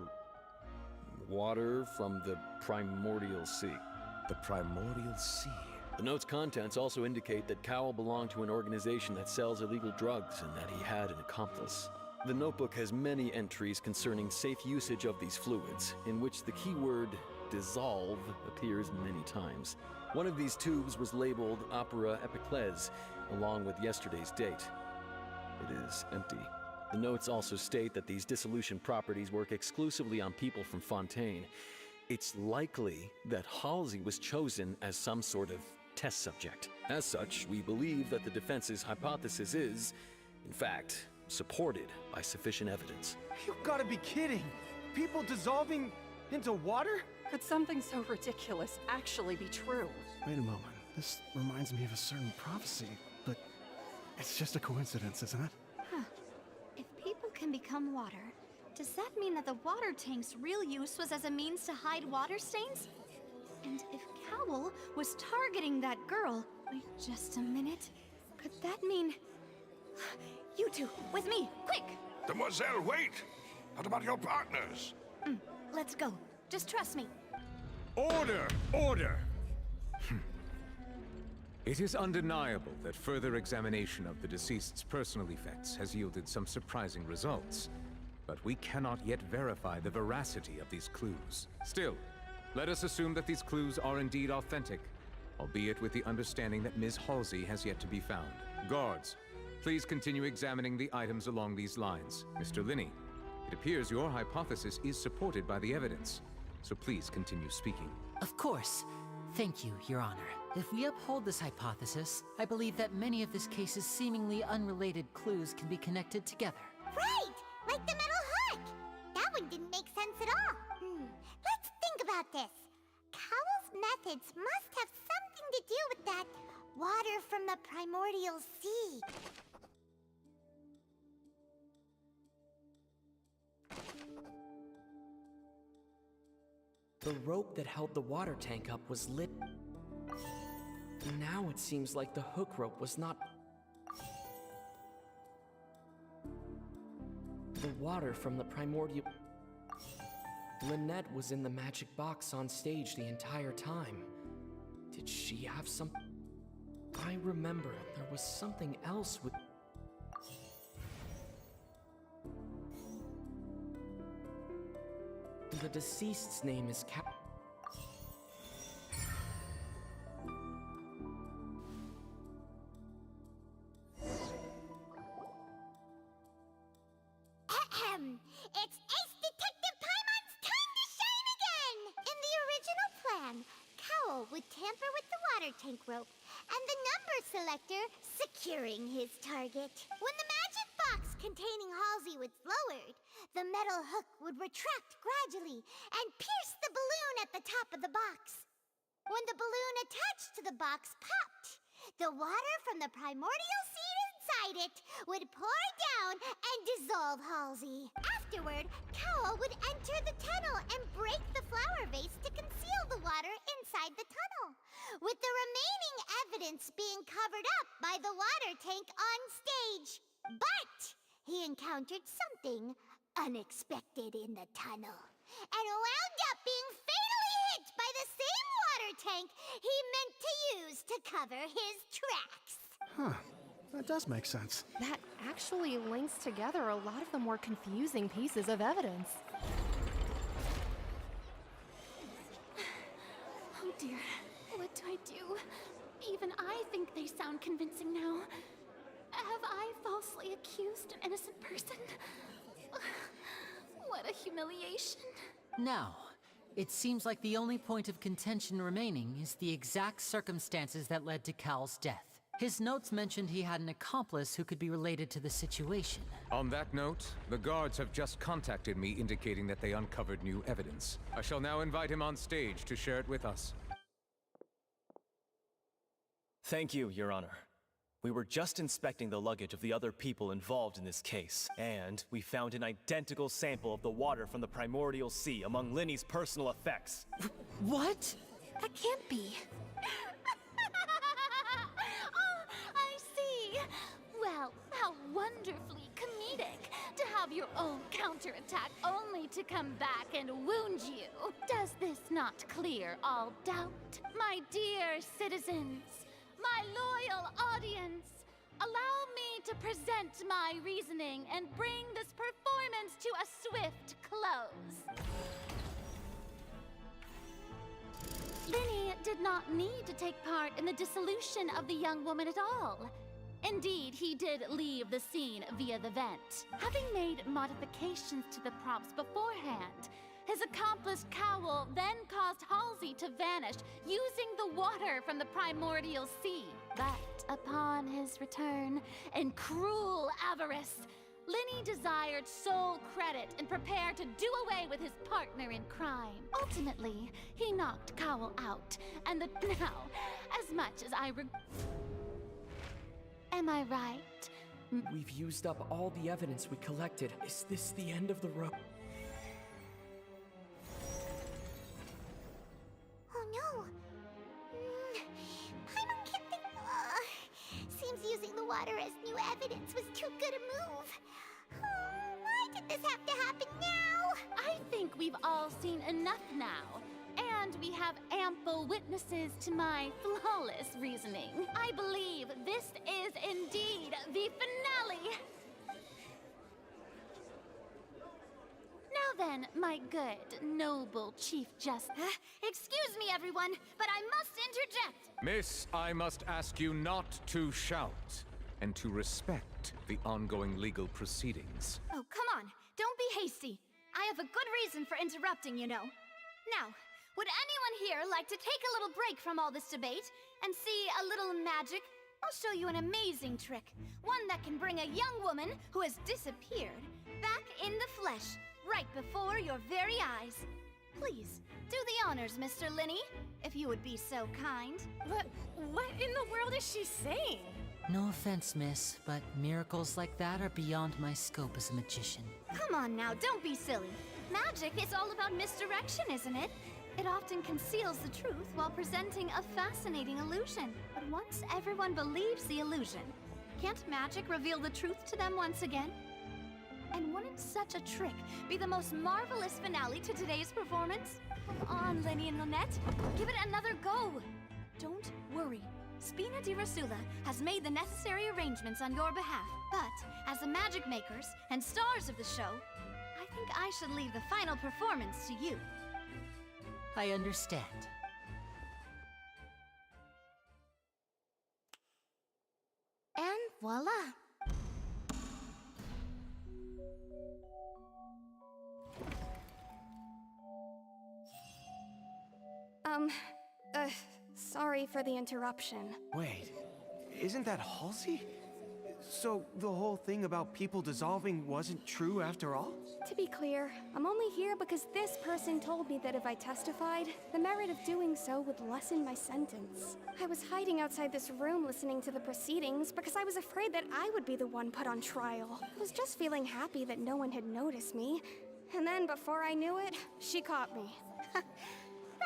water from the primordial sea. The primordial sea? The note's contents also indicate that Cowell belonged to an organization that sells illegal drugs and that he had an accomplice. The notebook has many entries concerning safe usage of these fluids, in which the keyword dissolve appears many times. One of these tubes was labeled Opera Epiclese, along with yesterday's date. It is empty. The notes also state that these dissolution properties work exclusively on people from Fontaine. It's likely that Halsey was chosen as some sort of test subject. As such, we believe that the defense's hypothesis is, in fact, supported by sufficient evidence. You've got to be kidding! People dissolving into water? Could something so ridiculous actually be true? Wait a moment. This reminds me of a certain prophecy, but it's just a coincidence, isn't it? Huh. If people can become water, does that mean that the water tank's real use was as a means to hide water stains? And if Cowell was targeting that girl... Wait just a minute. Could that mean... You two, with me, quick! Demoiselle, wait! What about your partners? Let's go. Just trust me. Order! Order! It is undeniable that further examination of the deceased's personal effects has yielded some surprising results, but we cannot yet verify the veracity of these clues. Still, let us assume that these clues are indeed authentic, albeit with the understanding that Ms. Halsey has yet to be found. Guards, please continue examining the items along these lines. Mr. Linney, it appears your hypothesis is supported by the evidence, so please continue speaking. Of course. Thank you, Your Honor. If we uphold this hypothesis, I believe that many of this case's seemingly unrelated clues can be connected together. Right! Like the metal hook! That one didn't make sense at all. Let's think about this. Cowell's methods must have something to do with that water from the primordial sea. The rope that held the water tank up was lit. Now it seems like the hook rope was not... The water from the primordial... Lynette was in the magic box on stage the entire time. Did she have some... I remember there was something else with... The deceased's name is It's Ace Detective Paimon's time to shine again! In the original plan, Cowell would tamper with the water tank rope and the number selector securing his target. When the magic box containing Halsey was lowered, the metal hook would retract gradually and pierce the balloon at the top of the box. When the balloon attached to the box popped, the water from the primordial seed inside it would pour down and dissolve Halsey. Afterward, Cowell would enter the tunnel and break the flower vase to conceal the water inside the tunnel, with the remaining evidence being covered up by the water tank on stage. But he encountered something unexpected in the tunnel and wound up being fatally hit by the same water tank he meant to use to cover his tracks. Huh. That does make sense. That actually links together a lot of the more confusing pieces of evidence. dear. What do I do? Even I think they sound convincing now. Have I falsely accused an innocent person? What a humiliation. Now, it seems like the only point of contention remaining is the exact circumstances that led to Cal's death. His notes mentioned he had an accomplice who could be related to the situation. On that note, the guards have just contacted me indicating that they uncovered new evidence. I shall now invite him on stage to share it with us. Thank you, Your Honor. We were just inspecting the luggage of the other people involved in this case, and we found an identical sample of the water from the primordial sea among Linny's personal effects. What? That can't be. Oh, I see. Well, how wonderfully comedic to have your own counterattack only to come back and wound you. Does this not clear all doubt? My dear citizens, my loyal audience, allow me to present my reasoning and bring this performance to a swift close. Linny did not need to take part in the dissolution of the young woman at all. Indeed, he did leave the scene via the vent, having made modifications to the props beforehand. His accomplice Cowl then caused Halsey to vanish using the water from the primordial sea. But upon his return, in cruel avarice, Linny desired sole credit and prepared to do away with his partner in crime. Ultimately, he knocked Cowl out, and now, as much as I Am I right? We've used up all the evidence we collected. Is this the end of the road? Oh no. Paimon can't think. Seems using the water as new evidence was too good a move. Why did this have to happen now? I think we've all seen enough now. And we have ample witnesses to my flawless reasoning. I believe this is indeed the finale. Now then, my good, noble Chief Justice. Excuse me, everyone, but I must interject. Miss, I must ask you not to shout, and to respect the ongoing legal proceedings. Oh, come on. Don't be hasty. I have a good reason for interrupting, you know. Now, would anyone here like to take a little break from all this debate and see a little magic? I'll show you an amazing trick. One that can bring a young woman who has disappeared back in the flesh, right before your very eyes. Please, do the honors, Mr. Linny, if you would be so kind. What in the world is she saying? No offense, miss, but miracles like that are beyond my scope as a magician. Come on now, don't be silly. Magic is all about misdirection, isn't it? It often conceals the truth while presenting a fascinating illusion. But once everyone believes the illusion, can't magic reveal the truth to them once again? And wouldn't such a trick be the most marvelous finale to today's performance? Come on, Lenny and Lynette, give it another go. Don't worry. Spina di Rasula has made the necessary arrangements on your behalf. But as the magic makers and stars of the show, I think I should leave the final performance to you. I understand. And voila! Sorry for the interruption. Wait, isn't that Halsey? So the whole thing about people dissolving wasn't true after all? To be clear, I'm only here because this person told me that if I testified, the merit of doing so would lessen my sentence. I was hiding outside this room listening to the proceedings because I was afraid that I would be the one put on trial. I was just feeling happy that no one had noticed me. And then before I knew it, she caught me.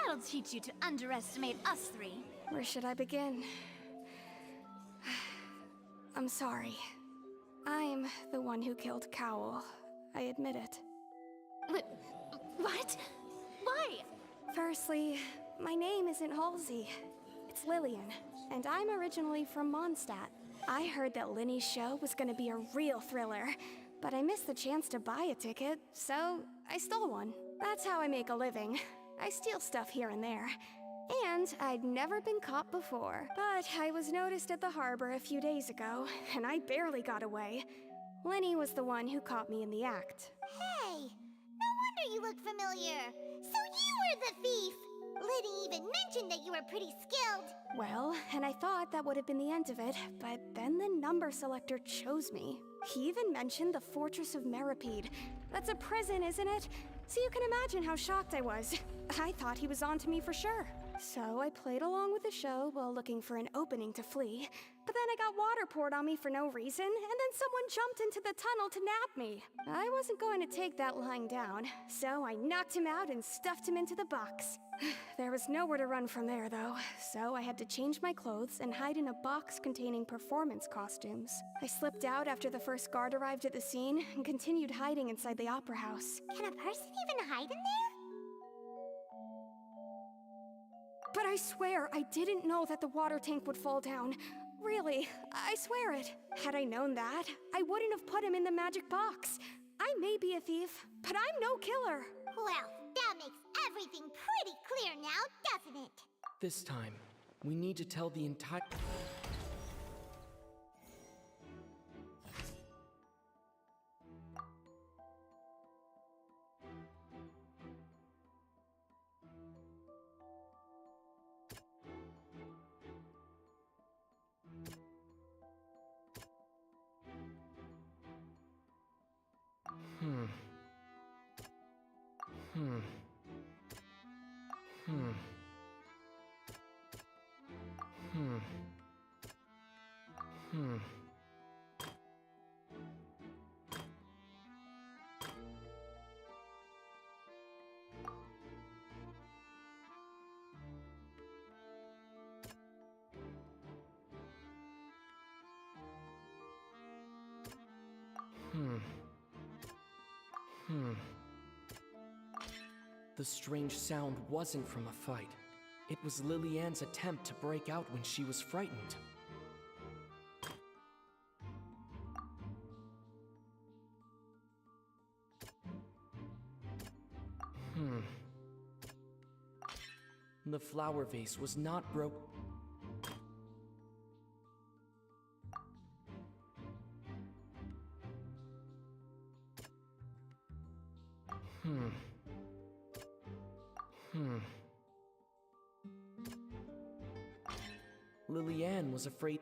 That'll teach you to underestimate us three. Where should I begin? I'm sorry. I'm the one who killed Cowl. I admit it. What? Why? Firstly, my name isn't Halsey. It's Lillian, and I'm originally from Mondstadt. I heard that Linny's show was gonna be a real thriller, but I missed the chance to buy a ticket, so I stole one. That's how I make a living. I steal stuff here and there. And And I'd never been caught before. But I was noticed at the harbor a few days ago, and I barely got away. Lenny was the one who caught me in the act. Hey, no wonder you look familiar. So you were the thief! Liddy even mentioned that you were pretty skilled. Well, and I thought that would have been the end of it, but then the number selector chose me. He even mentioned the Fortress of Meripede. That's a prison, isn't it? So you can imagine how shocked I was. I thought he was onto me for sure. So I played along with the show while looking for an opening to flee. But then I got water poured on me for no reason, and then someone jumped into the tunnel to nab me. I wasn't going to take that lying down, so I knocked him out and stuffed him into the box. There was nowhere to run from there, though, so I had to change my clothes and hide in a box containing performance costumes. I slipped out after the first guard arrived at the scene and continued hiding inside the opera house. Can a person even hide in there? But I swear, I didn't know that the water tank would fall down. Really, I swear it. Had I known that, I wouldn't have put him in the magic box. I may be a thief, but I'm no killer. Well, that makes everything pretty clear now, doesn't it? This time, we need to tell the entire... The strange sound wasn't from a fight. It was Lily-Ann's attempt to break out when she was frightened. The flower vase was not broken. Lily-Ann was afraid.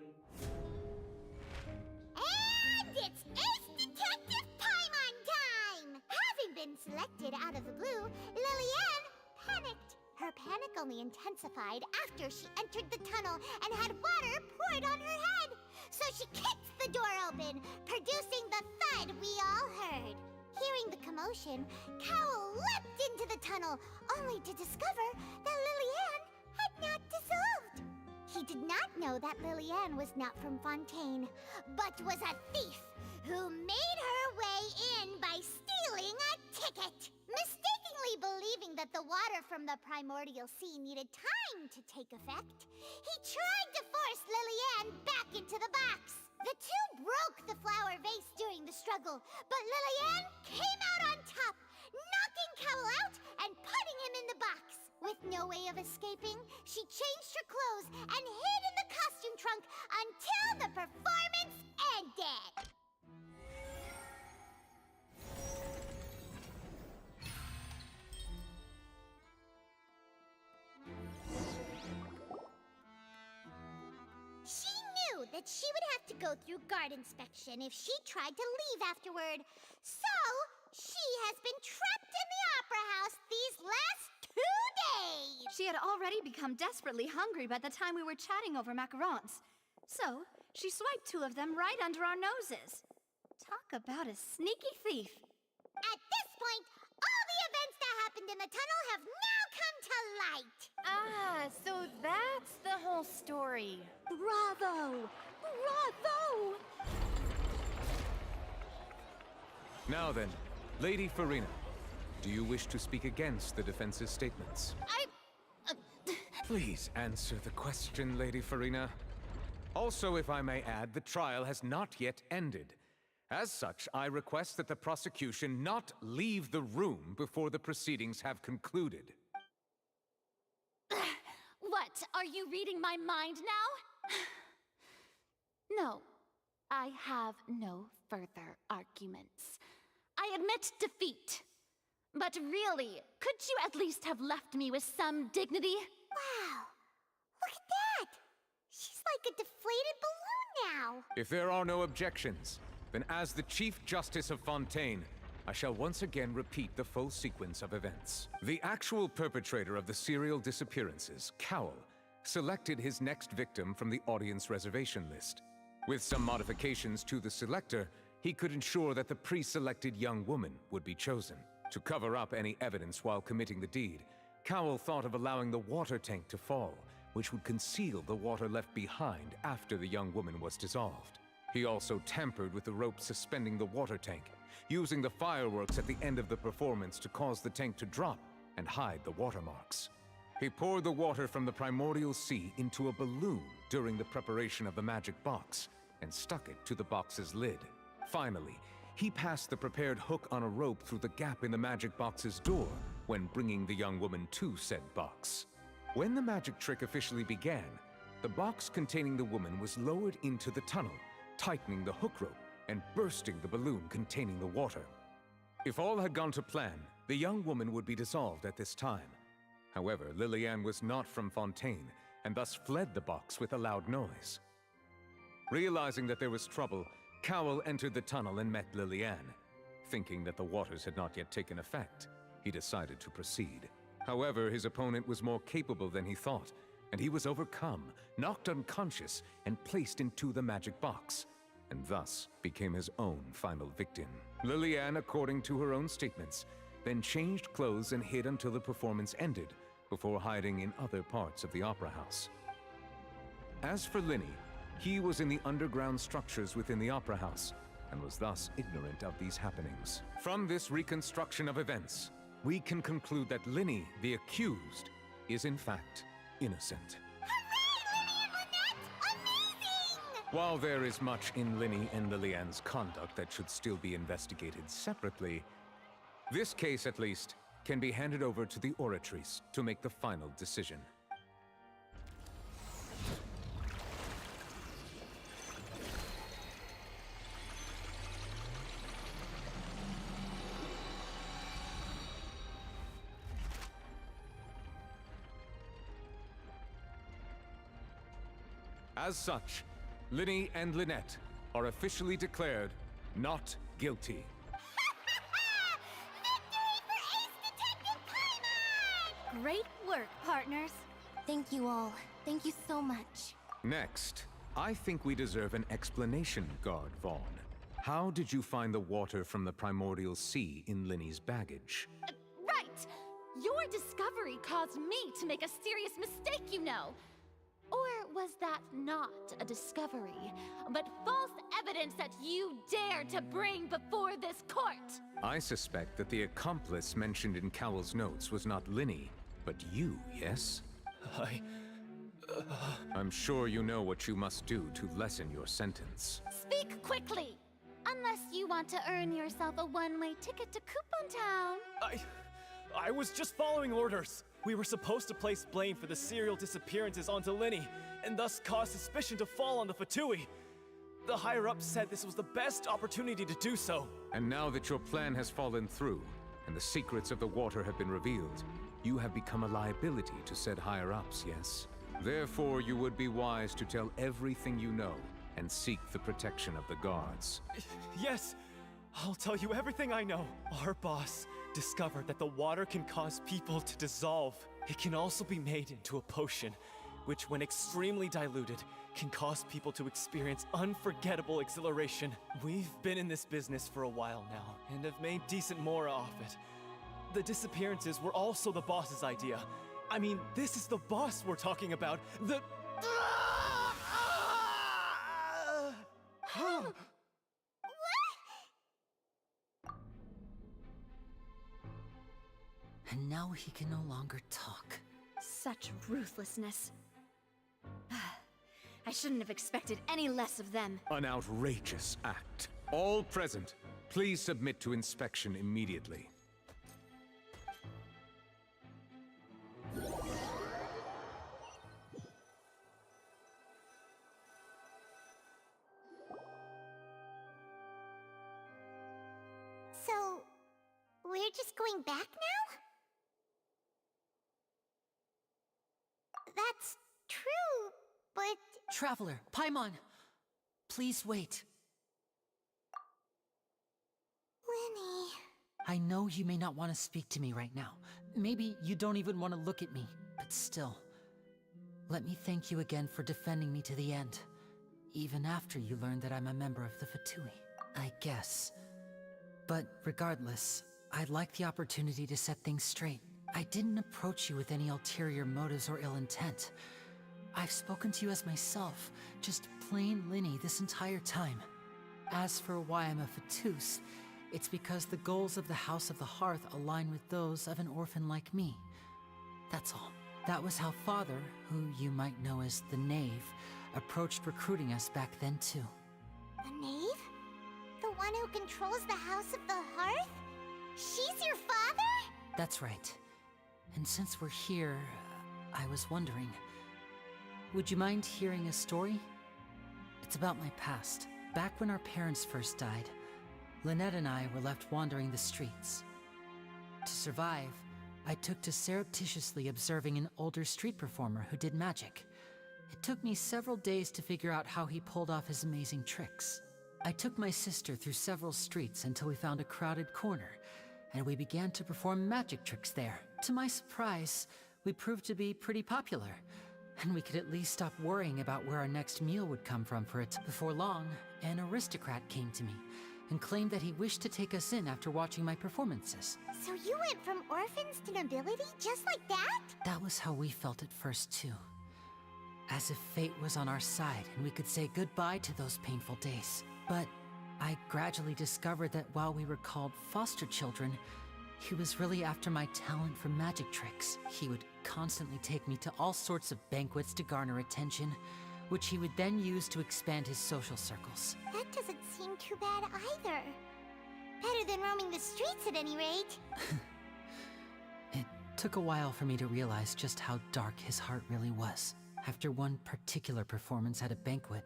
And it's Ace Detective Paimon time! Having been selected out of the blue, Lily-Ann panicked. Her panic only intensified after she entered the tunnel and had water poured on her head. So she kicked the door open, producing the thud we all heard. Hearing the commotion, Cowl leapt into the tunnel, only to discover that Lily-Ann had not dissolved. He did not know that Lily-Ann was not from Fontaine, but was a thief who made her way in by stealing a ticket. Mistakenly believing that the water from the primordial sea needed time to take effect, he tried to force Lily-Ann back into the box. The two broke the flower vase during the struggle, but Lily-Ann came out on top, knocking Cowl out and putting him in the box. With no way of escaping, she changed her clothes and hid in the costume trunk until the performance ended. She knew that she would have to go through guard inspection if she tried to leave afterward. So, she has been trapped in the opera house these last 2 days. She had already become desperately hungry by the time we were chatting over macarons. So, she swiped 2 of them right under our noses. Talk about a sneaky thief. At this point, all the events that happened in the tunnel have now come to light. Ah, so that's the whole story. Bravo! Bravo! Now then, Lady Farina, do you wish to speak against the defense's statements? Please answer the question, Lady Farina. Also, if I may add, the trial has not yet ended. As such, I request that the prosecution not leave the room before the proceedings have concluded. What? What? Are you reading my mind now? No, I have no further arguments. I admit defeat. But really, could you at least have left me with some dignity? Wow! Look at that! She's like a deflated balloon now! If there are no objections, then as the Chief Justice of Fontaine, I shall once again repeat the full sequence of events. The actual perpetrator of the serial disappearances, Cowl, selected his next victim from the audience reservation list. With some modifications to the selector, he could ensure that the pre-selected young woman would be chosen. To cover up any evidence while committing the deed, Cowl thought of allowing the water tank to fall, which would conceal the water left behind after the young woman was dissolved. He also tampered with the rope suspending the water tank, using the fireworks at the end of the performance to cause the tank to drop and hide the watermarks. He poured the water from the primordial sea into a balloon during the preparation of the magic box and stuck it to the box's lid. Finally, he passed the prepared hook on a rope through the gap in the magic box's door when bringing the young woman to said box. When the magic trick officially began, the box containing the woman was lowered into the tunnel, tightening the hook rope and bursting the balloon containing the water. If all had gone to plan, the young woman would be dissolved at this time. However, Liliane was not from Fontaine and thus fled the box with a loud noise. Realizing that there was trouble, Cowl entered the tunnel and met Liliane. Thinking that the waters had not yet taken effect, he decided to proceed. However, his opponent was more capable than he thought, and he was overcome, knocked unconscious, and placed into the magic box, and thus became his own final victim. Liliane, according to her own statements, then changed clothes and hid until the performance ended, before hiding in other parts of the opera house. As for Linny, he was in the underground structures within the opera house, and was thus ignorant of these happenings. From this reconstruction of events, we can conclude that Linny, the accused, is in fact innocent. While there is much in Linny and Liliane's conduct that should still be investigated separately, this case, at least, can be handed over to the Oratrice to make the final decision. As such, Linny and Lynette are officially declared not guilty. Great work, partners. Thank you all. Thank you so much. Next, I think we deserve an explanation, Guard Vaughn. How did you find the water from the primordial sea in Linny's baggage? Right! Your discovery caused me to make a serious mistake, you know. Or was that not a discovery, but false evidence that you dared to bring before this court? I suspect that the accomplice mentioned in Cowell's notes was not Linny, but you, yes? I'm sure you know what you must do to lessen your sentence. Speak quickly! Unless you want to earn yourself a one-way ticket to Coupon Town. I was just following orders. We were supposed to place blame for the serial disappearances onto Linny, and thus cause suspicion to fall on the Fatui. The higher-ups said this was the best opportunity to do so. And now that your plan has fallen through, and the secrets of the water have been revealed, you have become a liability to said higher-ups, yes? Therefore, you would be wise to tell everything you know, and seek the protection of the guards. Yes, I'll tell you everything I know. Our boss discovered that the water can cause people to dissolve. It can also be made into a potion, which when extremely diluted, can cause people to experience unforgettable exhilaration. We've been in this business for a while now, and have made decent mora off it. The disappearances were also the boss's idea. I mean, this is the boss we're talking about. The... And now he can no longer talk. Such ruthlessness. I shouldn't have expected any less of them. An outrageous act. All present, please submit to inspection immediately. going back now? That's true, but... Traveler, Paimon! Please wait. Lenny... I know you may not want to speak to me right now. Maybe you don't even want to look at me, but still. Let me thank you again for defending me to the end, even after you learned that I'm a member of the Fatui, I guess. But regardless, I'd like the opportunity to set things straight. I didn't approach you with any ulterior motives or ill intent. I've spoken to you as myself, just plain Linny this entire time. As for why I'm a Fatus, it's because the goals of the House of the Hearth align with those of an orphan like me. That's all. That was how Father, who you might know as the Knave, approached recruiting us back then too. The Knave? The one who controls the House of the Hearth? She's your father? That's right. And since we're here, I was wondering, would you mind hearing a story? It's about my past. Back when our parents first died, Lynette and I were left wandering the streets. To survive, I took to surreptitiously observing an older street performer who did magic. It took me several days to figure out how he pulled off his amazing tricks. I took my sister through several streets until we found a crowded corner, and we began to perform magic tricks there. To my surprise, we proved to be pretty popular, and we could at least stop worrying about where our next meal would come from for it. Before long, an aristocrat came to me and claimed that he wished to take us in after watching my performances. So you went from orphans to nobility just like that? That was how we felt at first too. As if fate was on our side and we could say goodbye to those painful days. But I gradually discovered that while we were called foster children, he was really after my talent for magic tricks. He would constantly take me to all sorts of banquets to garner attention, which he would then use to expand his social circles. That doesn't seem too bad either. Better than roaming the streets at any rate. It took a while for me to realize just how dark his heart really was. After one particular performance at a banquet,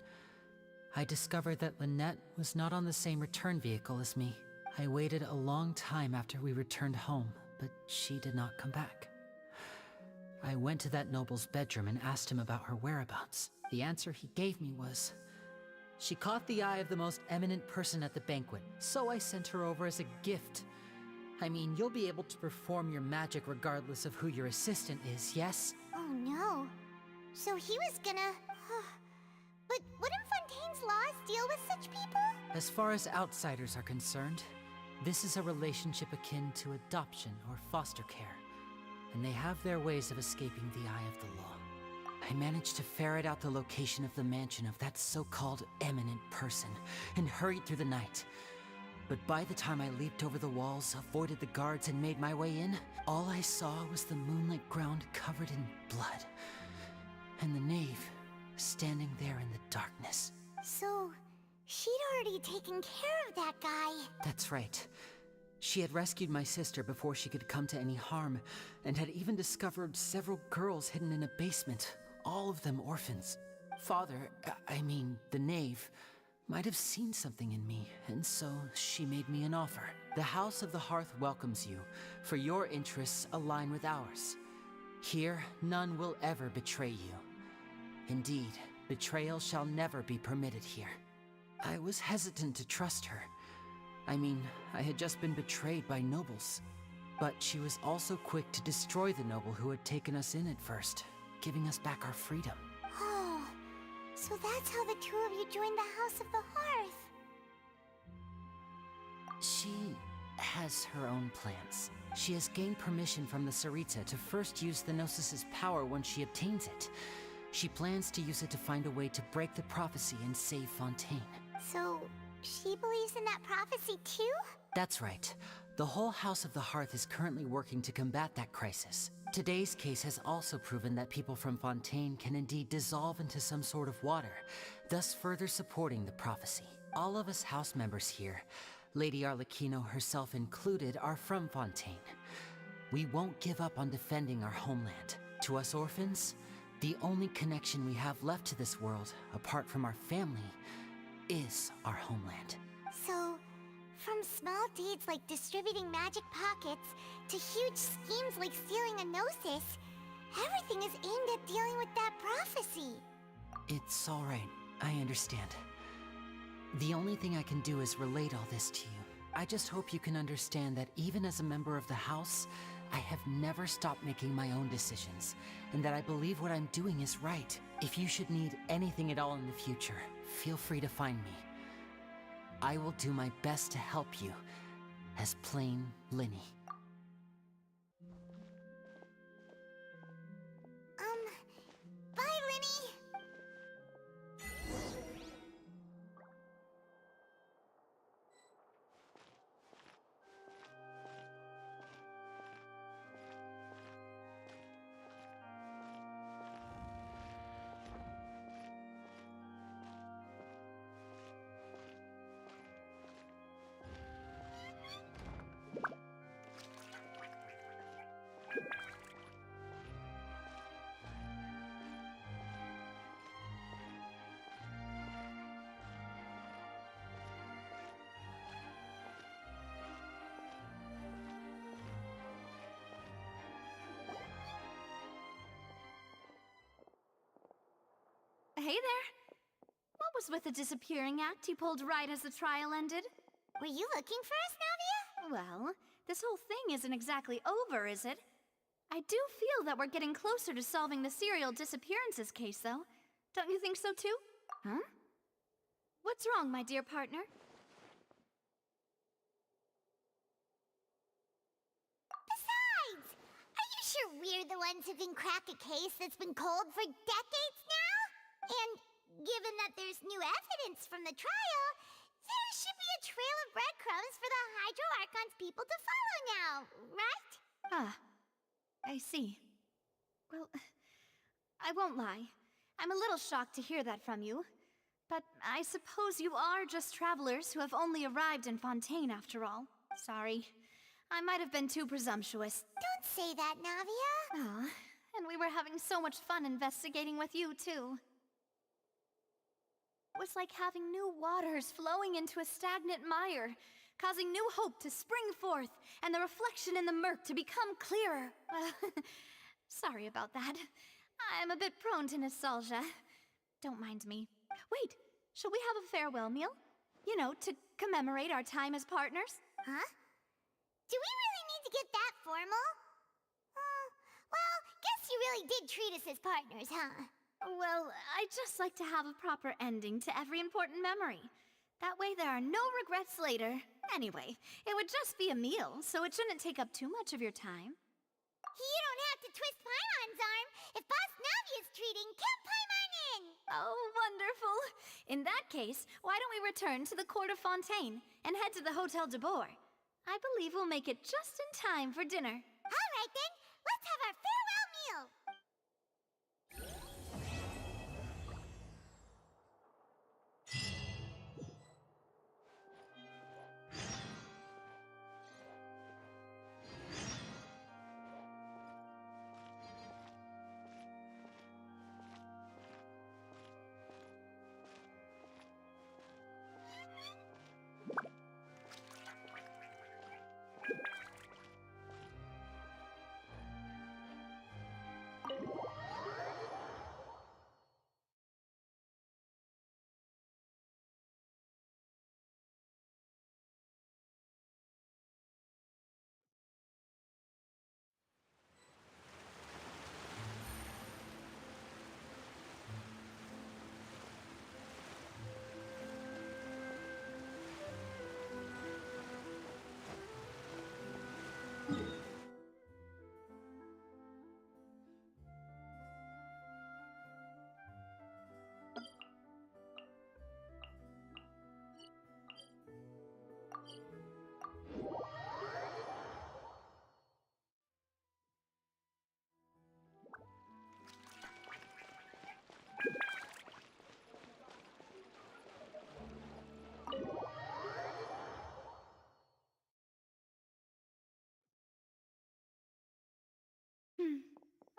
I discovered that Lynette was not on the same return vehicle as me. I waited a long time after we returned home, but she did not come back. I went to that noble's bedroom and asked him about her whereabouts. The answer he gave me was, she caught the eye of the most eminent person at the banquet, so I sent her over as a gift. I mean, you'll be able to perform your magic regardless of who your assistant is, yes? Oh no. So he was gonna... But wouldn't Fontaine's laws deal with such people? As far as outsiders are concerned, this is a relationship akin to adoption or foster care, and they have their ways of escaping the eye of the law. I managed to ferret out the location of the mansion of that so-called eminent person and hurried through the night. But by the time I leaped over the walls, avoided the guards, and made my way in, all I saw was the moonlit ground covered in blood, and the knave standing there in the darkness. So, she'd already taken care of that guy. That's right. She had rescued my sister before she could come to any harm, and had even discovered several girls hidden in a basement, all of them orphans. Father, I mean, the knave, might have seen something in me, and so she made me an offer. The House of the Hearth welcomes you, for your interests align with ours. Here, none will ever betray you. Indeed, betrayal shall never be permitted here. I was hesitant to trust her. I mean, I had just been betrayed by nobles. But she was also quick to destroy the noble who had taken us in at first, giving us back our freedom. Oh, so that's how the two of you joined the House of the Hearth. She has her own plans. She has gained permission from the Sarita to first use the Gnosis's power when she obtains it. She plans to use it to find a way to break the prophecy and save Fontaine. So, she believes in that prophecy too? That's right. The whole House of the Hearth is currently working to combat that crisis. Today's case has also proven that people from Fontaine can indeed dissolve into some sort of water, thus further supporting the prophecy. All of us house members here, Lady Arlecchino herself included, are from Fontaine. We won't give up on defending our homeland. To us orphans, the only connection we have left to this world, apart from our family, is our homeland. So, From small deeds like distributing magic pockets to huge schemes like stealing a gnosis, everything is aimed at dealing with that prophecy. It's all right. I understand. The only thing I can do is relate all this to you. I just hope you can understand that even as a member of the House, I have never stopped making my own decisions, and that I believe what I'm doing is right. If you should need anything at all in the future, feel free to find me. I will do my best to help you, as plain Linny. Bye, Linny! Hey there. What was with the disappearing act you pulled right as the trial ended? Were you looking for us, Navia? Well, this whole thing isn't exactly over, is it? I do feel that we're getting closer to solving the serial disappearances case, though. Don't you think so, too? Huh? What's wrong, my dear partner? Besides, are you sure we're the ones who can crack a case that's been cold for decades now? And given that there's new evidence from the trial, there should be a trail of breadcrumbs for the Hydro Archon's people to follow now, right? Ah, I see. Well, I won't lie. I'm a little shocked to hear that from you. But I suppose you are just travelers who have only arrived in Fontaine after all. Sorry. I might have been too presumptuous. Don't say that, Navia. Ah, and we were having so much fun investigating with you, too. It was like having new waters flowing into a stagnant mire, causing new hope to spring forth, and the reflection in the murk to become clearer. Well, sorry about that. I'm a bit prone to nostalgia. Don't mind me. Wait, shall we have a farewell meal? You know, to commemorate our time as partners? Huh? Do we really need to get that formal? Well, guess you really did treat us as partners, huh? Well, I'd just like to have a proper ending to every important memory. That way there are no regrets later. Anyway, it would just be a meal, so it shouldn't take up too much of your time. You don't have to twist Paimon's arm. If Boss Navia's treating, count Paimon in! Oh, wonderful. In that case, why don't we return to the Court of Fontaine and head to the Hotel de Boer? I believe we'll make it just in time for dinner. All right then, let's have our farewell meal!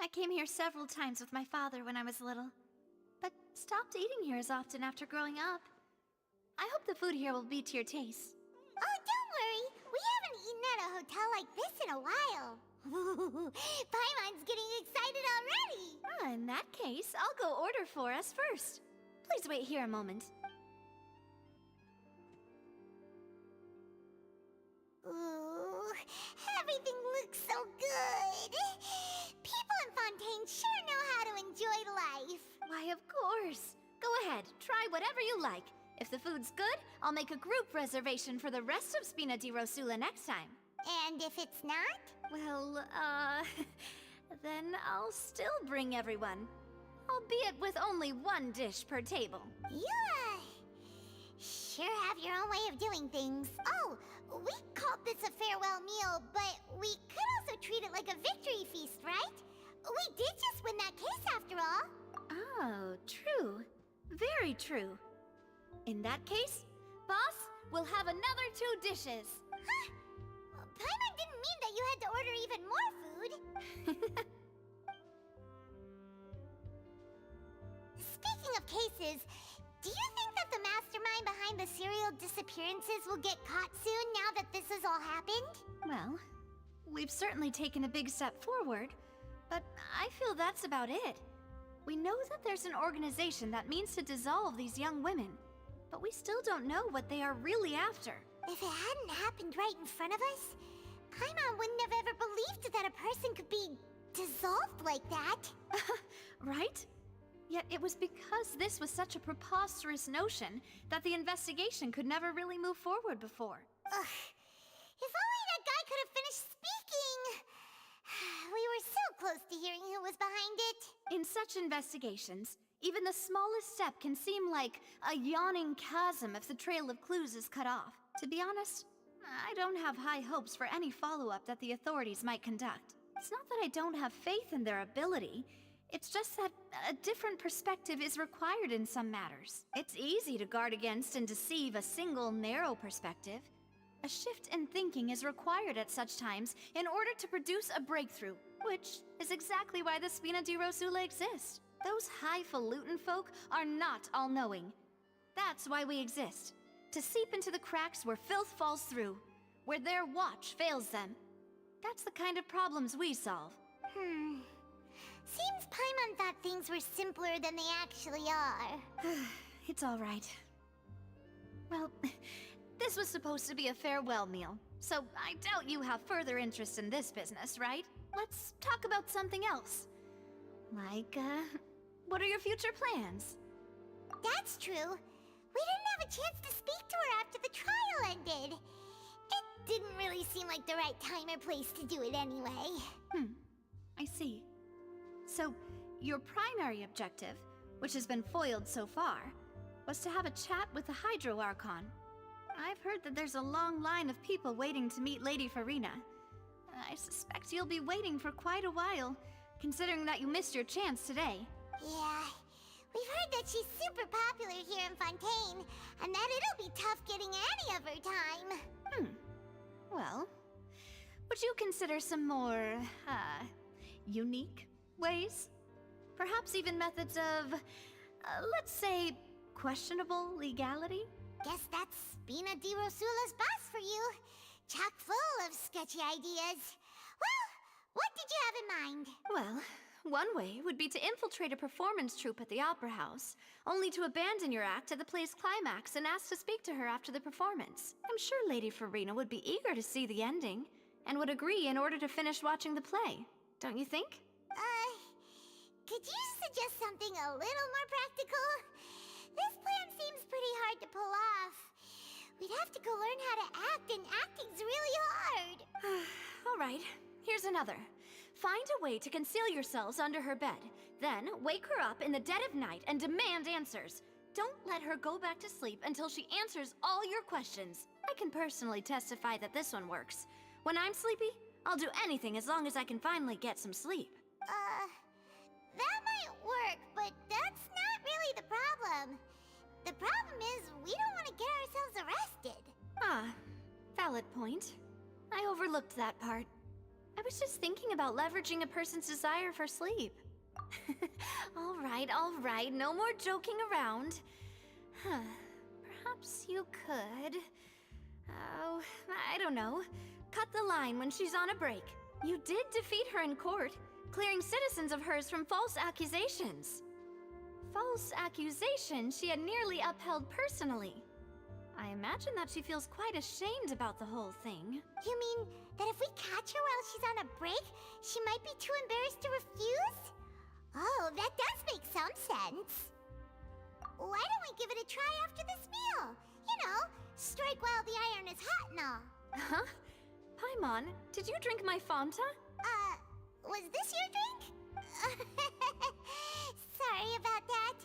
I came here several times with my father when I was little, but stopped eating here as often after growing up. I hope the food here will be to your taste. Oh, don't eaten at a hotel like this in a while. Paimon's getting excited already! In that case, I'll go order for us first. Please wait here a moment. Ooh, everything looks so good! People in Fontaine sure know how to enjoy life! Why, of course! Go ahead, try whatever you like. If the food's good, I'll make a group reservation for the rest of Spina di Rosula next time. And if it's not? Well, then I'll still bring everyone. Albeit with only one dish per table. You, sure have your own way of doing things. Oh, we called this a farewell meal, but we could also treat it like a victory feast, right? We did just win that case after all. Oh, true. Very true. In that case, boss, we'll have another 2 dishes. Huh? Paimon didn't mean that you had to order even more food. Speaking of cases, do you think that the mastermind behind the serial disappearances will get caught soon now that this has all happened? Well, we've certainly taken a big step forward, but I feel that's about it. We know that there's an organization that means to dissolve these young women, but we still don't know what they are really after. If it hadn't happened right in front of us, Paimon wouldn't have ever believed that a person could be dissolved like that. Right? Yet it was because this was such a preposterous notion that the investigation could never really move forward before. Ugh. If only that guy could have finished speaking! We were so close to hearing who was behind it. In such investigations, even the smallest step can seem like a yawning chasm if the trail of clues is cut off. To be honest, I don't have high hopes for any follow-up that the authorities might conduct. It's not that I don't have faith in their ability. It's just that a different perspective is required in some matters. It's easy to guard against and deceive a single narrow perspective. A shift in thinking is required at such times in order to produce a breakthrough, which is exactly why the Spina di Rosula exist. Those highfalutin folk are not all-knowing. That's why we exist. To seep into the cracks where filth falls through, where their watch fails them. That's the kind of problems we solve. Seems Paimon thought things were simpler than they actually are. It's all right. Well, this was supposed to be a farewell meal, so I doubt you have further interest in this business, right? Let's talk about something else. Like, what are your future plans? That's true. We didn't have a chance to speak to her after the trial ended. It didn't really seem like the right time or place to do it anyway. I see. So, your primary objective, which has been foiled so far, was to have a chat with the Hydro Archon. I've heard that there's a long line of people waiting to meet Lady Farina. I suspect you'll be waiting for quite a while, considering that you missed your chance today. Yeah, we've heard that she's super popular here in Fontaine, and that it'll be tough getting any of her time. Well, would you consider some more, unique ways? Perhaps even methods of, let's say, questionable legality? Guess that's Spina di Rosula's boss for you. Chock full of sketchy ideas. Well, what did you have in mind? Well, one way would be to infiltrate a performance troupe at the Opera House, only to abandon your act at the play's climax and ask to speak to her after the performance. I'm sure Lady Farina would be eager to see the ending, and would agree in order to finish watching the play. Don't you think? Could you suggest something a little more practical? This plan seems pretty hard to pull off. We'd have to go learn how to act, and acting's really hard. All right, here's another. Find a way to conceal yourselves under her bed. Then wake her up in the dead of night and demand answers. Don't let her go back to sleep until she answers all your questions. I can personally testify that this one works. When I'm sleepy, I'll do anything as long as I can finally get some sleep. That might work, but that's not really the problem. The problem is we don't want to get ourselves arrested. Valid point. I overlooked that part. I was just thinking about leveraging a person's desire for sleep. All right, no more joking around. Perhaps you could... Oh, I don't know. cut the line when she's on a break. You did defeat her in court, clearing citizens of hers from false accusations. False accusations she had nearly upheld personally. I imagine that she feels quite ashamed about the whole thing. You mean that if we catch her while she's on a break, she might be too embarrassed to refuse? Oh, that does make some sense. Why don't we give it a try after this meal? You know, strike while the iron is hot and all. Huh? Paimon, did you drink my Fanta? Was this your drink? Sorry about that.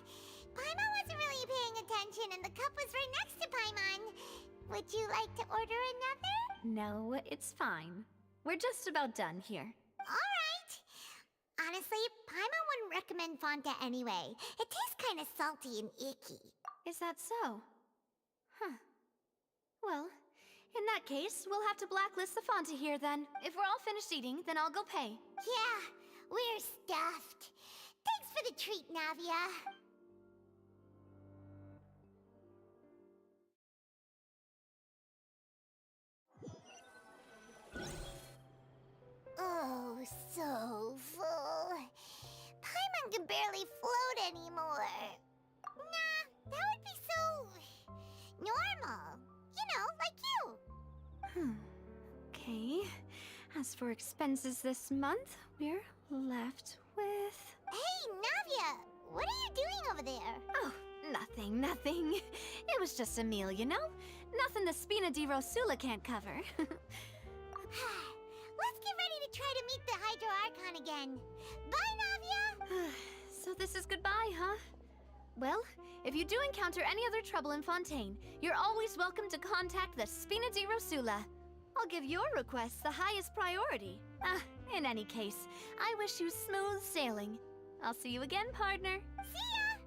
Paimon wasn't really paying attention and the cup was right next to Paimon. Would you like to order another? No, it's fine. We're just about done here. Alright. Honestly, Paimon wouldn't recommend Fanta anyway. It tastes kind of salty and icky. Is that so? Huh. Well, in that case, we'll have to blacklist the Fanta here then. If we're all finished eating, then I'll go pay. Yeah, we're stuffed. Thanks for the treat, Navia. Oh, so full. Paimon can barely float anymore. Nah, that would be so normal. You know, like you. Okay. As for expenses this month, we're left with... Hey, Navia! What are you doing over there? Oh, nothing. It was just a meal, you know? Nothing the Spina di Rosula can't cover. Let's get ready to try to meet the Hydro Archon again. Bye, Navia! So this is goodbye, huh? Well, if you do encounter any other trouble in Fontaine, you're always welcome to contact the Spina di Rosula. I'll give your requests the highest priority. In any case, I wish you smooth sailing. I'll see you again, partner. See ya!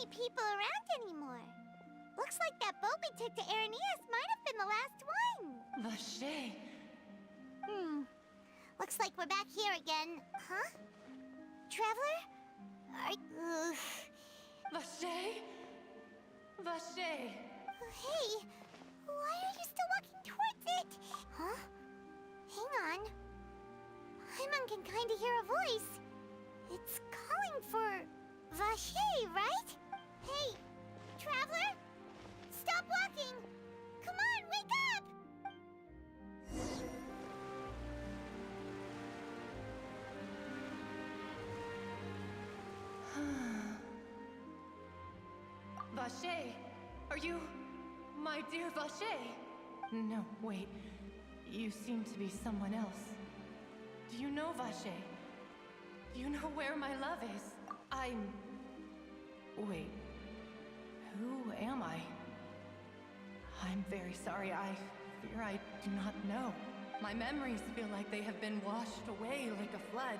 People around anymore. Looks like that boat we took to Araneas might have been the last one. Vache. Looks like we're back here again. Huh? Traveler? Vache? Vache. Hey, why are you still walking towards it? Huh? Hang on. Paimon can kinda hear a voice. It's calling for Vache, right? Hey, Traveler? Stop walking! Come on, wake up! Vache, are you... my dear Vache? No, wait. You seem to be someone else. Do you know Vache? Do you know where my love is? Wait. Who am I? I'm very sorry. I fear I do not know. My memories feel like they have been washed away like a flood.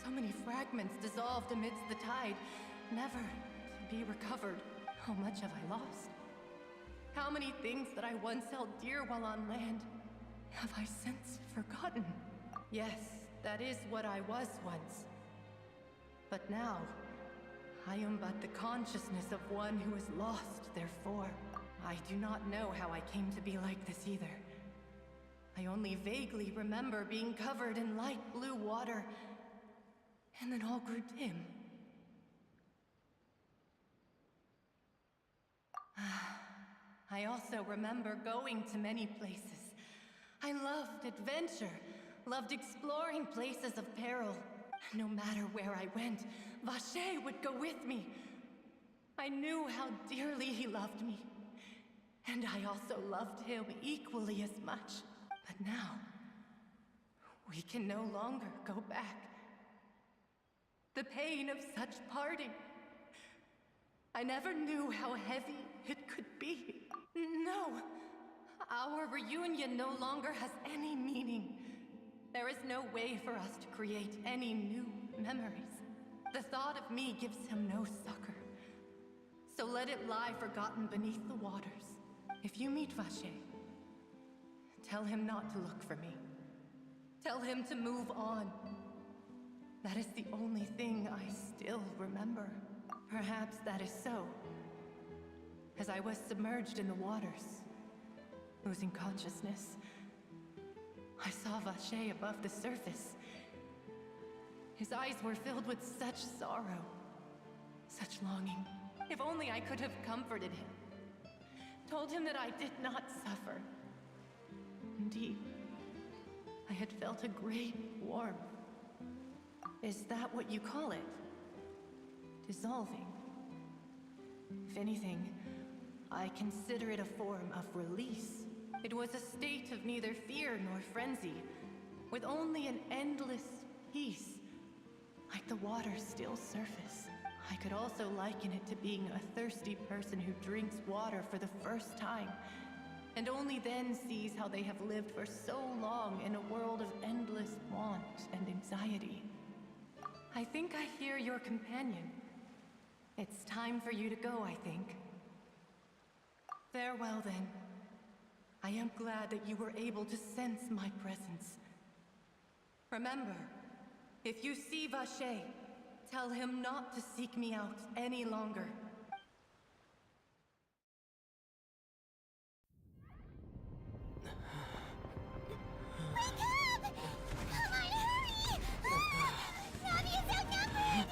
So many fragments dissolved amidst the tide, never to be recovered. How much have I lost? How many things that I once held dear while on land have I since forgotten? Yes, that is what I was once. But now, I am but the consciousness of one who is lost, therefore. I do not know how I came to be like this either. I only vaguely remember being covered in light blue water, and then all grew dim. I also remember going to many places. I loved adventure, loved exploring places of peril. No matter where I went, Vache would go with me. I knew how dearly he loved me. And I also loved him equally as much. But now, we can no longer go back. The pain of such parting. I never knew how heavy it could be. No, our reunion no longer has any meaning. There is no way for us to create any new memories. The thought of me gives him no succor. So let it lie forgotten beneath the waters. If you meet Vache, tell him not to look for me. Tell him to move on. That is the only thing I still remember. Perhaps that is so. As I was submerged in the waters, losing consciousness, I saw Vache above the surface. His eyes were filled with such sorrow, such longing. If only I could have comforted him. Told him that I did not suffer. Indeed, I had felt a great warmth. Is that what you call it? Dissolving? If anything, I consider it a form of release. It was a state of neither fear nor frenzy, with only an endless peace, like the water's still surface. I could also liken it to being a thirsty person who drinks water for the first time, and only then sees how they have lived for so long in a world of endless want and anxiety. I think I hear your companion. It's time for you to go, I think. Farewell, then. I am glad that you were able to sense my presence. Remember, if you see Vache, tell him not to seek me out any longer. Wake up! Come on, hurry! Navia's outnumbered!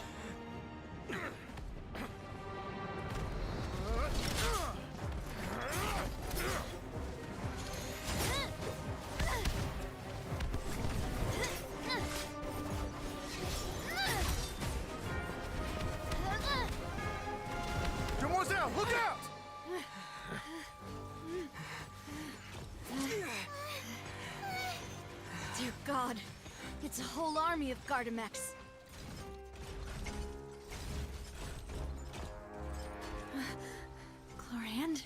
Demoiselle, look out! Dear God, it's a whole army of Gardamex. Chlorand?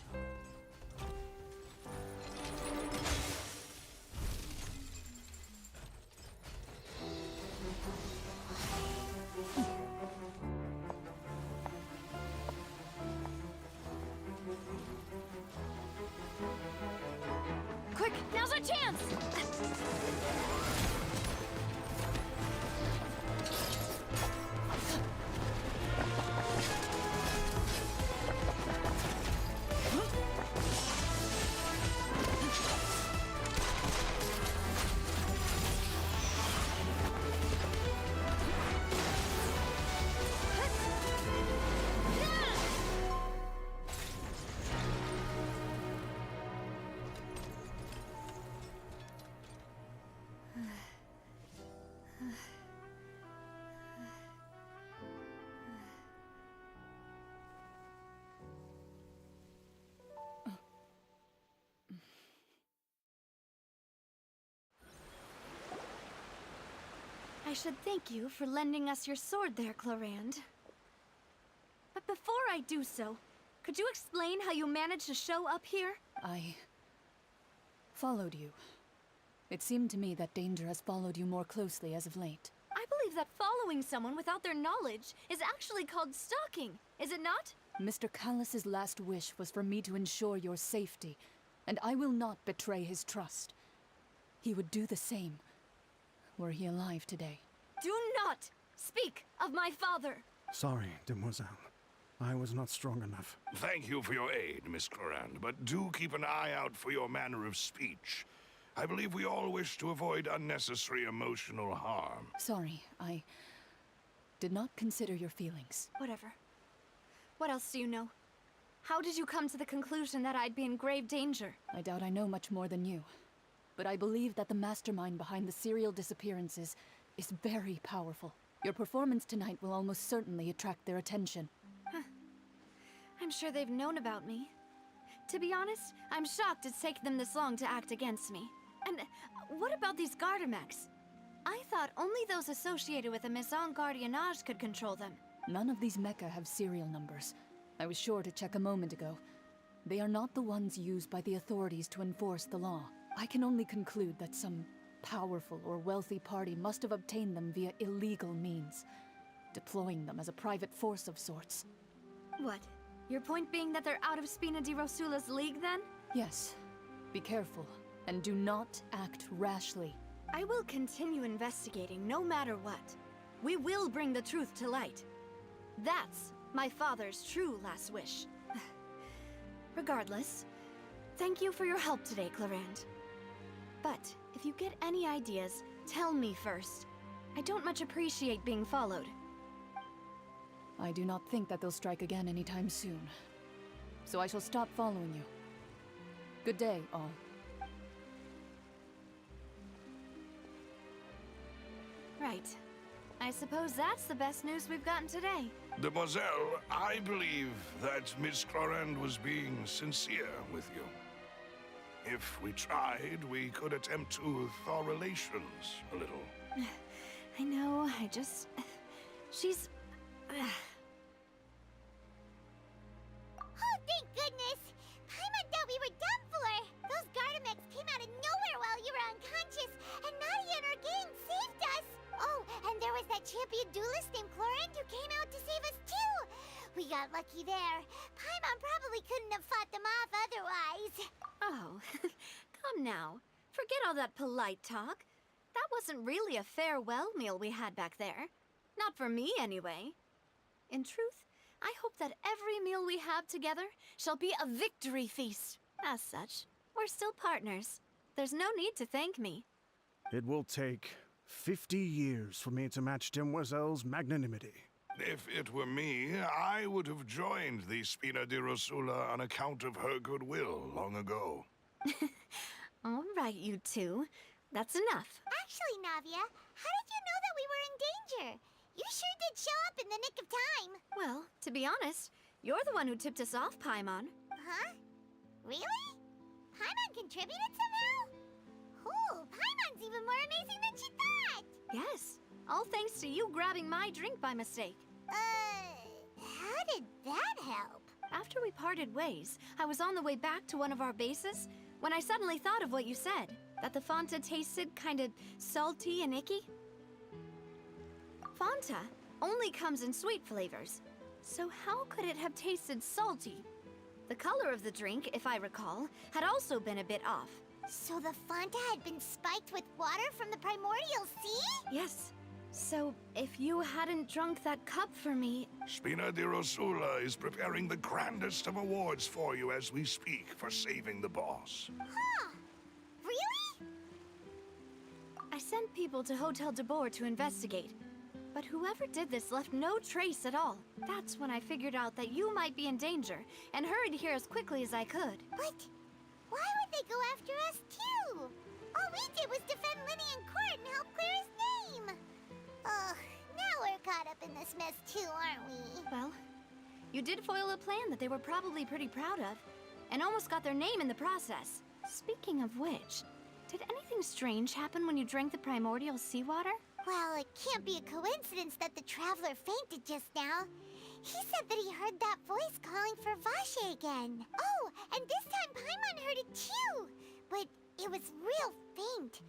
Quick, now's our chance! I should thank you for lending us your sword there, Chlorand. But before I do so, could you explain how you managed to show up here? I followed you. It seemed to me that danger has followed you more closely as of late. I believe that following someone without their knowledge is actually called stalking, is it not? Mr. Callus's last wish was for me to ensure your safety, and I will not betray his trust. He would do the same, were he alive today. Do not speak of my father! Sorry, Demoiselle. I was not strong enough. Thank you for your aid, Miss Clorand, but do keep an eye out for your manner of speech. I believe we all wish to avoid unnecessary emotional harm. Sorry, I did not consider your feelings. Whatever. What else do you know? How did you come to the conclusion that I'd be in grave danger? I doubt I know much more than you. But I believe that the mastermind behind the serial disappearances is very powerful. Your performance tonight will almost certainly attract their attention. Huh. I'm sure they've known about me. To be honest, I'm shocked it's taken them this long to act against me. And what about these Gardamex? I thought only those associated with the Maison Gardiennage could control them. None of these mecha have serial numbers. I was sure to check a moment ago. They are not the ones used by the authorities to enforce the law. I can only conclude that some powerful or wealthy party must have obtained them via illegal means, deploying them as a private force of sorts. What? Your point being that they're out of Spina di Rosula's league, then? Yes. Be careful, and do not act rashly. I will continue investigating no matter what. We will bring the truth to light. That's my father's true last wish. Regardless, thank you for your help today, Clarand. But if you get any ideas, tell me first. I don't much appreciate being followed. I do not think that they'll strike again anytime soon. So I shall stop following you. Good day, all. Right. I suppose that's the best news we've gotten today. Demoiselle, I believe that Miss Clarand was being sincere with you. If we tried, we could attempt to thaw relations a little. I know, she's... Oh, thank goodness! Paimon thought we were done for! Those Gardamex came out of nowhere while you were unconscious, and Nadia and her gang saved us! Oh, and there was that champion duelist named Clarand who came out to save us too! We got lucky there. Paimon probably couldn't have fought them off otherwise. Oh, come now. Forget all that polite talk. That wasn't really a farewell meal we had back there. Not for me, anyway. In truth, I hope that every meal we have together shall be a victory feast. As such, we're still partners. There's no need to thank me. It will take 50 years for me to match Demoiselle's magnanimity. If it were me, I would have joined the Spina di Rosula on account of her goodwill long ago. All right, you two. That's enough. Actually, Navia, how did you know that we were in danger? You sure did show up in the nick of time. Well, to be honest, you're the one who tipped us off, Paimon. Huh? Really? Paimon contributed somehow? Oh, Paimon's even more amazing than she thought! Yes, all thanks to you grabbing my drink by mistake. How did that help? After we parted ways, I was on the way back to one of our bases when I suddenly thought of what you said, that the Fanta tasted kind of salty and icky. Fanta only comes in sweet flavors, so how could it have tasted salty? The color of the drink, if I recall, had also been a bit off. So the Fanta had been spiked with water from the primordial sea? Yes. So, if you hadn't drunk that cup for me... Spina di Rosula is preparing the grandest of awards for you as we speak for saving the boss. Huh. Really? I sent people to Hotel de Boer to investigate, but whoever did this left no trace at all. That's when I figured out that you might be in danger, and hurried here as quickly as I could. But why would they go after us too? All we did was defend Linny in court and help clear his name. Ugh, now we're caught up in this mess too, aren't we? Well, you did foil a plan that they were probably pretty proud of, and almost got their name in the process. Speaking of which, did anything strange happen when you drank the primordial seawater? Well, it can't be a coincidence that the traveler fainted just now. He said that he heard that voice calling for Vache again. Oh, and this time Paimon heard it too, but it was real faint.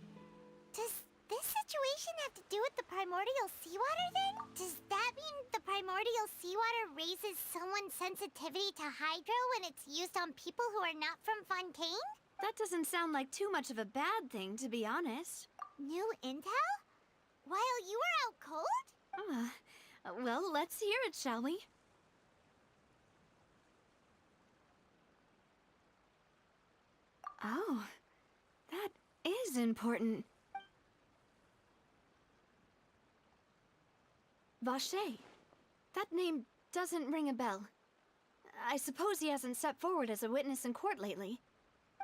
Does this situation have to do with the primordial seawater then? Does that mean the primordial seawater raises someone's sensitivity to hydro when it's used on people who are not from Fontaine? That doesn't sound like too much of a bad thing, to be honest. New intel? While you were out cold? Well, let's hear it, shall we? Oh, that is important. Vache. That name doesn't ring a bell. I suppose he hasn't stepped forward as a witness in court lately.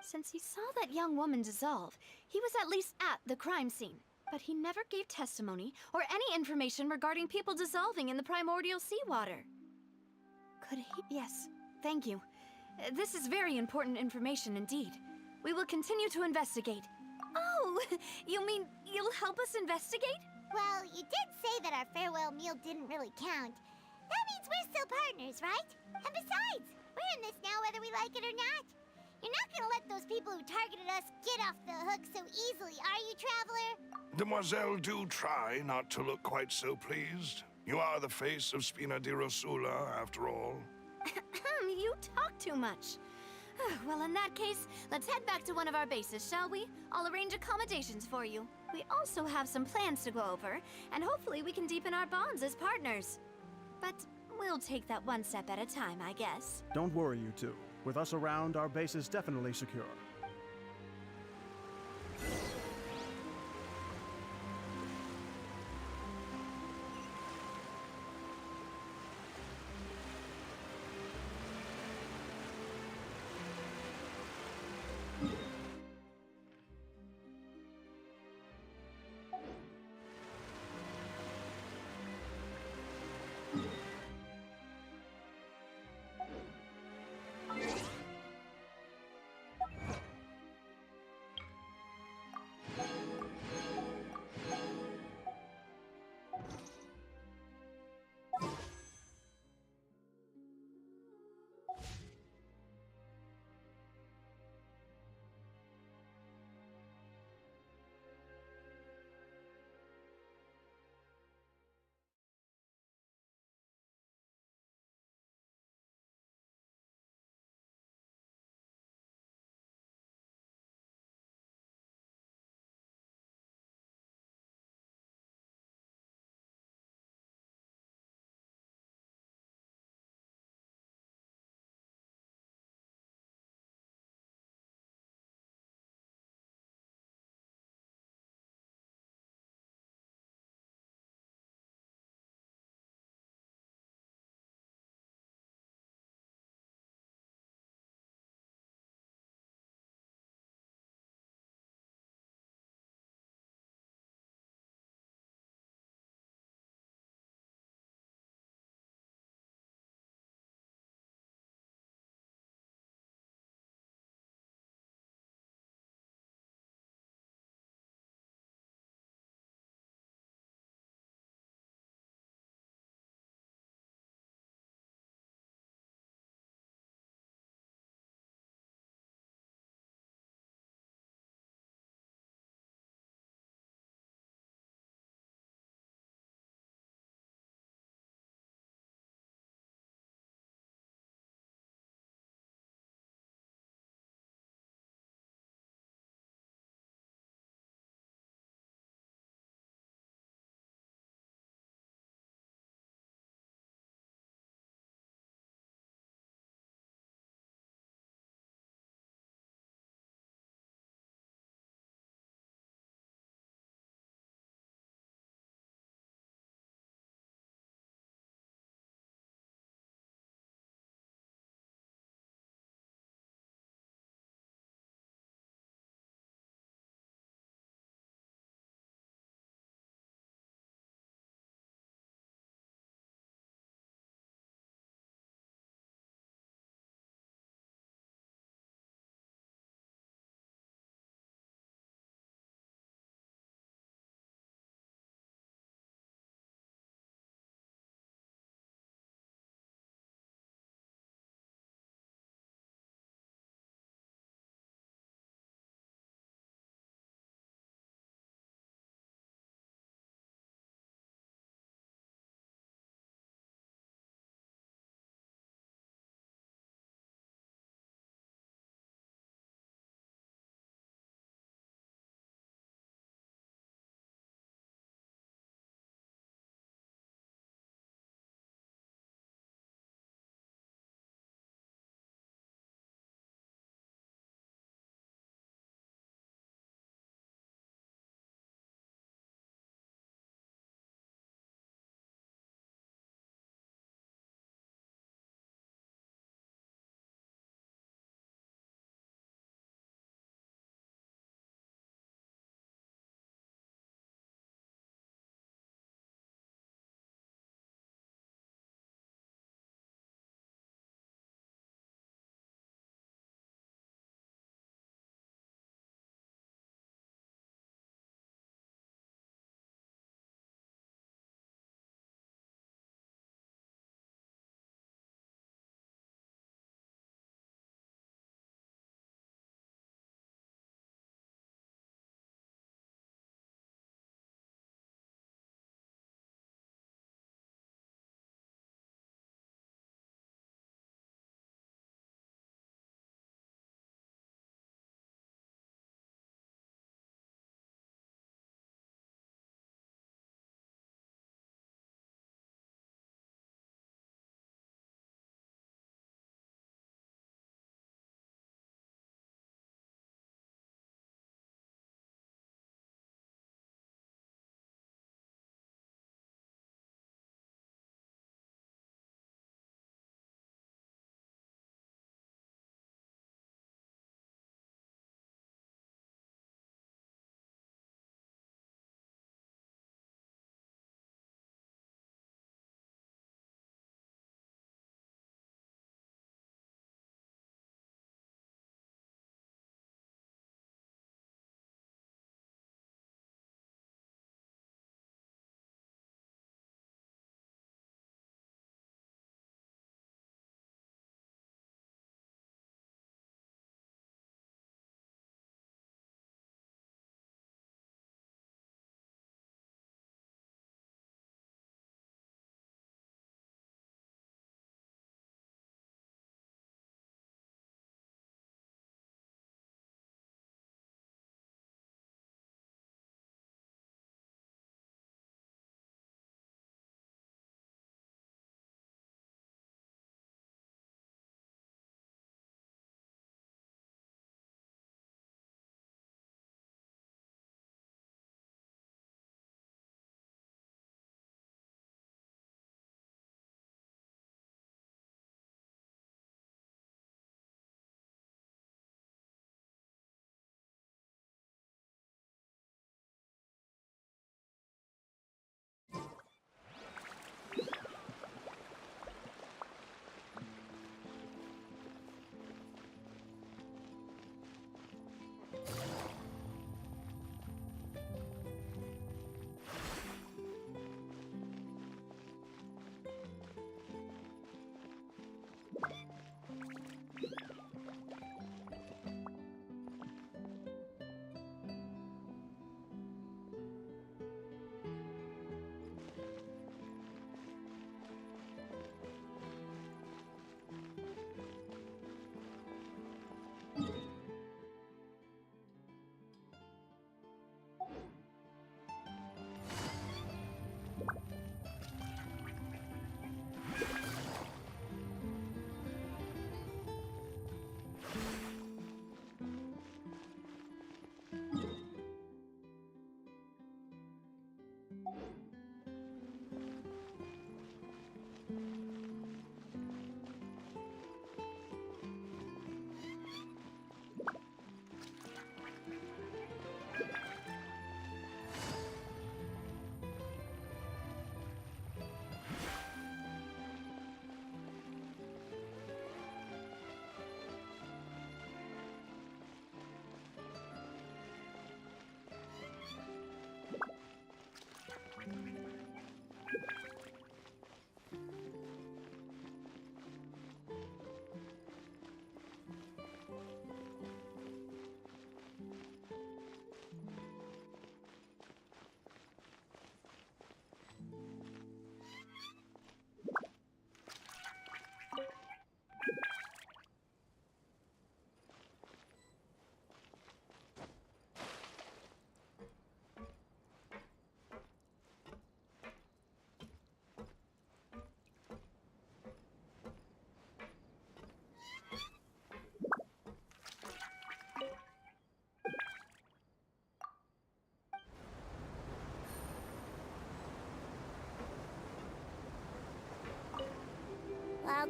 Since he saw that young woman dissolve, he was at least at the crime scene. But he never gave testimony or any information regarding people dissolving in the primordial seawater. Could he? Yes, thank you. This is very important information indeed. We will continue to investigate. Oh, you mean you'll help us investigate? Well, you did say that our farewell meal didn't really count. That means we're still partners, right? And besides, we're in this now whether we like it or not. You're not gonna let those people who targeted us get off the hook so easily, are you, Traveler? Demoiselle, do try not to look quite so pleased. You are the face of Spina di Rosula, after all. You talk too much. Well, in that case, let's head back to one of our bases, shall we? I'll arrange accommodations for you. We also have some plans to go over, and hopefully we can deepen our bonds as partners. But we'll take that one step at a time, I guess. Don't worry, you two. With us around, our base is definitely secure.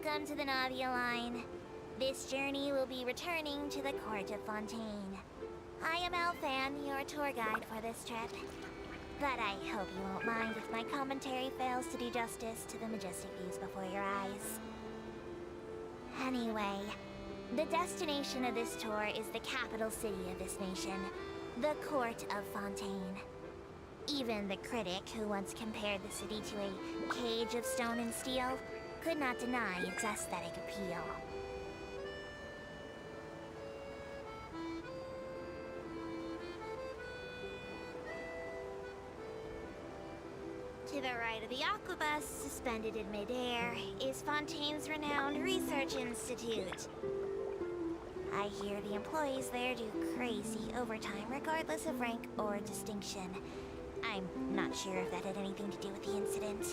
Welcome to the Navia line. This journey will be returning to the Court of Fontaine. I am Elfan, your tour guide for this trip. But I hope you won't mind if my commentary fails to do justice to the majestic views before your eyes. Anyway, the destination of this tour is the capital city of this nation, the Court of Fontaine. Even the critic who once compared the city to a cage of stone and steel could not deny its aesthetic appeal. To the right of the aquabus, suspended in midair, is Fontaine's renowned research institute. I hear the employees there do crazy overtime regardless of rank or distinction. I'm not sure if that had anything to do with the incident.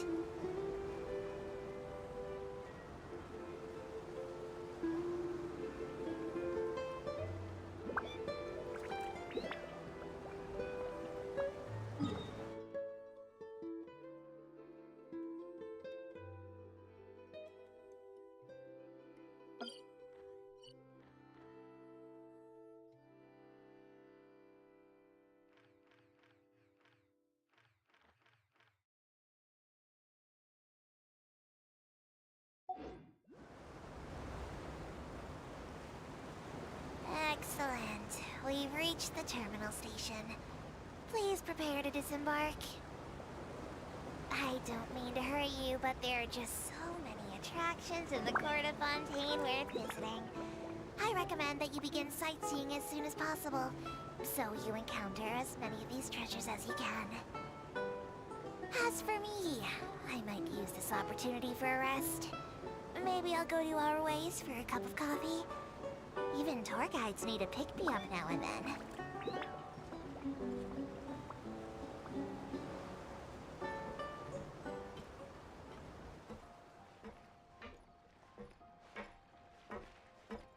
Excellent. We've reached the terminal station. Please prepare to disembark. I don't mean to hurry you, but there are just so many attractions in the Court of Fontaine worth visiting. I recommend that you begin sightseeing as soon as possible, so you encounter as many of these treasures as you can. As for me, I might use this opportunity for a rest. Maybe I'll go to our ways for a cup of coffee. Even tour guides need a pick-me-up now and then.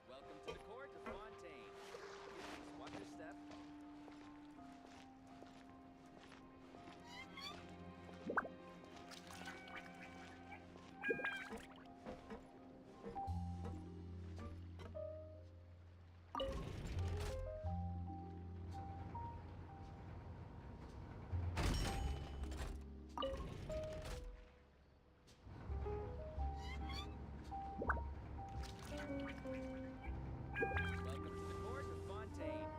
Welcome to the Court of Fontaine. Please watch your step. Welcome to the Court of Fontaine.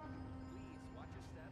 Please watch your step.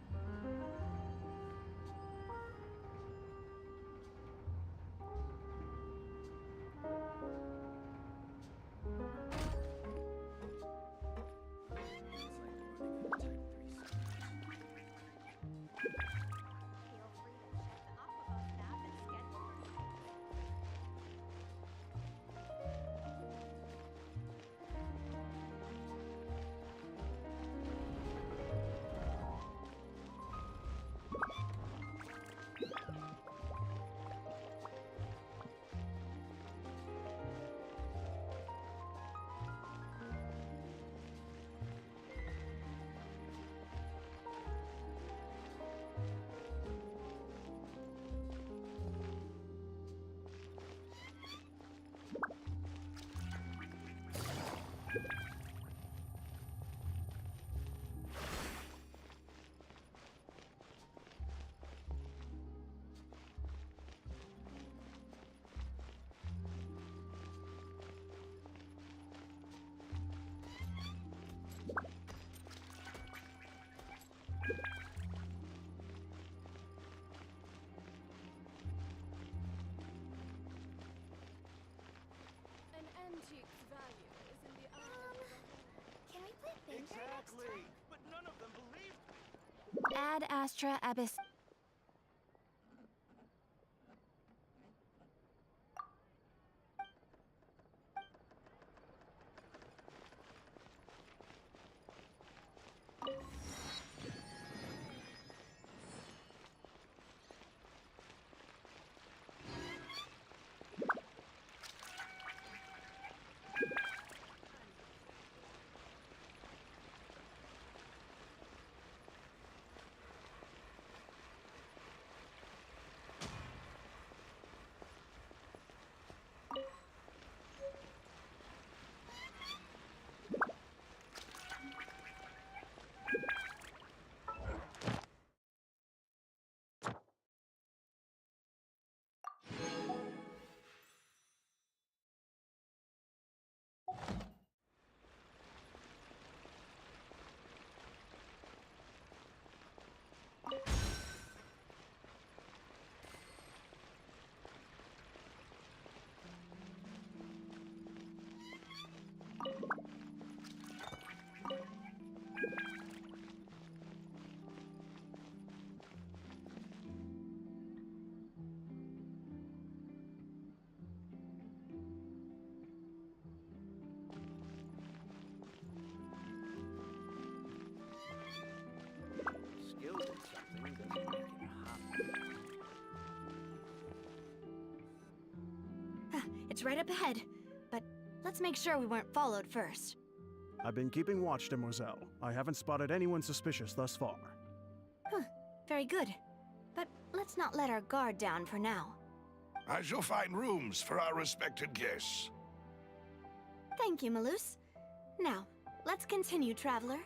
Can we play bingo Exactly, but none of them believe. Ad Astra Abyss. right up ahead. But let's make sure we weren't followed first. I've been keeping watch, Demoiselle. I haven't spotted anyone suspicious thus far. Huh, very good. But let's not let our guard down for now. I shall find rooms for our respected guests. Thank you, Malus. Now, let's continue, Traveler.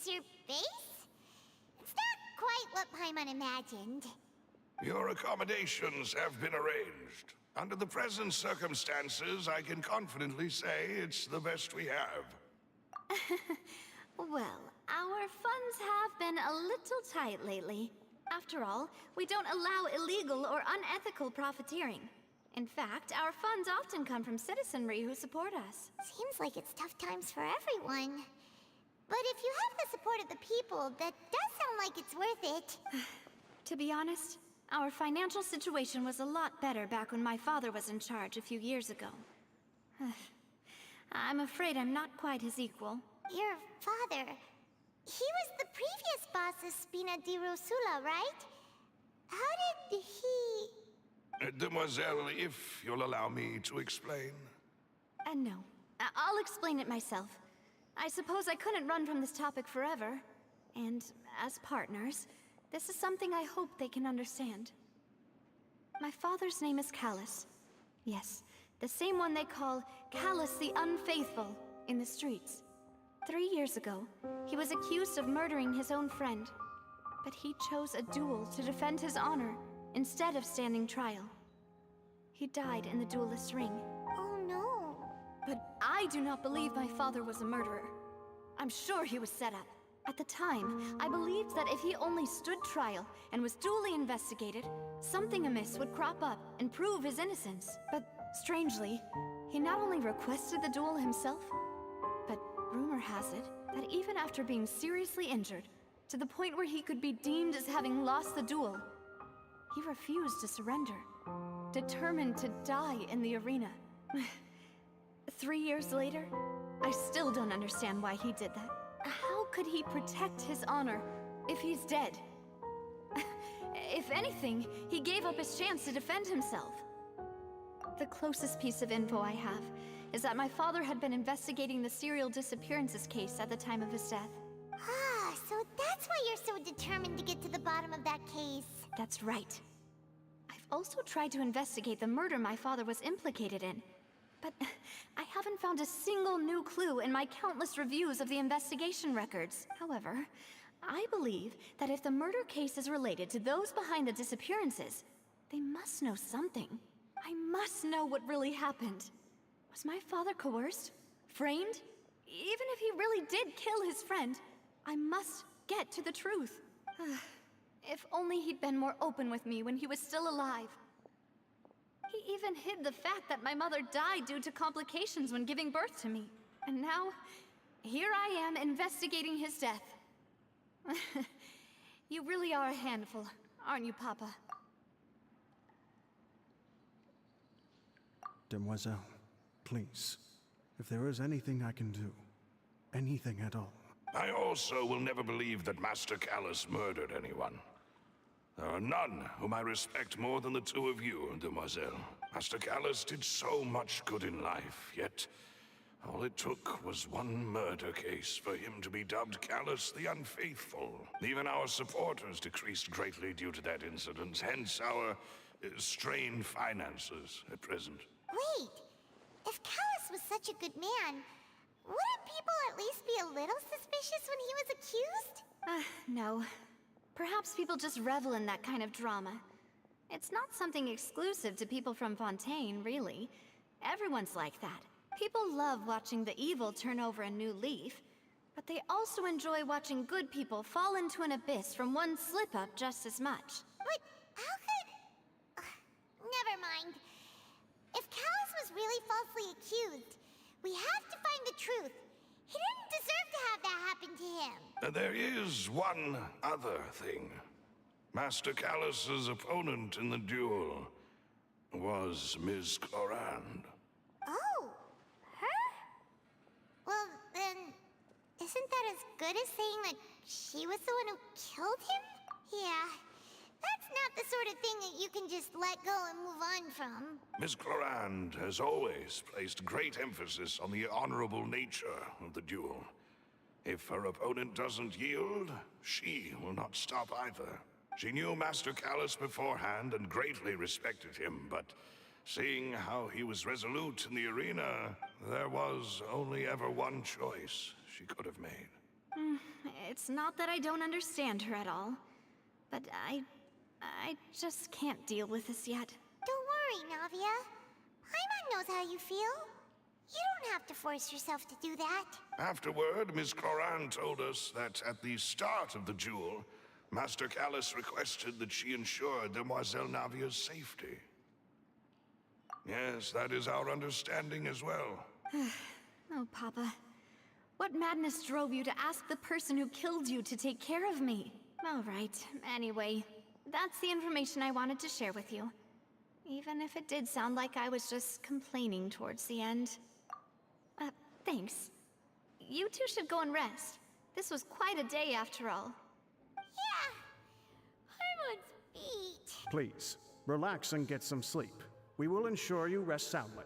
is your base? It's not quite what Paimon imagined. Your accommodations have been arranged. Under the present circumstances, I can confidently say it's the best we have. Well, our funds have been a little tight lately. After all, we don't allow illegal or unethical profiteering. In fact, our funds often come from citizenry who support us. Seems like it's tough times for everyone. But if you have the support of the people, that does sound like it's worth it. To be honest, our financial situation was a lot better back when my father was in charge a few years ago. I'm afraid I'm not quite his equal. Your father... he was the previous boss of Spina di Rosula, right? How did he... Demoiselle, if you'll allow me to explain. No. I'll explain it myself. I suppose I couldn't run from this topic forever. And as partners, this is something I hope they can understand. My father's name is Callus. Yes, the same one they call Callus the Unfaithful in the streets. 3 years ago, he was accused of murdering his own friend. But he chose a duel to defend his honor instead of standing trial. He died in the duelist's ring. Oh no. But I do not believe my father was a murderer. I'm sure he was set up. At the time, I believed that if he only stood trial and was duly investigated, something amiss would crop up and prove his innocence. But strangely, he not only requested the duel himself, but rumor has it that even after being seriously injured, to the point where he could be deemed as having lost the duel, he refused to surrender, determined to die in the arena. 3 years later, I still don't understand why he did that. How could he protect his honor if he's dead? If anything, he gave up his chance to defend himself. The closest piece of info I have is that my father had been investigating the serial disappearances case at the time of his death. Ah, so that's why you're so determined to get to the bottom of that case. That's right. I've also tried to investigate the murder my father was implicated in, but I haven't found a single new clue in my countless reviews of the investigation records. However, I believe that if the murder case is related to those behind the disappearances, they must know something. I must know what really happened. Was my father coerced? Framed? Even if he really did kill his friend, I must get to the truth. If only he'd been more open with me when he was still alive. He even hid the fact that my mother died due to complications when giving birth to me. And now, here I am investigating his death. You really are a handful, aren't you, Papa? Demoiselle, please, if there is anything I can do, anything at all. I also will never believe that Master Callus murdered anyone. There are none whom I respect more than the two of you, Demoiselle. Master Callus did so much good in life, yet all it took was one murder case for him to be dubbed Callus the Unfaithful. Even our supporters decreased greatly due to that incident, hence our strained finances at present. Wait, if Callus was such a good man, wouldn't people at least be a little suspicious when he was accused? No. Perhaps people just revel in that kind of drama. It's not something exclusive to people from Fontaine, really. Everyone's like that. People love watching the evil turn over a new leaf, but they also enjoy watching good people fall into an abyss from one slip-up just as much. But how could... never mind. If Callus was really falsely accused, we have to find the truth. He didn't deserve to have that happen to him. There is one other thing. Master Callus's opponent in the duel was Ms. Clorand. Oh, her? Well, then, isn't that as good as saying that she was the one who killed him? Yeah, that's not the sort of thing that you can just let go and move on from. Ms. Clorand has always placed great emphasis on the honorable nature of the duel. If her opponent doesn't yield, she will not stop either. She knew Master Callus beforehand and greatly respected him, but seeing how he was resolute in the arena, there was only ever one choice she could have made. It's not that I don't understand her at all, but I just can't deal with this yet. Don't worry, Navia. Paimon knows how you feel. You don't have to force yourself to do that. Afterward, Miss Coran told us that at the start of the duel, Master Callus requested that she ensure Demoiselle Navia's safety. Yes, that is our understanding as well. Oh, Papa. What madness drove you to ask the person who killed you to take care of me? All right, anyway, that's the information I wanted to share with you. Even if it did sound like I was just complaining towards the end. Thanks. You two should go and rest. This was quite a day after all. Yeah! Paimon's feet. Please, relax and get some sleep. We will ensure you rest soundly.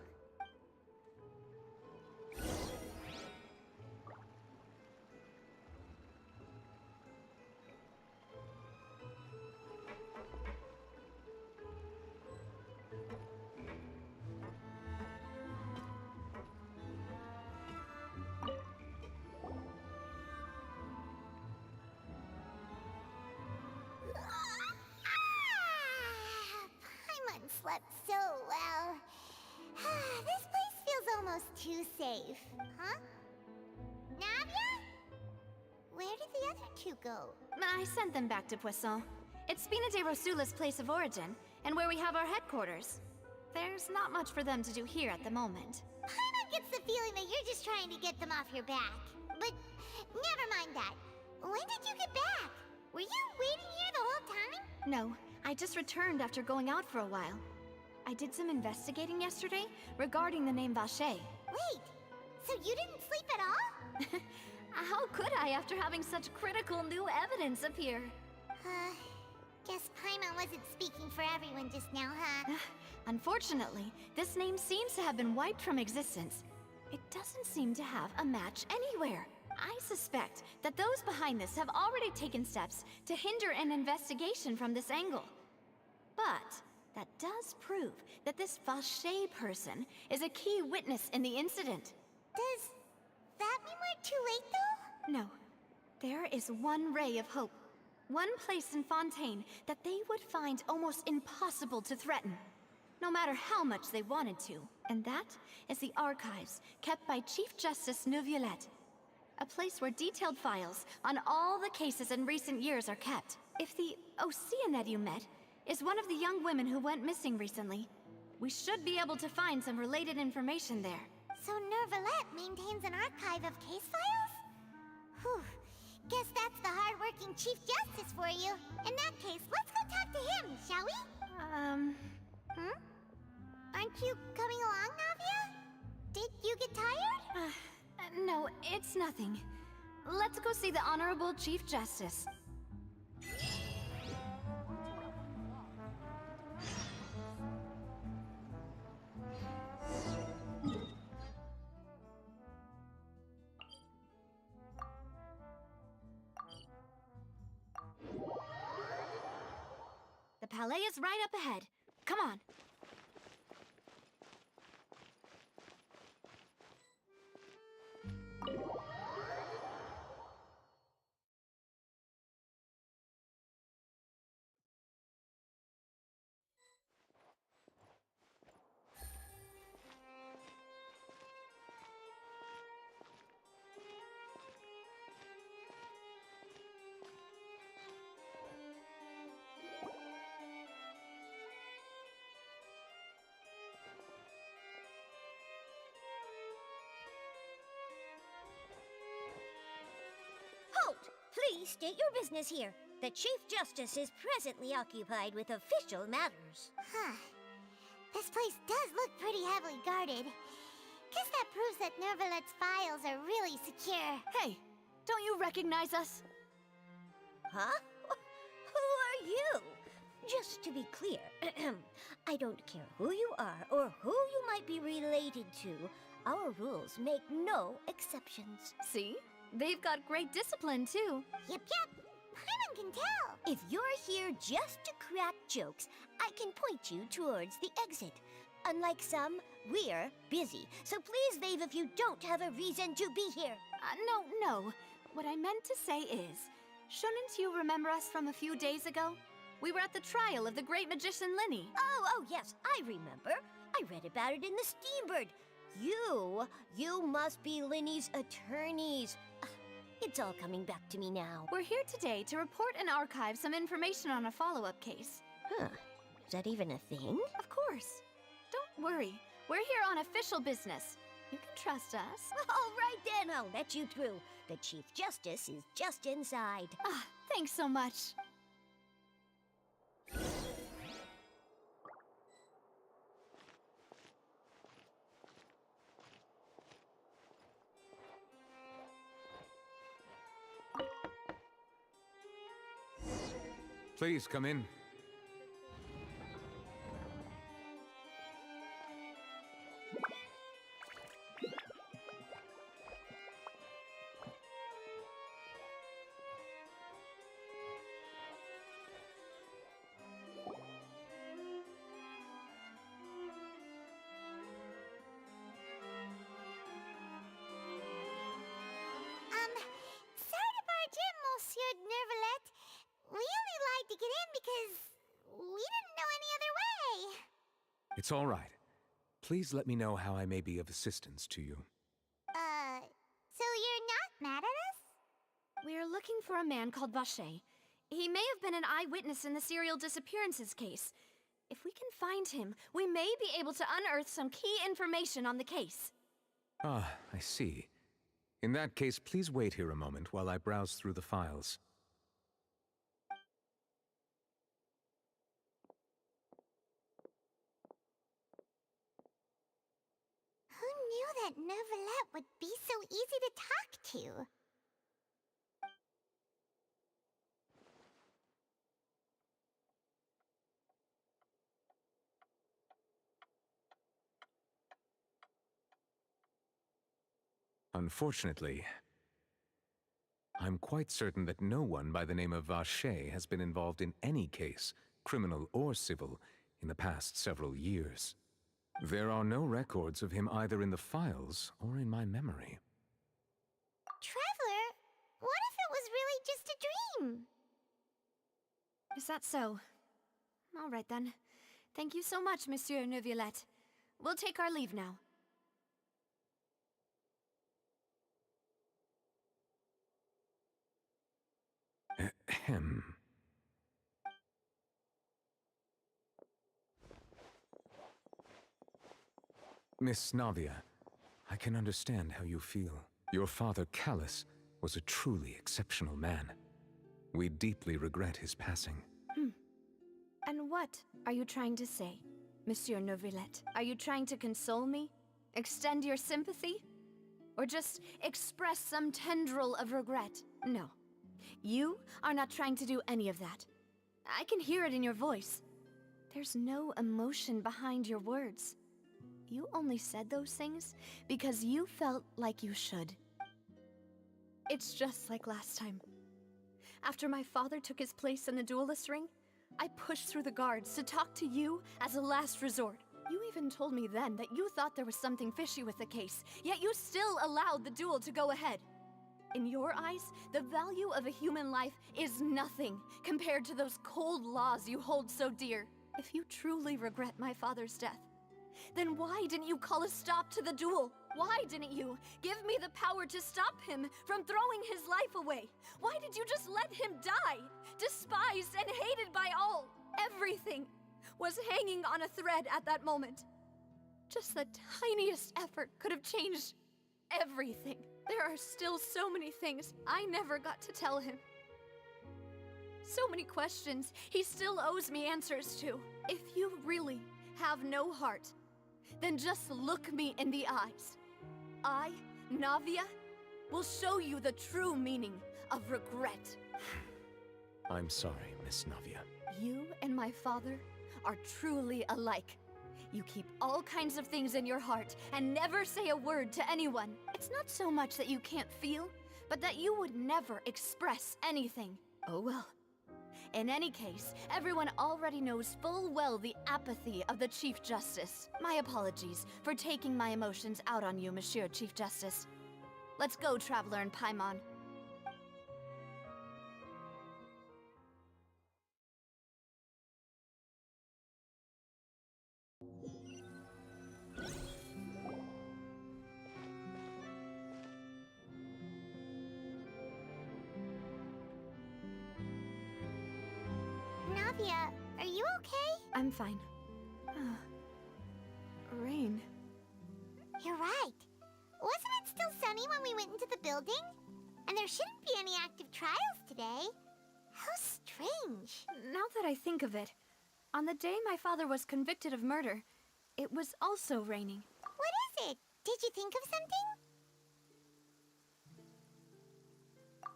Paimon slept so well. This place feels almost too safe. Huh? Navia? Where did the other two go? I sent them back to Poisson. It's Spina de Rosula's place of origin, and where we have our headquarters. There's not much for them to do here at the moment. Paimon gets the feeling that you're just trying to get them off your back. But never mind that. When did you get back? Were you waiting here the whole time? No, I just returned after going out for a while. I did some investigating yesterday regarding the name Vacher. Wait, so you didn't sleep at all? How could I after having such critical new evidence appear? Guess Paimon wasn't speaking for everyone just now, huh? Unfortunately, this name seems to have been wiped from existence. It doesn't seem to have a match anywhere. I suspect that those behind this have already taken steps to hinder an investigation from this angle. But that does prove that this Vacher person is a key witness in the incident. Does that mean we're too late, though? No. There is one ray of hope. One place in Fontaine that they would find almost impossible to threaten, no matter how much they wanted to. And that is the archives kept by Chief Justice Neuvillette. A place where detailed files on all the cases in recent years are kept. If the Oceanette you met is one of the young women who went missing recently, we should be able to find some related information there. So Neuvillette maintains an archive of case files? Whew. Guess that's the hard-working Chief Justice for you. In that case, let's go talk to him, shall we? Aren't you coming along, Navia? Did you get tired? No, it's nothing. Let's go see the Honorable Chief Justice. The Palais is right up ahead. Come on. Please state your business here. The Chief Justice is presently occupied with official matters. This place does look pretty heavily guarded. Guess that proves that Neuvillette's files are really secure. Hey, don't you recognize us? Huh? Who are you? Just to be clear, I don't care who you are or who you might be related to. Our rules make no exceptions. See? They've got great discipline, too. Yep. Paimon can tell. If you're here just to crack jokes, I can point you towards the exit. Unlike some, we're busy. So please leave if you don't have a reason to be here. No. What I meant to say is, shouldn't you remember us from a few days ago? We were at the trial of the great magician Linny. Oh, yes, I remember. I read about it in the Steambird. You must be Linny's attorneys. It's all coming back to me now. We're here today to report and archive some information on a follow-up case. Huh. Is that even a thing? Of course. Don't worry. We're here on official business. You can trust us. All right then, I'll let you through. The Chief Justice is just inside. Ah, thanks so much. Please come in. Sorry to barge in, Monsieur Nervalet. We only lied to get in because we didn't know any other way. It's all right. Please let me know how I may be of assistance to you. So you're not mad at us? We're looking for a man called Vacher. He may have been an eyewitness in the serial disappearances case. If we can find him, we may be able to unearth some key information on the case. Ah, I see. In that case, please wait here a moment while I browse through the files. Who knew that Nervalet would be so easy to talk to? Unfortunately, I'm quite certain that no one by the name of Vacher has been involved in any case, criminal or civil, in the past several years. There are no records of him either in the files or in my memory. Traveler, what if it was really just a dream? Is that so? All right then. Thank you so much, Monsieur Neuvillette. We'll take our leave now. Ahem. Miss Navia, I can understand how you feel. Your father, Callus, was a truly exceptional man. We deeply regret his passing. And what are you trying to say, Monsieur Neuvillette? Are you trying to console me? Extend your sympathy? Or just express some tendril of regret? No. You are not trying to do any of that. I can hear it in your voice. There's no emotion behind your words. You only said those things because you felt like you should. It's just like last time. After my father took his place in the duelist ring, I pushed through the guards to talk to you as a last resort. You even told me then that you thought there was something fishy with the case, yet you still allowed the duel to go ahead. In your eyes, the value of a human life is nothing compared to those cold laws you hold so dear. If you truly regret my father's death, then why didn't you call a stop to the duel? Why didn't you give me the power to stop him from throwing his life away? Why did you just let him die? Despised and hated by all. Everything was hanging on a thread at that moment. Just the tiniest effort could have changed everything. There are still so many things I never got to tell him. So many questions he still owes me answers to. If you really have no heart, then just look me in the eyes. I, Navia, will show you the true meaning of regret. I'm sorry, Miss Navia. You and my father are truly alike. You keep all kinds of things in your heart and never say a word to anyone. It's not so much that you can't feel, but that you would never express anything. Oh well. In any case, everyone already knows full well the apathy of the Chief Justice. My apologies for taking my emotions out on you, Monsieur Chief Justice. Let's go, Traveler and Paimon. I'm fine. Rain. You're right. Wasn't it still sunny when we went into the building? And there shouldn't be any active trials today. How strange. Now that I think of it, on the day my father was convicted of murder, it was also raining. What is it? Did you think of something?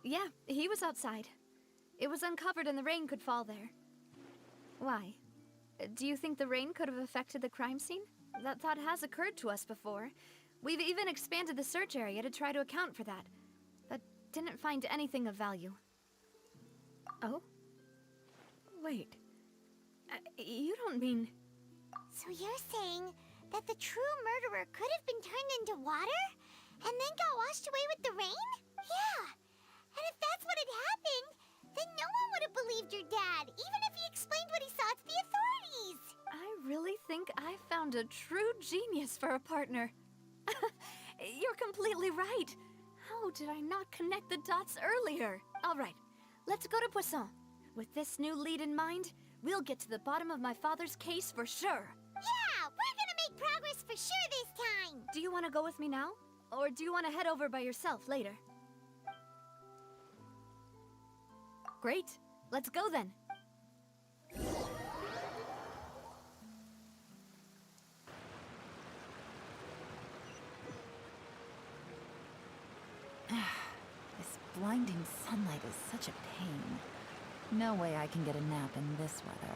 Yeah, he was outside. It was uncovered and the rain could fall there. Why? Do you think the rain could have affected the crime scene? That thought has occurred to us before. We've even expanded the search area to try to account for that, but didn't find anything of value. Oh? Wait. You don't mean... So you're saying that the true murderer could have been turned into water? And then got washed away with the rain? Yeah. And if that's what had happened, then no one would have believed your dad, even if he explained what he saw to the authorities. I really think I found a true genius for a partner. You're completely right. How did I not connect the dots earlier? All right, let's go to Poisson. With this new lead in mind, we'll get to the bottom of my father's case for sure. Yeah, we're gonna make progress for sure this time. Do you want to go with me now? Or do you want to head over by yourself later? Great, let's go then. This blinding sunlight is such a pain. No way I can get a nap in this weather.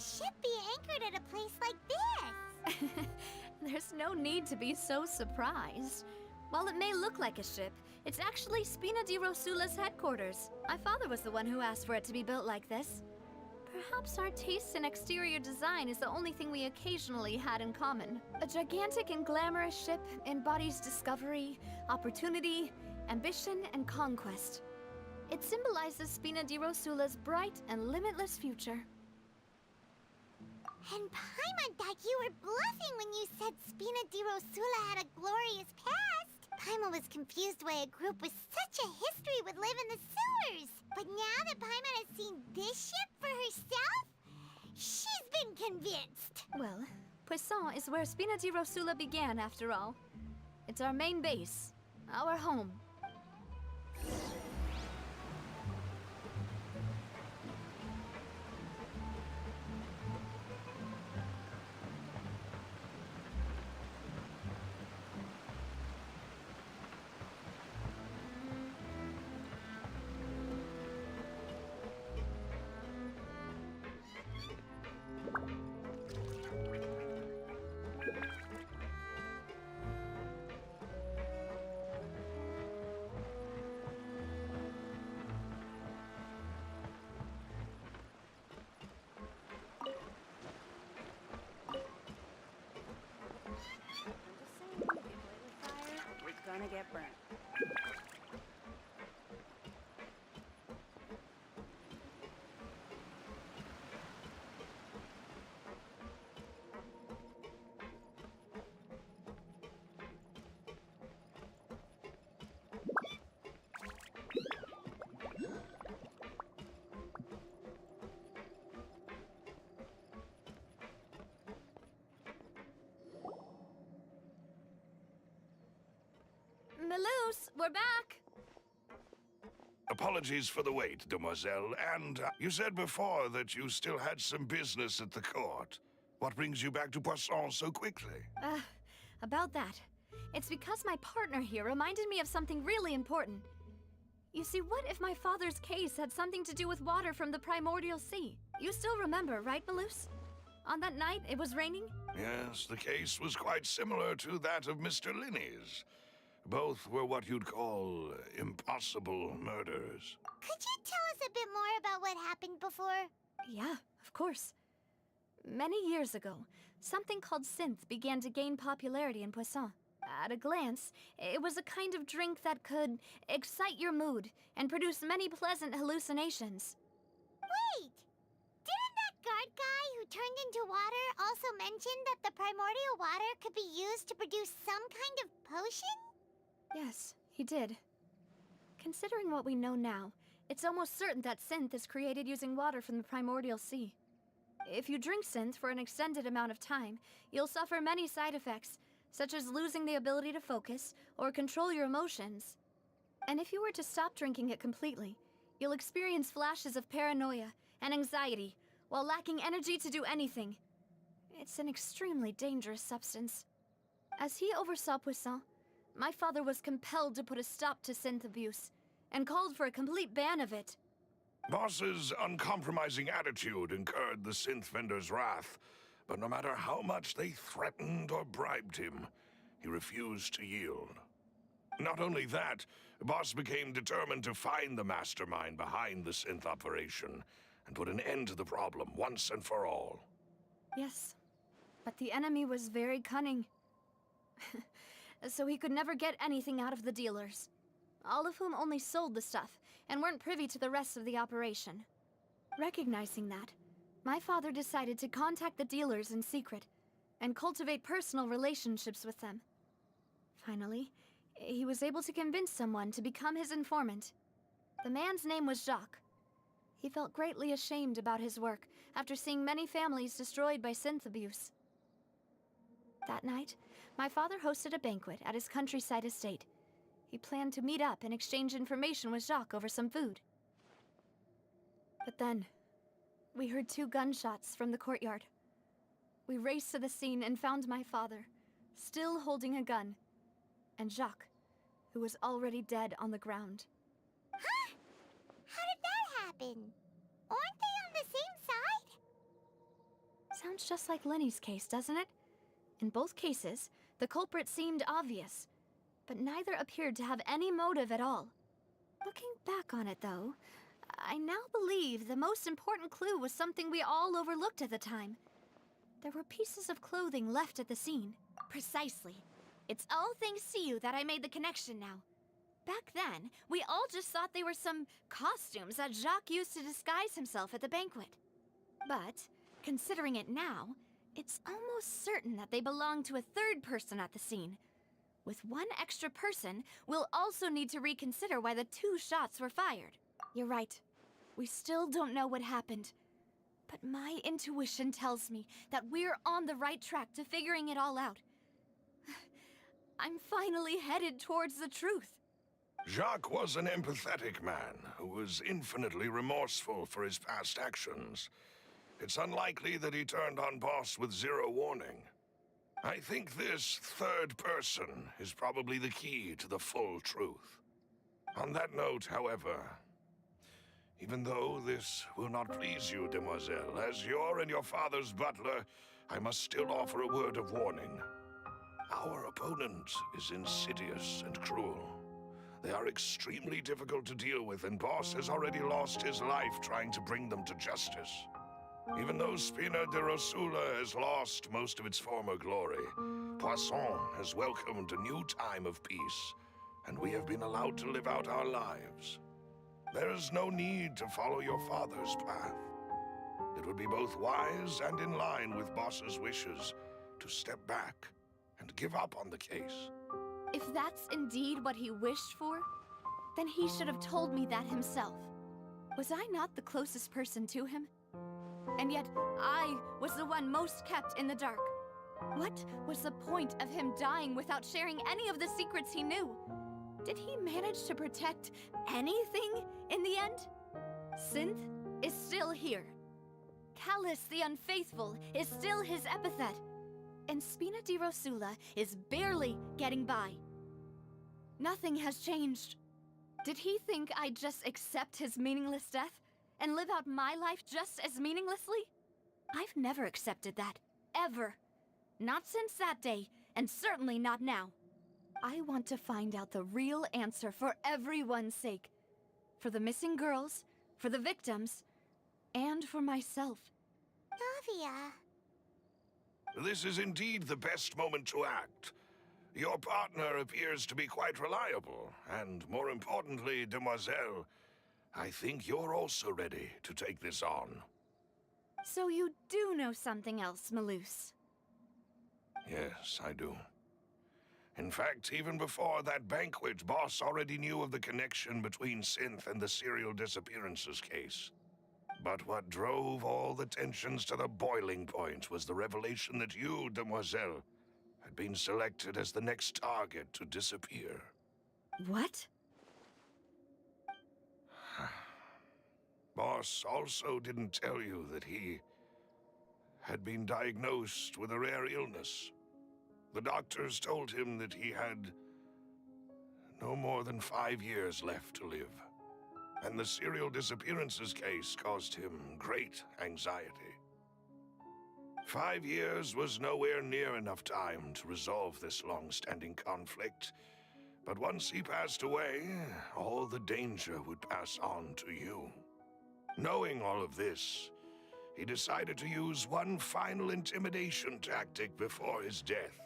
Ship be anchored at a place like this? There's no need to be so surprised. While it may look like a ship, it's actually Spina di Rosula's headquarters. My father was the one who asked for it to be built like this. Perhaps our taste in exterior design is the only thing we occasionally had in common. A gigantic and glamorous ship embodies discovery, opportunity, ambition, and conquest. It symbolizes Spina di Rosula's bright and limitless future. And Paimon thought you were bluffing when you said Spina di Rosula had a glorious past. Paimon was confused why a group with such a history would live in the sewers. But now that Paimon has seen this ship for herself, she's been convinced. Well, Poisson is where Spina di Rosula began, after all. It's our main base, our home. Gonna get burnt. Melus, we're back! Apologies for the wait, demoiselle, and you said before that you still had some business at the court. What brings you back to Poisson so quickly? About that. It's because my partner here reminded me of something really important. You see, what if my father's case had something to do with water from the primordial sea? You still remember, right, Melus? On that night, it was raining? Yes, the case was quite similar to that of Mr. Linney's. Both were what you'd call impossible murders. Could you tell us a bit more about what happened before? Yeah, of course. Many years ago, something called synth began to gain popularity in Poisson. At a glance, it was a kind of drink that could excite your mood and produce many pleasant hallucinations. Wait! Didn't that guard guy who turned into water also mention that the primordial water could be used to produce some kind of potion? Yes, he did. Considering what we know now, it's almost certain that synth is created using water from the primordial sea. If you drink synth for an extended amount of time, you'll suffer many side effects, such as losing the ability to focus or control your emotions. And if you were to stop drinking it completely, you'll experience flashes of paranoia and anxiety while lacking energy to do anything. It's an extremely dangerous substance. As he oversaw Poisson, my father was compelled to put a stop to synth abuse and called for a complete ban of it. Boss's uncompromising attitude incurred the synth vendor's wrath, but no matter how much they threatened or bribed him, he refused to yield. Not only that, Boss became determined to find the mastermind behind the synth operation and put an end to the problem once and for all. Yes, but the enemy was very cunning. So he could never get anything out of the dealers, all of whom only sold the stuff and weren't privy to the rest of the operation. Recognizing that, my father decided to contact the dealers in secret and cultivate personal relationships with them. Finally, he was able to convince someone to become his informant. The man's name was Jacques. He felt greatly ashamed about his work after seeing many families destroyed by synth abuse. That night, my father hosted a banquet at his countryside estate. He planned to meet up and exchange information with Jacques over some food. But then, we heard 2 gunshots from the courtyard. We raced to the scene and found my father, still holding a gun, and Jacques, who was already dead on the ground. Huh? How did that happen? Aren't they on the same side? Sounds just like Lenny's case, doesn't it? In both cases, the culprit seemed obvious, but neither appeared to have any motive at all. Looking back on it, though, I now believe the most important clue was something we all overlooked at the time. There were pieces of clothing left at the scene. Precisely. It's all thanks to you that I made the connection now. Back then, we all just thought they were some costumes that Jacques used to disguise himself at the banquet. But, considering it now, it's almost certain that they belong to a third person at the scene. With one extra person, we'll also need to reconsider why the 2 shots were fired. You're right. We still don't know what happened. But my intuition tells me that we're on the right track to figuring it all out. I'm finally headed towards the truth. Jacques was an empathetic man who was infinitely remorseful for his past actions. It's unlikely that he turned on Boss with 0 warning. I think this third person is probably the key to the full truth. On that note, however, even though this will not please you, demoiselle, as your and your father's butler, I must still offer a word of warning. Our opponent is insidious and cruel. They are extremely difficult to deal with, and Boss has already lost his life trying to bring them to justice. Even though Spina de Rosula has lost most of its former glory, Poisson has welcomed a new time of peace, and we have been allowed to live out our lives. There is no need to follow your father's path. It would be both wise and in line with Boss's wishes to step back and give up on the case. If that's indeed what he wished for, then he should have told me that himself. Was I not the closest person to him? And yet, I was the one most kept in the dark. What was the point of him dying without sharing any of the secrets he knew? Did he manage to protect anything in the end? Synth is still here. Callus the Unfaithful is still his epithet. And Spina di Rosula is barely getting by. Nothing has changed. Did he think I'd just accept his meaningless death and live out my life just as meaninglessly? I've never accepted that. Ever. Not since that day, and certainly not now. I want to find out the real answer for everyone's sake. For the missing girls, for the victims, and for myself. Navia. This is indeed the best moment to act. Your partner appears to be quite reliable, and more importantly, Demoiselle, I think you're also ready to take this on. So you do know something else, Malus? Yes, I do. In fact, even before that banquet, Boss already knew of the connection between Synth and the serial disappearances case. But what drove all the tensions to the boiling point was the revelation that you, Demoiselle, had been selected as the next target to disappear. What? Boss also didn't tell you that he had been diagnosed with a rare illness. The doctors told him that he had no more than 5 years left to live. And the serial disappearances case caused him great anxiety. 5 years was nowhere near enough time to resolve this long-standing conflict. But once he passed away, all the danger would pass on to you. Knowing all of this, he decided to use one final intimidation tactic before his death.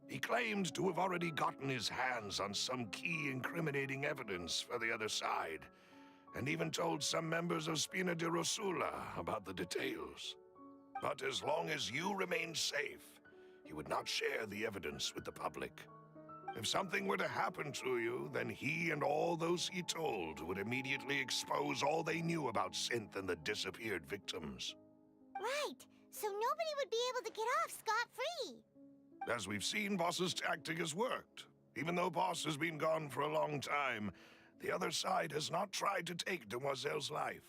He claimed to have already gotten his hands on some key incriminating evidence for the other side, and even told some members of Spina di Rosula about the details. But as long as you remained safe, he would not share the evidence with the public. If something were to happen to you, then he and all those he told would immediately expose all they knew about Synth and the disappeared victims. Right, so nobody would be able to get off scot-free. As we've seen, Boss's tactic has worked. Even though Boss has been gone for a long time, the other side has not tried to take Demoiselle's life.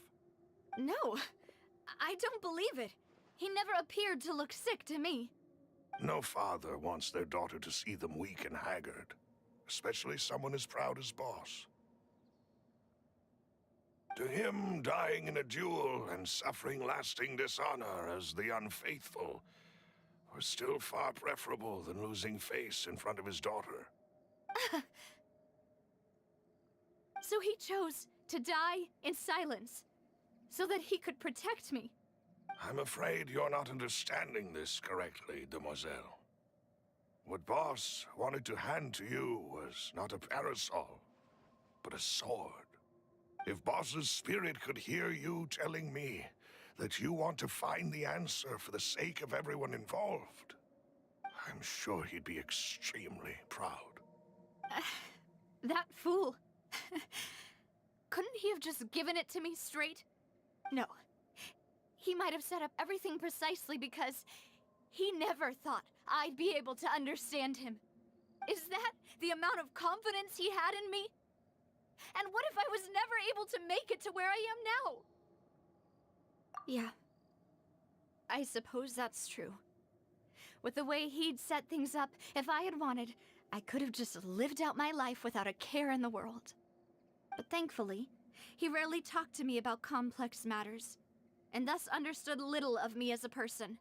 No, I don't believe it. He never appeared to look sick to me. No father wants their daughter to see them weak and haggard, especially someone as proud as Boss. To him, dying in a duel and suffering lasting dishonor as the unfaithful was still far preferable than losing face in front of his daughter. So he chose to die in silence, so that he could protect me. I'm afraid you're not understanding this correctly, Demoiselle. What Boss wanted to hand to you was not a parasol, but a sword. If Boss's spirit could hear you telling me that you want to find the answer for the sake of everyone involved, I'm sure he'd be extremely proud. That fool. Couldn't he have just given it to me straight? No. He might have set up everything precisely because he never thought I'd be able to understand him. Is that the amount of confidence he had in me? And what if I was never able to make it to where I am now? Yeah. I suppose that's true. With the way he'd set things up, if I had wanted, I could have just lived out my life without a care in the world. But thankfully, he rarely talked to me about complex matters, and thus understood little of me as a person.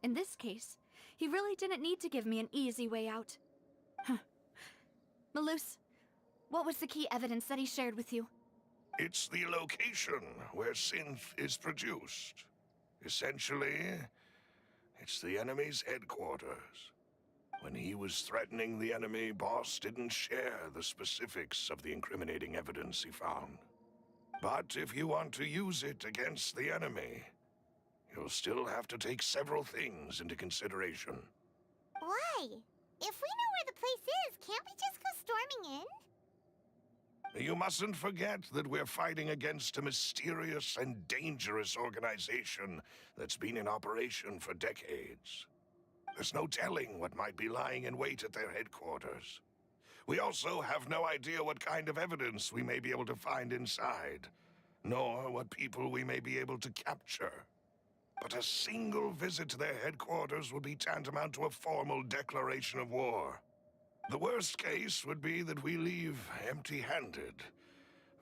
In this case, he really didn't need to give me an easy way out. Malus, what was the key evidence that he shared with you? It's the location where Synth is produced. Essentially, it's the enemy's headquarters. When he was threatening the enemy, Boss didn't share the specifics of the incriminating evidence he found. But if you want to use it against the enemy, you'll still have to take several things into consideration. Why? If we know where the place is, can't we just go storming in? You mustn't forget that we're fighting against a mysterious and dangerous organization that's been in operation for decades. There's no telling what might be lying in wait at their headquarters. We also have no idea what kind of evidence we may be able to find inside, nor what people we may be able to capture. But a single visit to their headquarters would be tantamount to a formal declaration of war. The worst case would be that we leave empty-handed,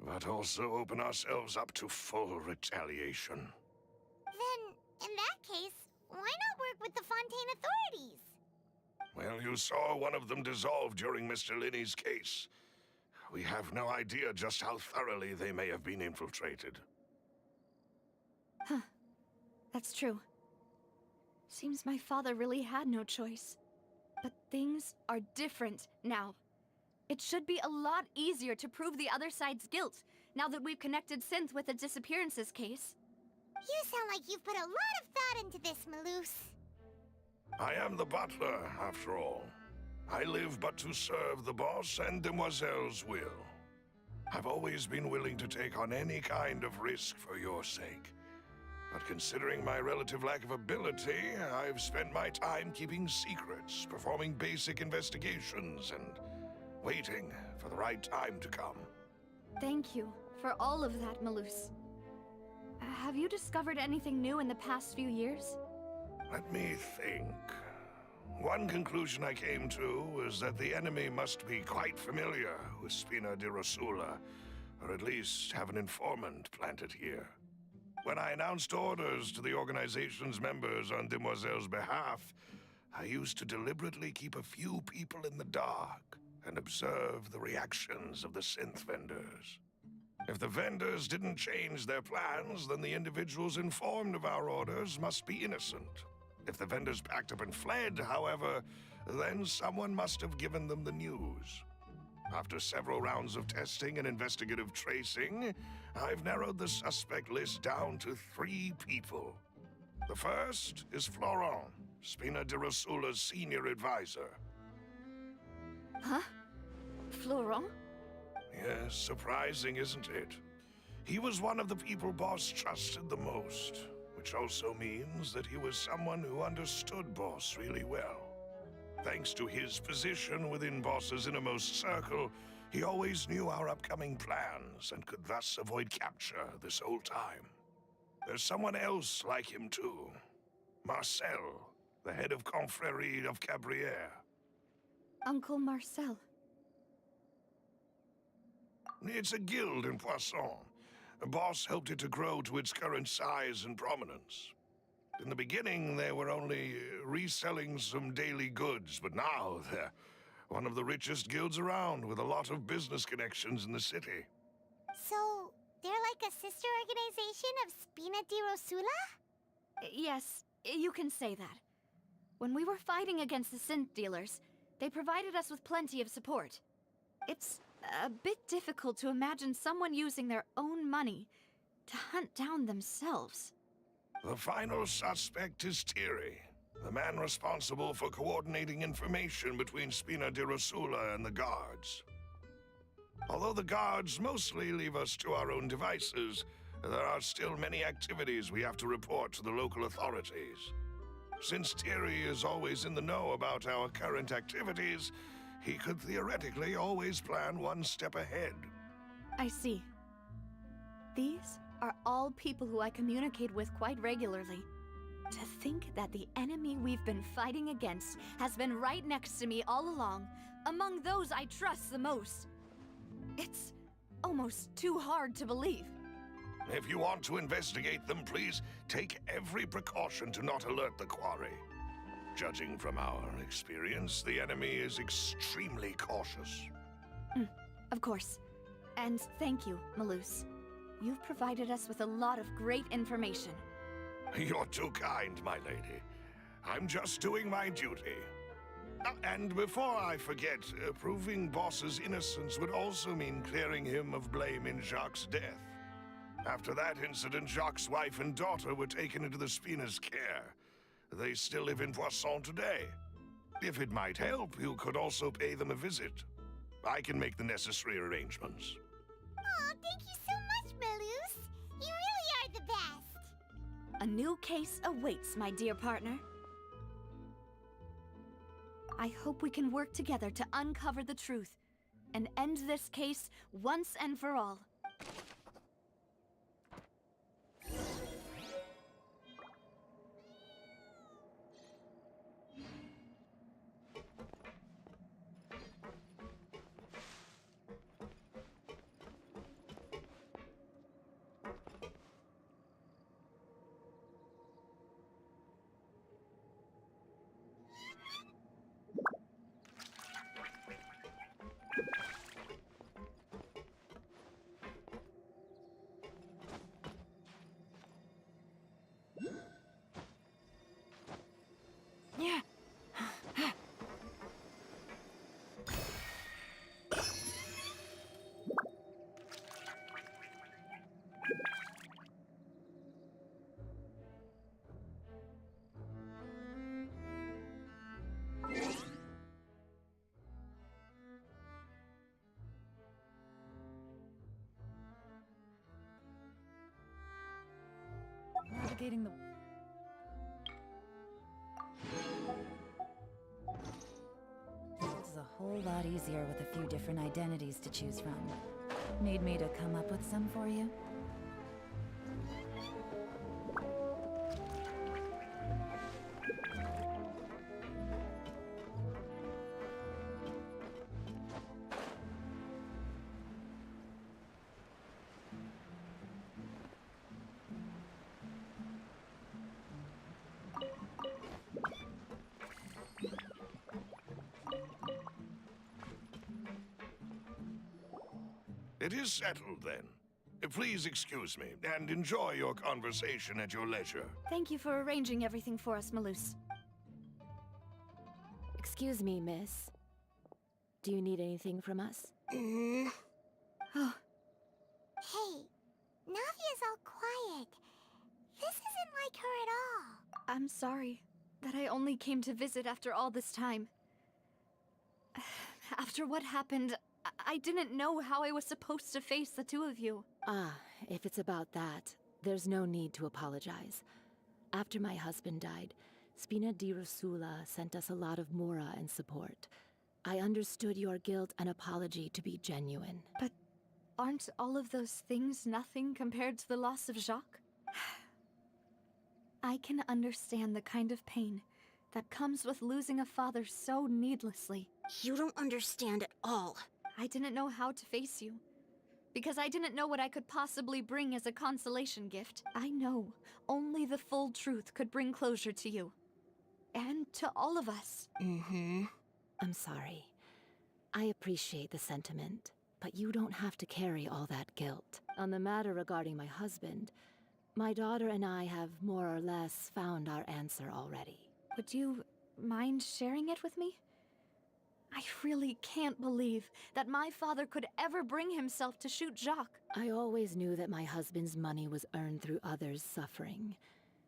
but also open ourselves up to full retaliation. Then, in that case, why not work with the Fontaine authorities? Well, you saw one of them dissolve during Mr. Linney's case. We have no idea just how thoroughly they may have been infiltrated. Huh. That's true. Seems my father really had no choice. But things are different now. It should be a lot easier to prove the other side's guilt, now that we've connected Synth with the disappearances case. You sound like you've put a lot of thought into this, Maloose. I am the butler, after all. I live but to serve the boss and Demoiselle's will. I've always been willing to take on any kind of risk for your sake. But considering my relative lack of ability, I've spent my time keeping secrets, performing basic investigations, and waiting for the right time to come. Thank you for all of that, Maloose. Have you discovered anything new in the past few years? Let me think. One conclusion I came to was that the enemy must be quite familiar with Spina di Rosula, or at least have an informant planted here. When I announced orders to the organization's members on Demoiselle's behalf, I used to deliberately keep a few people in the dark and observe the reactions of the synth vendors. If the vendors didn't change their plans, then the individuals informed of our orders must be innocent. If the vendors packed up and fled, however, then someone must have given them the news. After several rounds of testing and investigative tracing, I've narrowed the suspect list down to 3 people. The first is Florent, Spina di Rosula's senior advisor. Huh? Florent? Yes, surprising, isn't it? He was one of the people Boss trusted the most, which also means that he was someone who understood Boss really well. Thanks to his position within Boss's innermost circle, he always knew our upcoming plans and could thus avoid capture this whole time. There's someone else like him too. Marcel, the head of Confrérie of Cabrières. Uncle Marcel. It's a guild in Poisson. Boss helped it to grow to its current size and prominence. In the beginning, they were only reselling some daily goods, but now they're one of the richest guilds around, with a lot of business connections in the city. So, they're like a sister organization of Spina di Rosula? Yes, you can say that. When we were fighting against the synth dealers, they provided us with plenty of support. It's a bit difficult to imagine someone using their own money to hunt down themselves. The final suspect is Thierry, the man responsible for coordinating information between Spina di Rosula and the guards. Although the guards mostly leave us to our own devices, there are still many activities we have to report to the local authorities. Since Thierry is always in the know about our current activities, he could theoretically always plan one step ahead. I see. These are all people who I communicate with quite regularly. To think that the enemy we've been fighting against has been right next to me all along, among those I trust the most. It's almost too hard to believe. If you want to investigate them, please take every precaution to not alert the quarry. Judging from our experience, the enemy is extremely cautious. Of course. And thank you, Maloose. You've provided us with a lot of great information. You're too kind, my lady. I'm just doing my duty. And before I forget, proving Boss's innocence would also mean clearing him of blame in Jacques' death. After that incident, Jacques' wife and daughter were taken into the Spina's care. They still live in Poisson today. If it might help, you could also pay them a visit. I can make the necessary arrangements. Oh, thank you so much, Maloose. You really are the best. A new case awaits, my dear partner. I hope we can work together to uncover the truth and end this case once and for all. Navigating the... This is a whole lot easier with a few different identities to choose from. Need me to come up with some for you? It is settled, then. Please excuse me, and enjoy your conversation at your leisure. Thank you for arranging everything for us, Malus. Excuse me, miss. Do you need anything from us? Hey, Navia's all quiet. This isn't like her at all. I'm sorry that I only came to visit after all this time. After what happened, I didn't know how I was supposed to face the two of you. Ah, if it's about that, there's no need to apologize. After my husband died, Spina di Rosula sent us a lot of mora and support. I understood your guilt and apology to be genuine. But aren't all of those things nothing compared to the loss of Jacques? I can understand the kind of pain that comes with losing a father so needlessly. You don't understand at all. I didn't know how to face you, because I didn't know what I could possibly bring as a consolation gift. I know only the full truth could bring closure to you. And to all of us. I'm sorry. I appreciate the sentiment, but you don't have to carry all that guilt. On the matter regarding my husband, my daughter and I have more or less found our answer already. Would you mind sharing it with me? I really can't believe that my father could ever bring himself to shoot Jacques. I always knew that my husband's money was earned through others' suffering.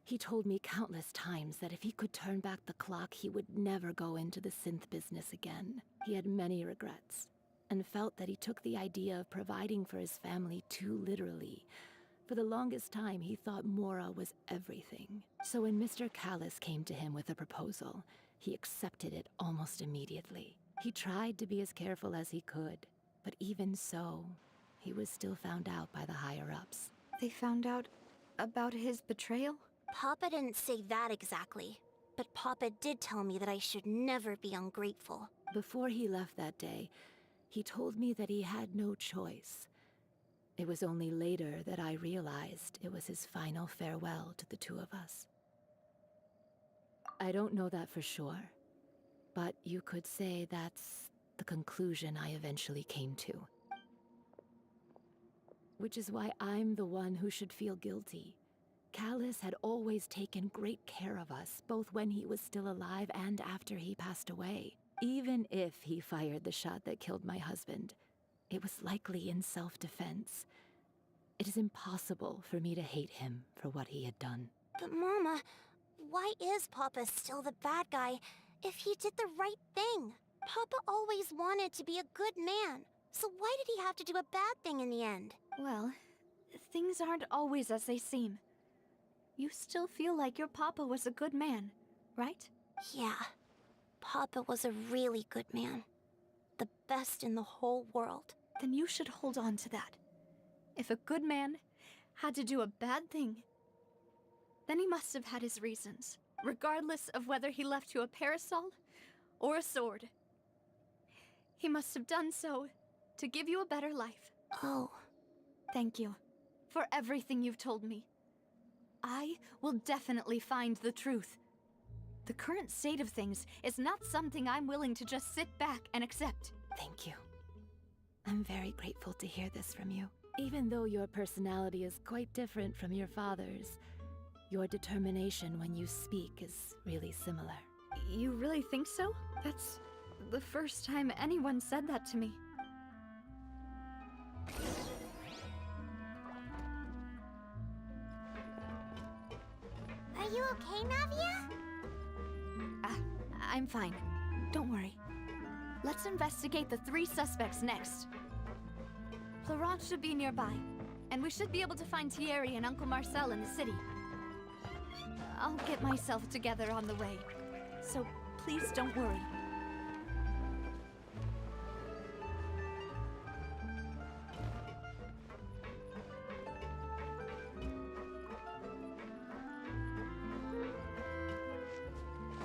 He told me countless times that if he could turn back the clock, he would never go into the synth business again. He had many regrets, and felt that he took the idea of providing for his family too literally. For the longest time, he thought Mora was everything. So when Mr. Callis came to him with a proposal, he accepted it almost immediately. He tried to be as careful as he could, but even so, he was still found out by the higher-ups. They found out about his betrayal? Papa didn't say that exactly, but Papa did tell me that I should never be ungrateful. Before he left that day, he told me that he had no choice. It was only later that I realized it was his final farewell to the two of us. I don't know that for sure, but you could say that's the conclusion I eventually came to. Which is why I'm the one who should feel guilty. Callis had always taken great care of us, both when he was still alive and after he passed away. Even if he fired the shot that killed my husband, it was likely in self-defense. It is impossible for me to hate him for what he had done. But Mama, why is Papa still the bad guy if he did the right thing? Papa always wanted to be a good man, so why did he have to do a bad thing in the end? Well, things aren't always as they seem. You still feel like your Papa was a good man, right? Yeah, Papa was a really good man. The best in the whole world. Then you should hold on to that. If a good man had to do a bad thing, then he must have had his reasons, regardless of whether he left you a parasol or a sword. He must have done so to give you a better life. Oh. Thank you for everything you've told me. I will definitely find the truth. The current state of things is not something I'm willing to just sit back and accept. Thank you. I'm very grateful to hear this from you. Even though your personality is quite different from your father's, your determination when you speak is really similar. You really think so? That's the first time anyone said that to me. Are you okay, Navia? I'm fine. Don't worry. Let's investigate the 3 suspects next. Florent should be nearby, and we should be able to find Thierry and Uncle Marcel in the city. I'll get myself together on the way, so please don't worry.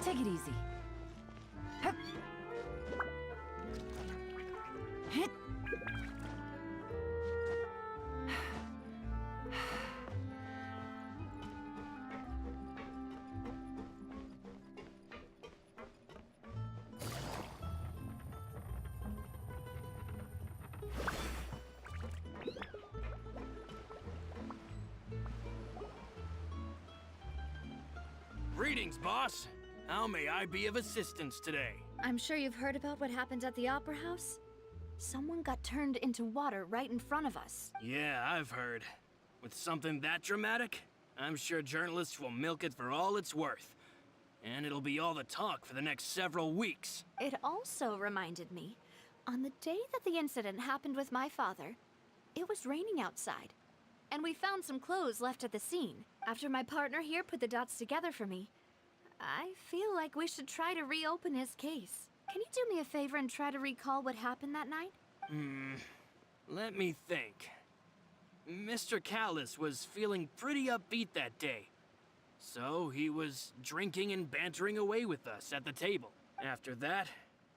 Take it easy. Hup. Hit. Greetings, boss. How may I be of assistance today? I'm sure you've heard about what happened at the Opera House. Someone got turned into water right in front of us. Yeah, I've heard. With something that dramatic, I'm sure journalists will milk it for all it's worth. And it'll be all the talk for the next several weeks. It also reminded me, on the day that the incident happened with my father, it was raining outside. And we found some clothes left at the scene. After my partner here put the dots together for me, I feel like we should try to reopen his case. Can you do me a favor and try to recall what happened that night? Let me think. Mr. Callis was feeling pretty upbeat that day. So he was drinking and bantering away with us at the table. After that,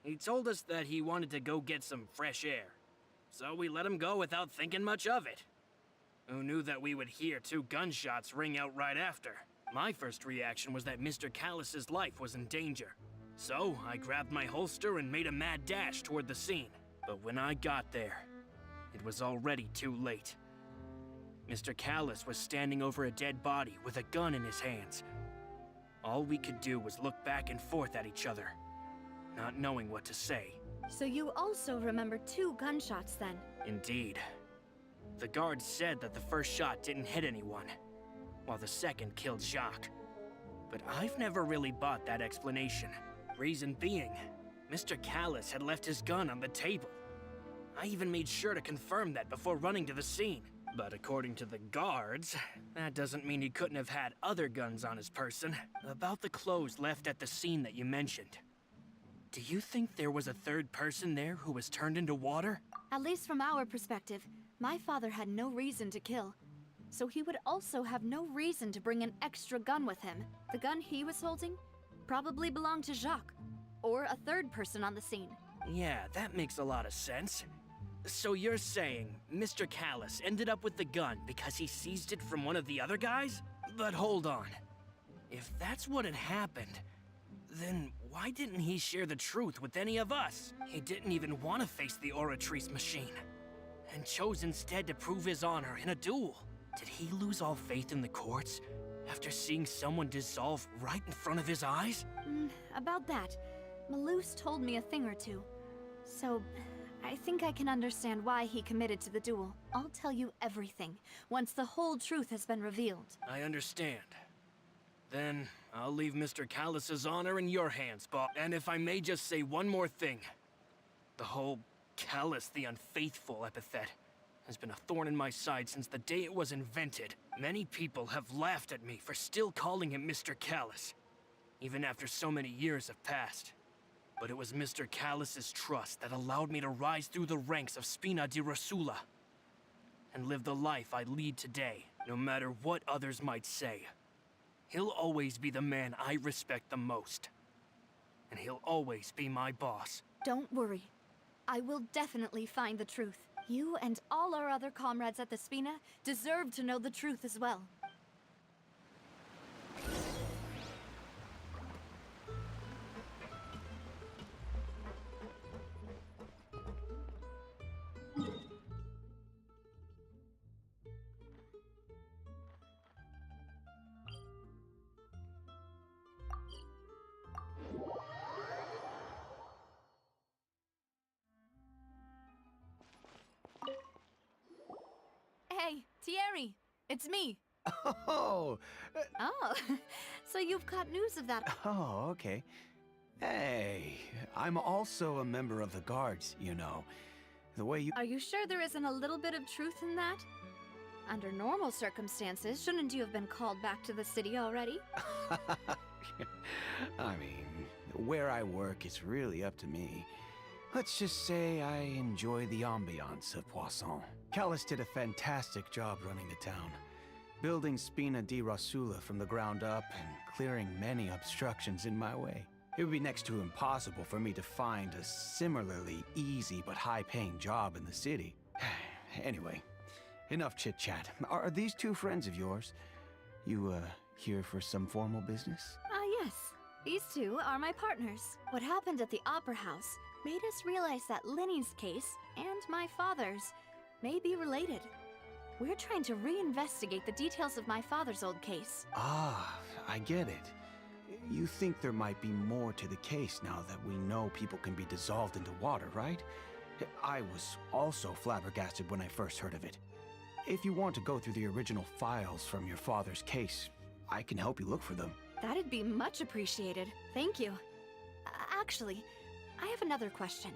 he told us that he wanted to go get some fresh air. So we let him go without thinking much of it. Who knew that we would hear 2 gunshots ring out right after? My first reaction was that Mr. Callis's life was in danger. So I grabbed my holster and made a mad dash toward the scene. But when I got there, it was already too late. Mr. Callis was standing over a dead body with a gun in his hands. All we could do was look back and forth at each other, not knowing what to say. So you also remember 2 gunshots then? Indeed. The guard said that the first shot didn't hit anyone, while the second killed Jacques. But I've never really bought that explanation. Reason being, Mr. Callis had left his gun on the table. I even made sure to confirm that before running to the scene. But according to the guards, that doesn't mean he couldn't have had other guns on his person. About the clothes left at the scene that you mentioned, do you think there was a 3rd person there who was turned into water? At least from our perspective, my father had no reason to kill. So he would also have no reason to bring an extra gun with him. The gun he was holding probably belonged to Jacques, or a 3rd person on the scene. Yeah, that makes a lot of sense. So you're saying Mr. Callis ended up with the gun because he seized it from one of the other guys? But hold on. If that's what had happened, then why didn't he share the truth with any of us? He didn't even want to face the Oratrice machine, and chose instead to prove his honor in a duel. Did he lose all faith in the courts after seeing someone dissolve right in front of his eyes? About that, Malouse told me a thing or two. So, I think I can understand why he committed to the duel. I'll tell you everything, once the whole truth has been revealed. I understand. Then, I'll leave Mr. Callis's honor in your hands, Bob. And if I may just say one more thing. The whole Callis the Unfaithful epithet has been a thorn in my side since the day it was invented. Many people have laughed at me for still calling him Mr. Callis, even after so many years have passed. But it was Mr. Callis's trust that allowed me to rise through the ranks of Spina di Rosula and live the life I lead today, no matter what others might say. He'll always be the man I respect the most, and he'll always be my boss. Don't worry. I will definitely find the truth. You and all our other comrades at the Spina deserve to know the truth as well. Hey, Thierry, it's me. Oh! Oh, so you've got news of that. Oh, okay. Hey, I'm also a member of the guards, you know. The way you... Are you sure there isn't a little bit of truth in that? Under normal circumstances, shouldn't you have been called back to the city already? I mean, where I work is really up to me. Let's just say I enjoy the ambiance of Poisson. Callus did a fantastic job running the town, building Spina di Rasula from the ground up and clearing many obstructions in my way. It would be next to impossible for me to find a similarly easy but high-paying job in the city. Anyway, enough chit-chat. Are these two friends of yours? You, here for some formal business? Yes. These two are my partners. What happened at the Opera House made us realize that Linny's case and my father's may be related. We're trying to reinvestigate the details of my father's old case. Ah, I get it. You think there might be more to the case now that we know people can be dissolved into water, right? I was also flabbergasted when I first heard of it. If you want to go through the original files from your father's case, I can help you look for them. That'd be much appreciated. Thank you. Actually, I have another question.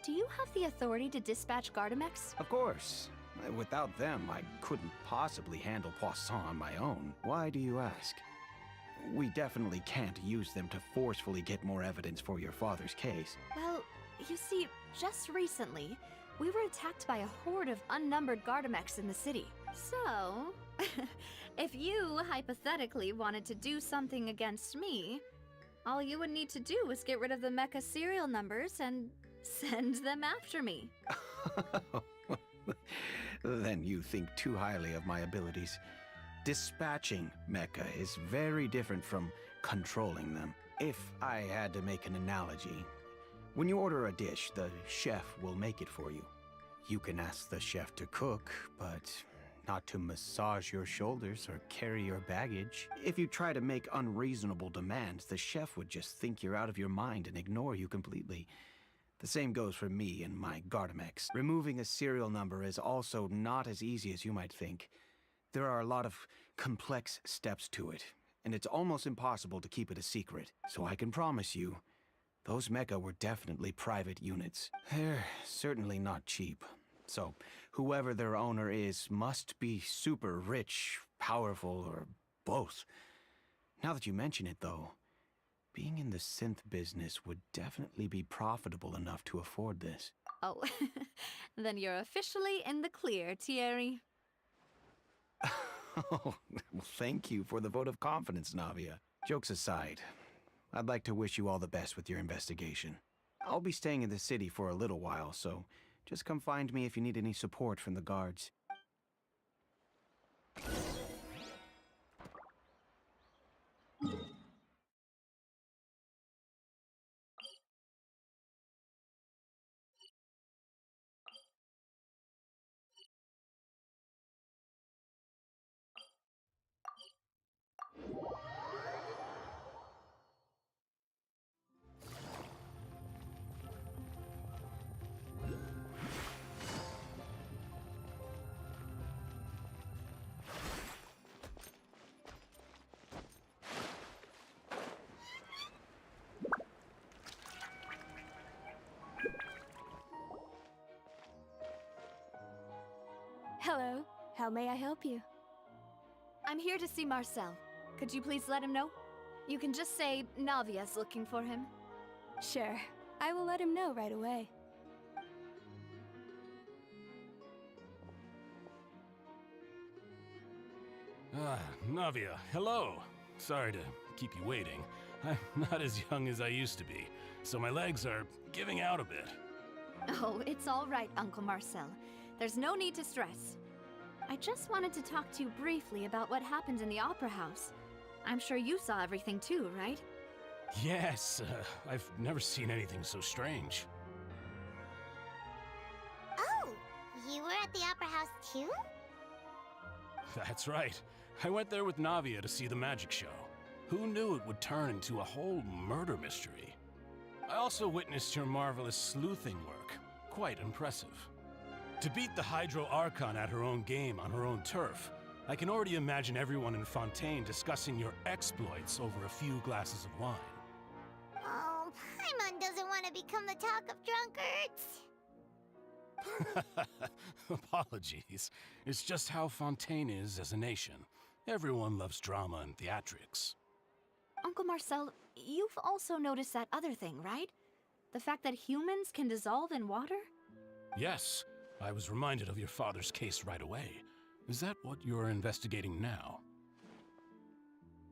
Do you have the authority to dispatch Gardamex? Of course. Without them, I couldn't possibly handle Poisson on my own. Why do you ask? We definitely can't use them to forcefully get more evidence for your father's case. Well, you see, just recently, we were attacked by a horde of unnumbered Gardamex in the city. So, if you hypothetically wanted to do something against me, all you would need to do was get rid of the mecha serial numbers and send them after me. Then you think too highly of my abilities. Dispatching mecha is very different from controlling them. If I had to make an analogy, when you order a dish, the chef will make it for you. You can ask the chef to cook, but not to massage your shoulders or carry your baggage. If you try to make unreasonable demands, the chef would just think you're out of your mind and ignore you completely. The same goes for me and my Gardamex. Removing a serial number is also not as easy as you might think. There are a lot of complex steps to it, and it's almost impossible to keep it a secret. So I can promise you, those mecha were definitely private units. They're certainly not cheap. So whoever their owner is must be super rich, powerful, or both. Now that you mention it, though, being in the synth business would definitely be profitable enough to afford this. Oh, then you're officially in the clear, Thierry. Oh, well, thank you for the vote of confidence, Navia. Jokes aside, I'd like to wish you all the best with your investigation. I'll be staying in the city for a little while, so just come find me if you need any support from the guards. Hello. How may I help you? I'm here to see Marcel. Could you please let him know? You can just say Navia's looking for him. Sure. I will let him know right away. Ah, Navia, hello. Sorry to keep you waiting. I'm not as young as I used to be, so my legs are giving out a bit. Oh, it's all right, Uncle Marcel. There's no need to stress. I just wanted to talk to you briefly about what happened in the Opera House. I'm sure you saw everything too, right? Yes, I've never seen anything so strange. Oh, you were at the Opera House too? That's right. I went there with Navia to see the magic show. Who knew it would turn into a whole murder mystery? I also witnessed your marvelous sleuthing work. Quite impressive. To beat the Hydro Archon at her own game on her own turf, I can already imagine everyone in Fontaine discussing your exploits over a few glasses of wine. Oh, Paimon doesn't want to become the talk of drunkards. Apologies. It's just how Fontaine is as a nation. Everyone loves drama and theatrics. Uncle Marcel, you've also noticed that other thing, right? The fact that humans can dissolve in water? Yes, I was reminded of your father's case right away. Is that what you're investigating now?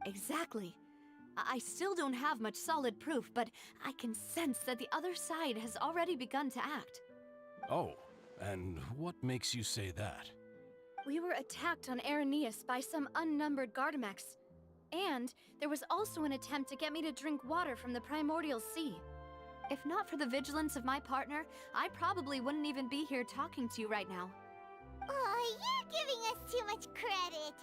Exactly. I still don't have much solid proof, but I can sense that the other side has already begun to act. Oh, and what makes you say that? We were attacked on Araneus by some unnumbered Gardamex. And there was also an attempt to get me to drink water from the primordial sea. If not for the vigilance of my partner, I probably wouldn't even be here talking to you right now. Oh, you're giving us too much credit.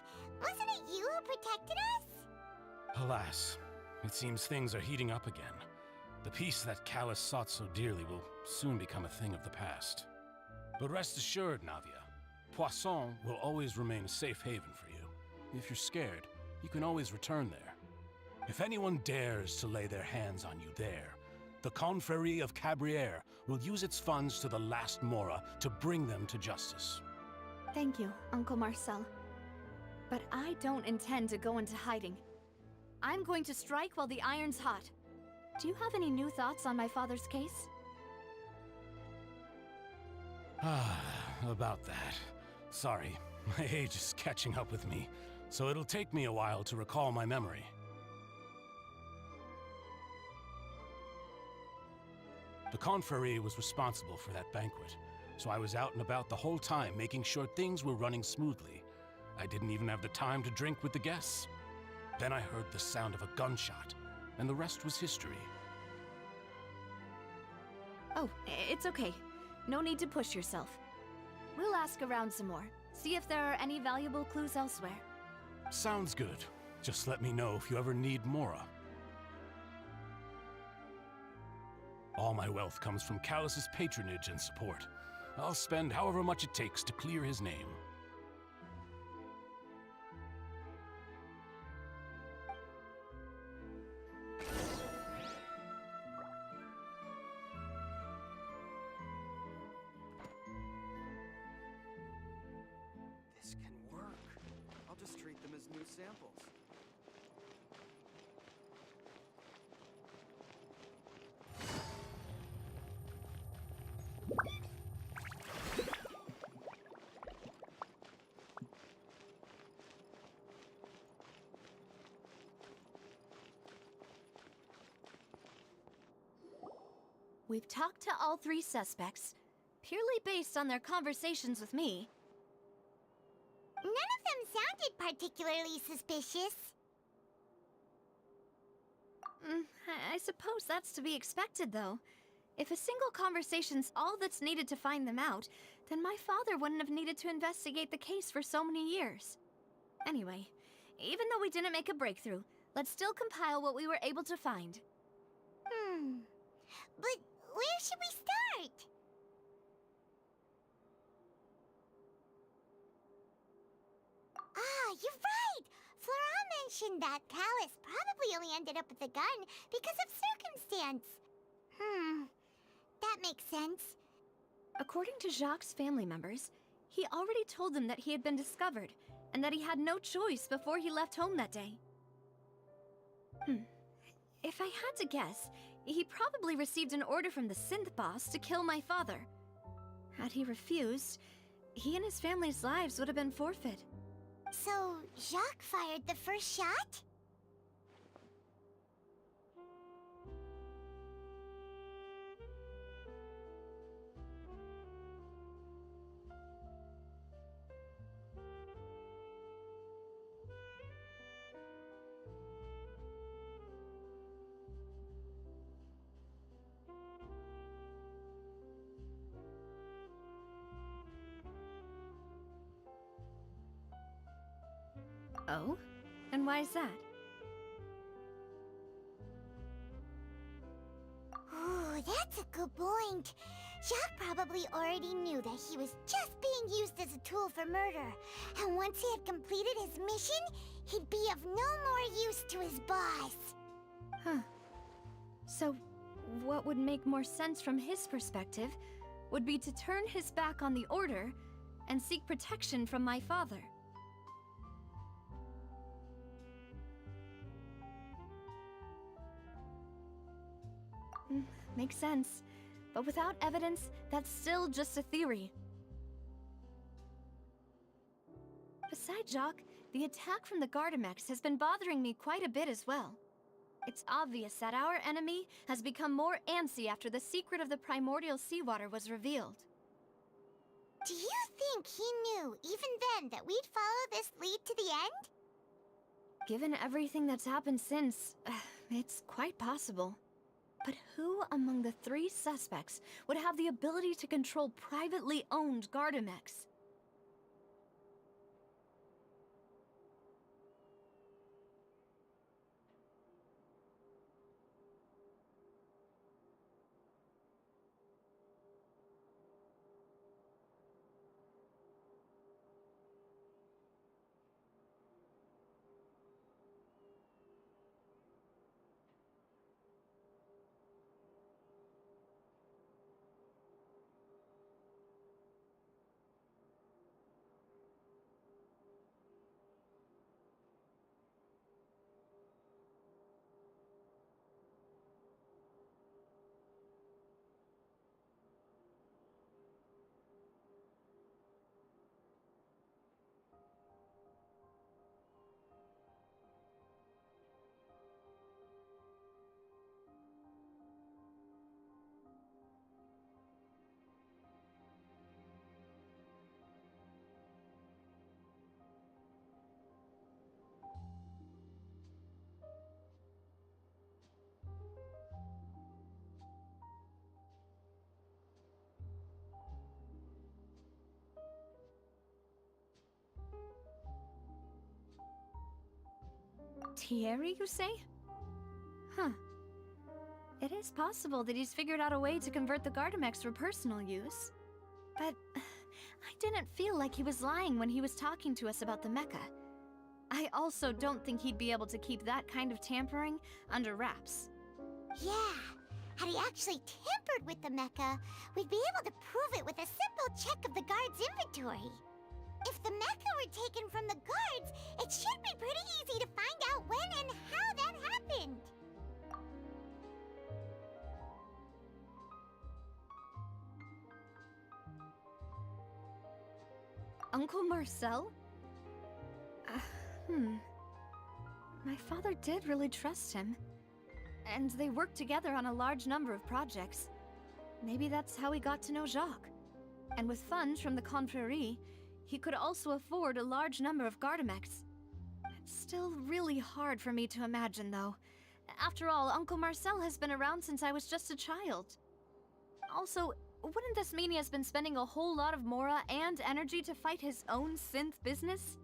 Wasn't it you who protected us? Alas, it seems things are heating up again. The peace that Callus sought so dearly will soon become a thing of the past. But rest assured, Navia, Poisson will always remain a safe haven for you. If you're scared, you can always return there. If anyone dares to lay their hands on you there, the Confrérie of Cabriere will use its funds to the last Mora to bring them to justice. Thank you, Uncle Marcel. But I don't intend to go into hiding. I'm going to strike while the iron's hot. Do you have any new thoughts on my father's case? About that. Sorry, my age is catching up with me, so it'll take me a while to recall my memory. The Confrérie was responsible for that banquet, so I was out and about the whole time making sure things were running smoothly. I didn't even have the time to drink with the guests. Then I heard the sound of a gunshot, and the rest was history. Oh, it's okay. No need to push yourself. We'll ask around some more, see if there are any valuable clues elsewhere. Sounds good. Just let me know if you ever need Mora. All my wealth comes from Callus's patronage and support. I'll spend however much it takes to clear his name. This can work. I'll just treat them as new samples. We've talked to all three suspects, purely based on their conversations with me. None of them sounded particularly suspicious. I suppose that's to be expected, though. If a single conversation's all that's needed to find them out, then my father wouldn't have needed to investigate the case for so many years. Anyway, even though we didn't make a breakthrough, let's still compile what we were able to find. But where should we start? Ah, you're right! Flora mentioned that Callus probably only ended up with the gun because of circumstance. That makes sense. According to Jacques' family members, he already told them that he had been discovered, and that he had no choice before he left home that day. If I had to guess, he probably received an order from the synth boss to kill my father. Had he refused, he and his family's lives would have been forfeit. So, Jacques fired the first shot? Oh? And why is that? Ooh, that's a good point. Jacques probably already knew that he was just being used as a tool for murder. And once he had completed his mission, he'd be of no more use to his boss. Huh. So, what would make more sense from his perspective would be to turn his back on the Order and seek protection from my father. Makes sense. But without evidence, that's still just a theory. Besides Jacques, the attack from the Gardamex has been bothering me quite a bit as well. It's obvious that our enemy has become more antsy after the secret of the primordial seawater was revealed. Do you think he knew, even then, that we'd follow this lead to the end? Given everything that's happened since, it's quite possible. But who among the 3 suspects would have the ability to control privately owned Gardamex? Thierry, you say? Huh. It is possible that he's figured out a way to convert the Gardamex for personal use. But I didn't feel like he was lying when he was talking to us about the mecha. I also don't think he'd be able to keep that kind of tampering under wraps. Yeah. Had he actually tampered with the mecha, we'd be able to prove it with a simple check of the guard's inventory. If the mecha were taken from the guards, it should be pretty easy to find out when and how that happened. Uncle Marcel? My father did really trust him. And they worked together on a large number of projects. Maybe that's how he got to know Jacques. And with funds from the Confrérie, he could also afford a large number of Gardamex. It's still really hard for me to imagine, though. After all, Uncle Marcel has been around since I was just a child. Also, wouldn't this mean he has been spending a whole lot of mora and energy to fight his own synth business?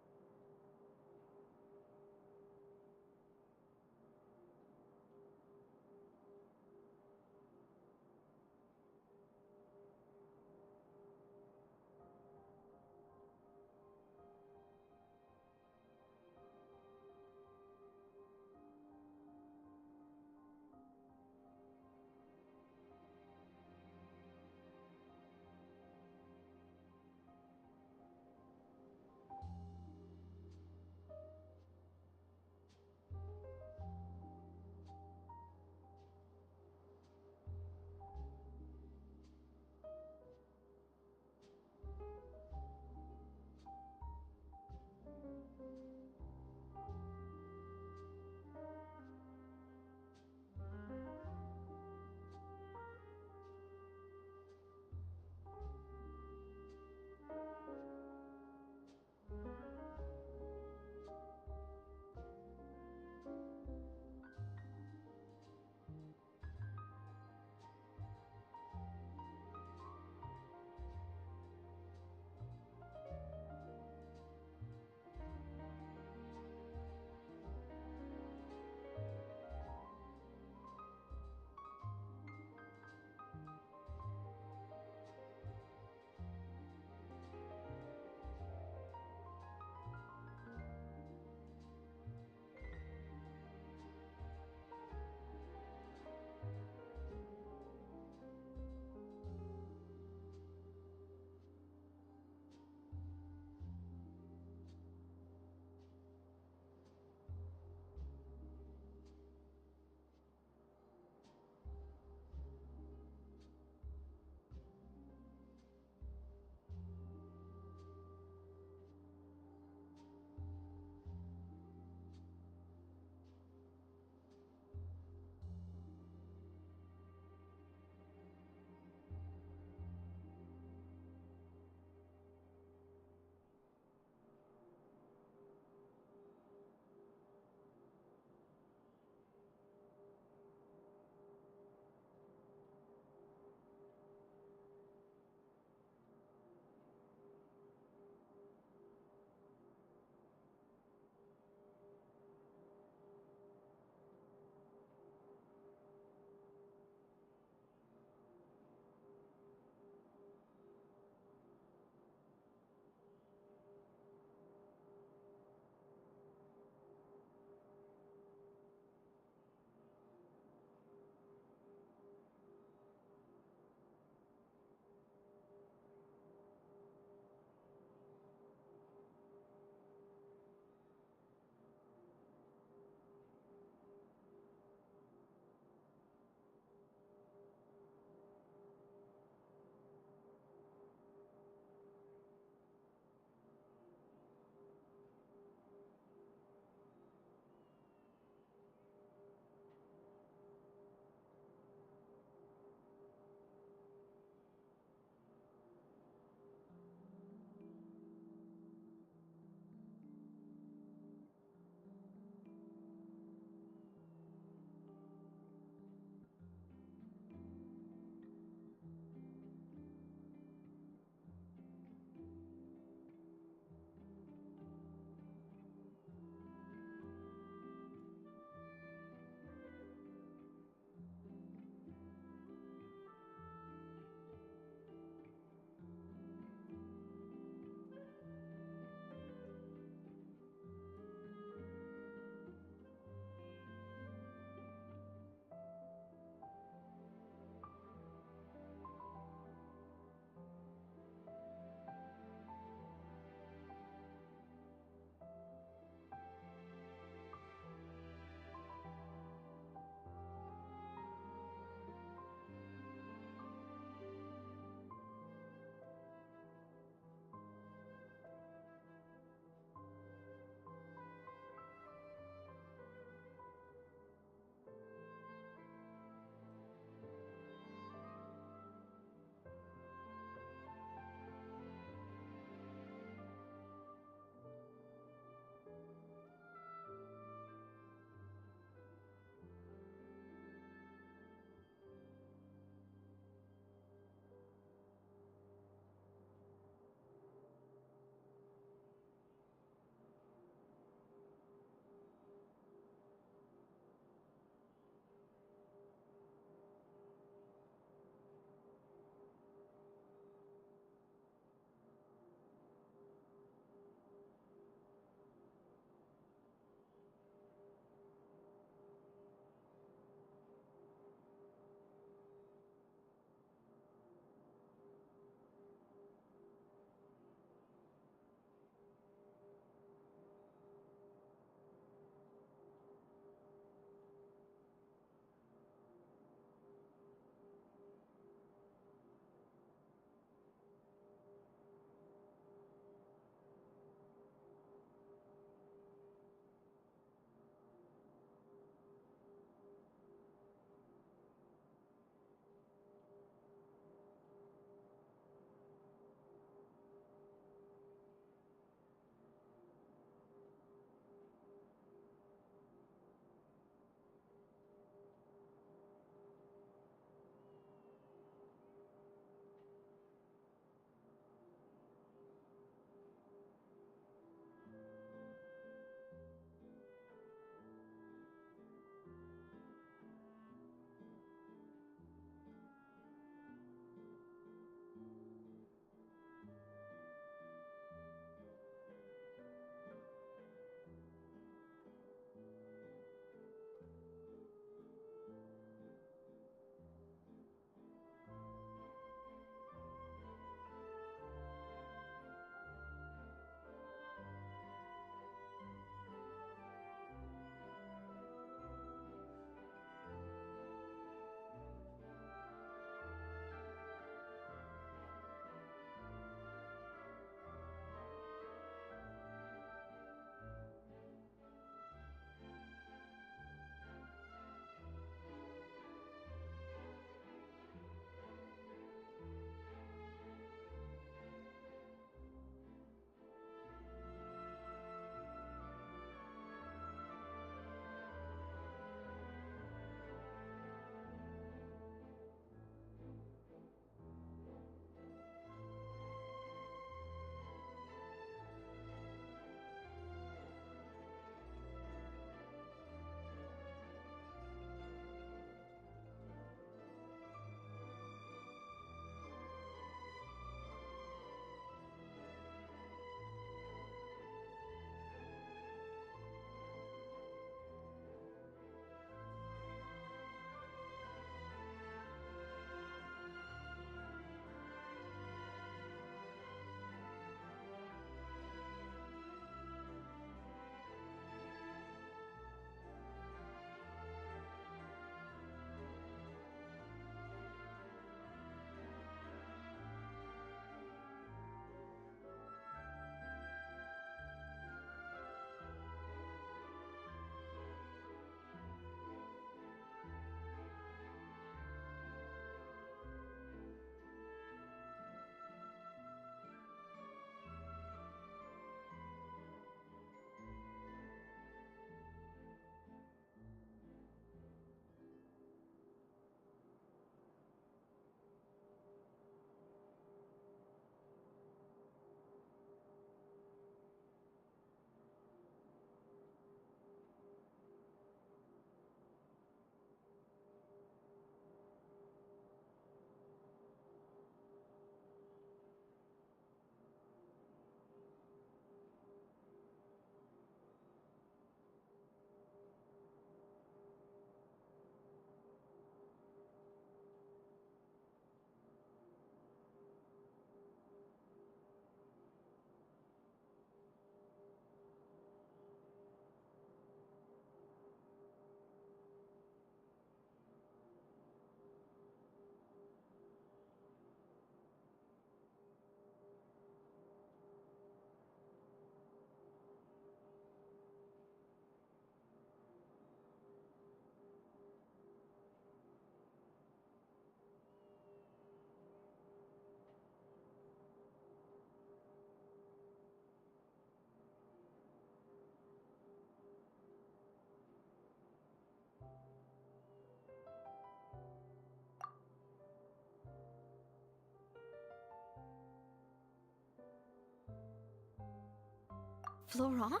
Florent?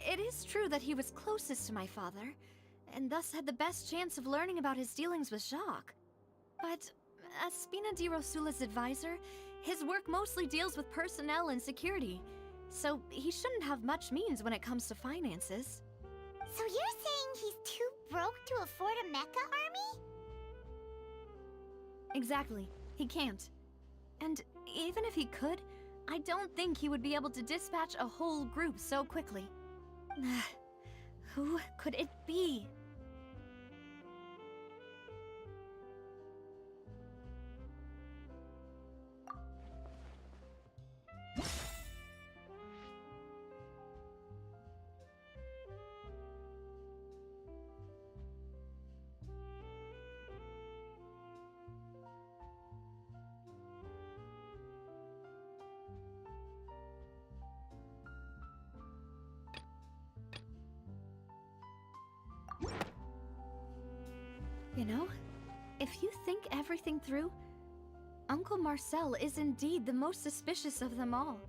It is true that he was closest to my father, and thus had the best chance of learning about his dealings with Jacques. But as Spina di Rosula's advisor, his work mostly deals with personnel and security, so he shouldn't have much means when it comes to finances. So you're saying he's too broke to afford a mecha army? Exactly. He can't. And even if he could, I don't think he would be able to dispatch a whole group so quickly. Who could it be? You know, if you think everything through, Uncle Marcel is indeed the most suspicious of them all.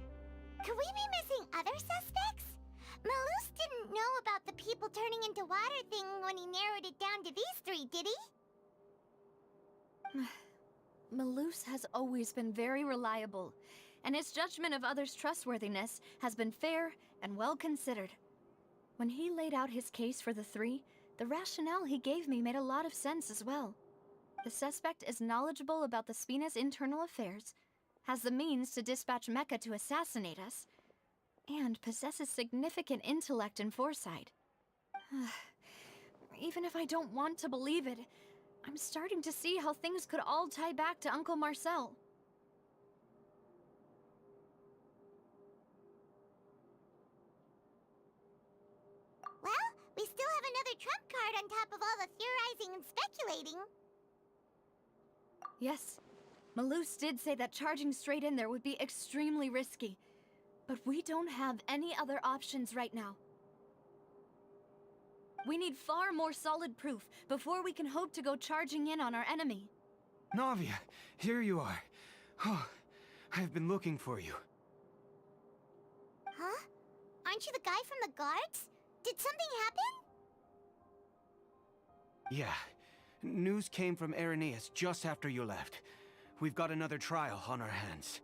Could we be missing other suspects? Malus didn't know about the people turning into water thing when he narrowed it down to these three, did he? Malus has always been very reliable, and his judgment of others' trustworthiness has been fair and well considered. When he laid out his case for the three, the rationale he gave me made a lot of sense as well. The suspect is knowledgeable about the Spina's internal affairs, has the means to dispatch Mecha to assassinate us, and possesses significant intellect and foresight. Even if I don't want to believe it, I'm starting to see how things could all tie back to Uncle Marcel. Well, we still have another trump card on top of all the theorizing and speculating. Yes, Malus did say that charging straight in there would be extremely risky, but we don't have any other options right now. We need far more solid proof before we can hope to go charging in on our enemy. Navia, here you are. Oh, I've been looking for you. Huh? Aren't you the guy from the guards? Did something happen? Yeah. News came from Irenaeus just after you left. We've got another trial on our hands.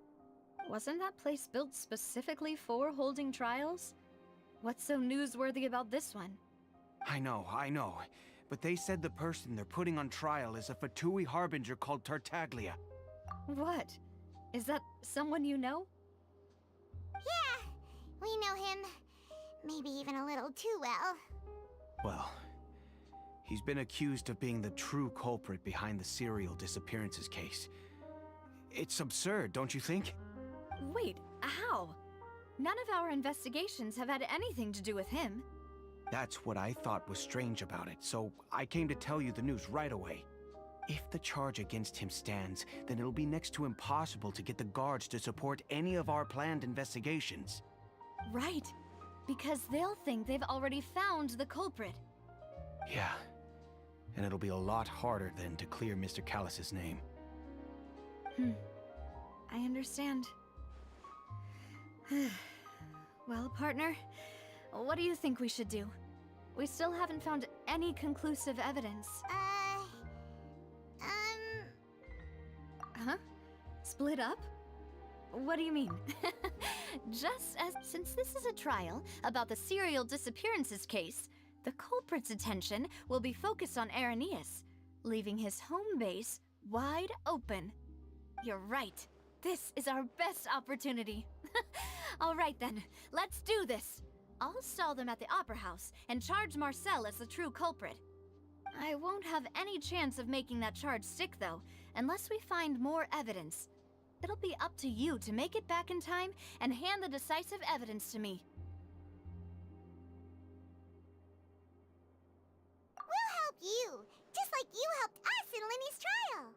Wasn't that place built specifically for holding trials? What's so newsworthy about this one? I know. But they said the person they're putting on trial is a Fatui harbinger called Tartaglia. What? Is that someone you know? Yeah, we know him. Maybe even a little too well. Well, he's been accused of being the true culprit behind the serial disappearances case. It's absurd, don't you think? Wait, how? None of our investigations have had anything to do with him. That's what I thought was strange about it, so I came to tell you the news right away. If the charge against him stands, then it'll be next to impossible to get the guards to support any of our planned investigations. Right, because they'll think they've already found the culprit. Yeah, and it'll be a lot harder then to clear Mr. Callus's name. I understand. Well, partner, what do you think we should do? We still haven't found any conclusive evidence. Huh? Split up? What do you mean? Since this is a trial about the serial disappearances case, the culprit's attention will be focused on Irenaeus, leaving his home base wide open. You're right. This is our best opportunity. All right then, let's do this. I'll stall them at the Opera House and charge Marcel as the true culprit. I won't have any chance of making that charge stick, though, unless we find more evidence. It'll be up to you to make it back in time and hand the decisive evidence to me. We'll help you, just like you helped us in Linny's trial.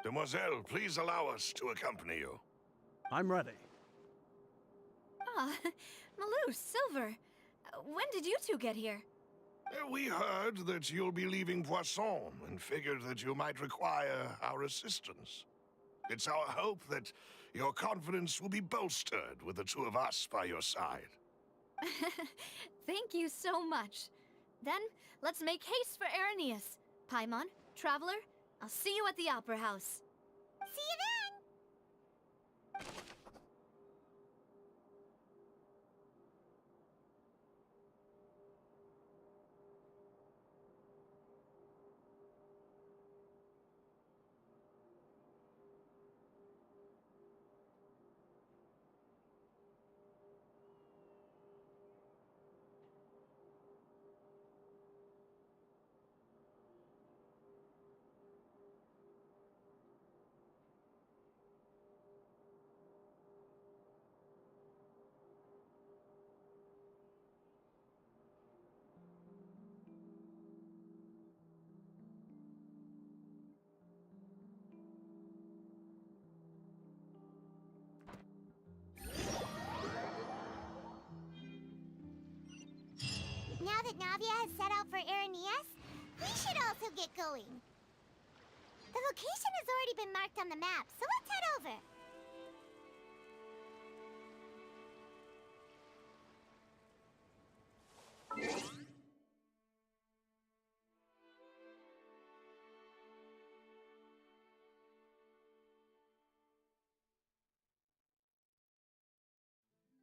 Demoiselle, please allow us to accompany you. I'm ready. Ah, Malus, Silver. When did you two get here? We heard that you'll be leaving Poisson and figured that you might require our assistance. It's our hope that your confidence will be bolstered with the two of us by your side. Thank you so much. Then, let's make haste for Arrhenius. Paimon, Traveler, I'll see you at the Opera House. See you then! Now that Navia has set out for Arrhenius, we should also get going. The location has already been marked on the map, so let's head over.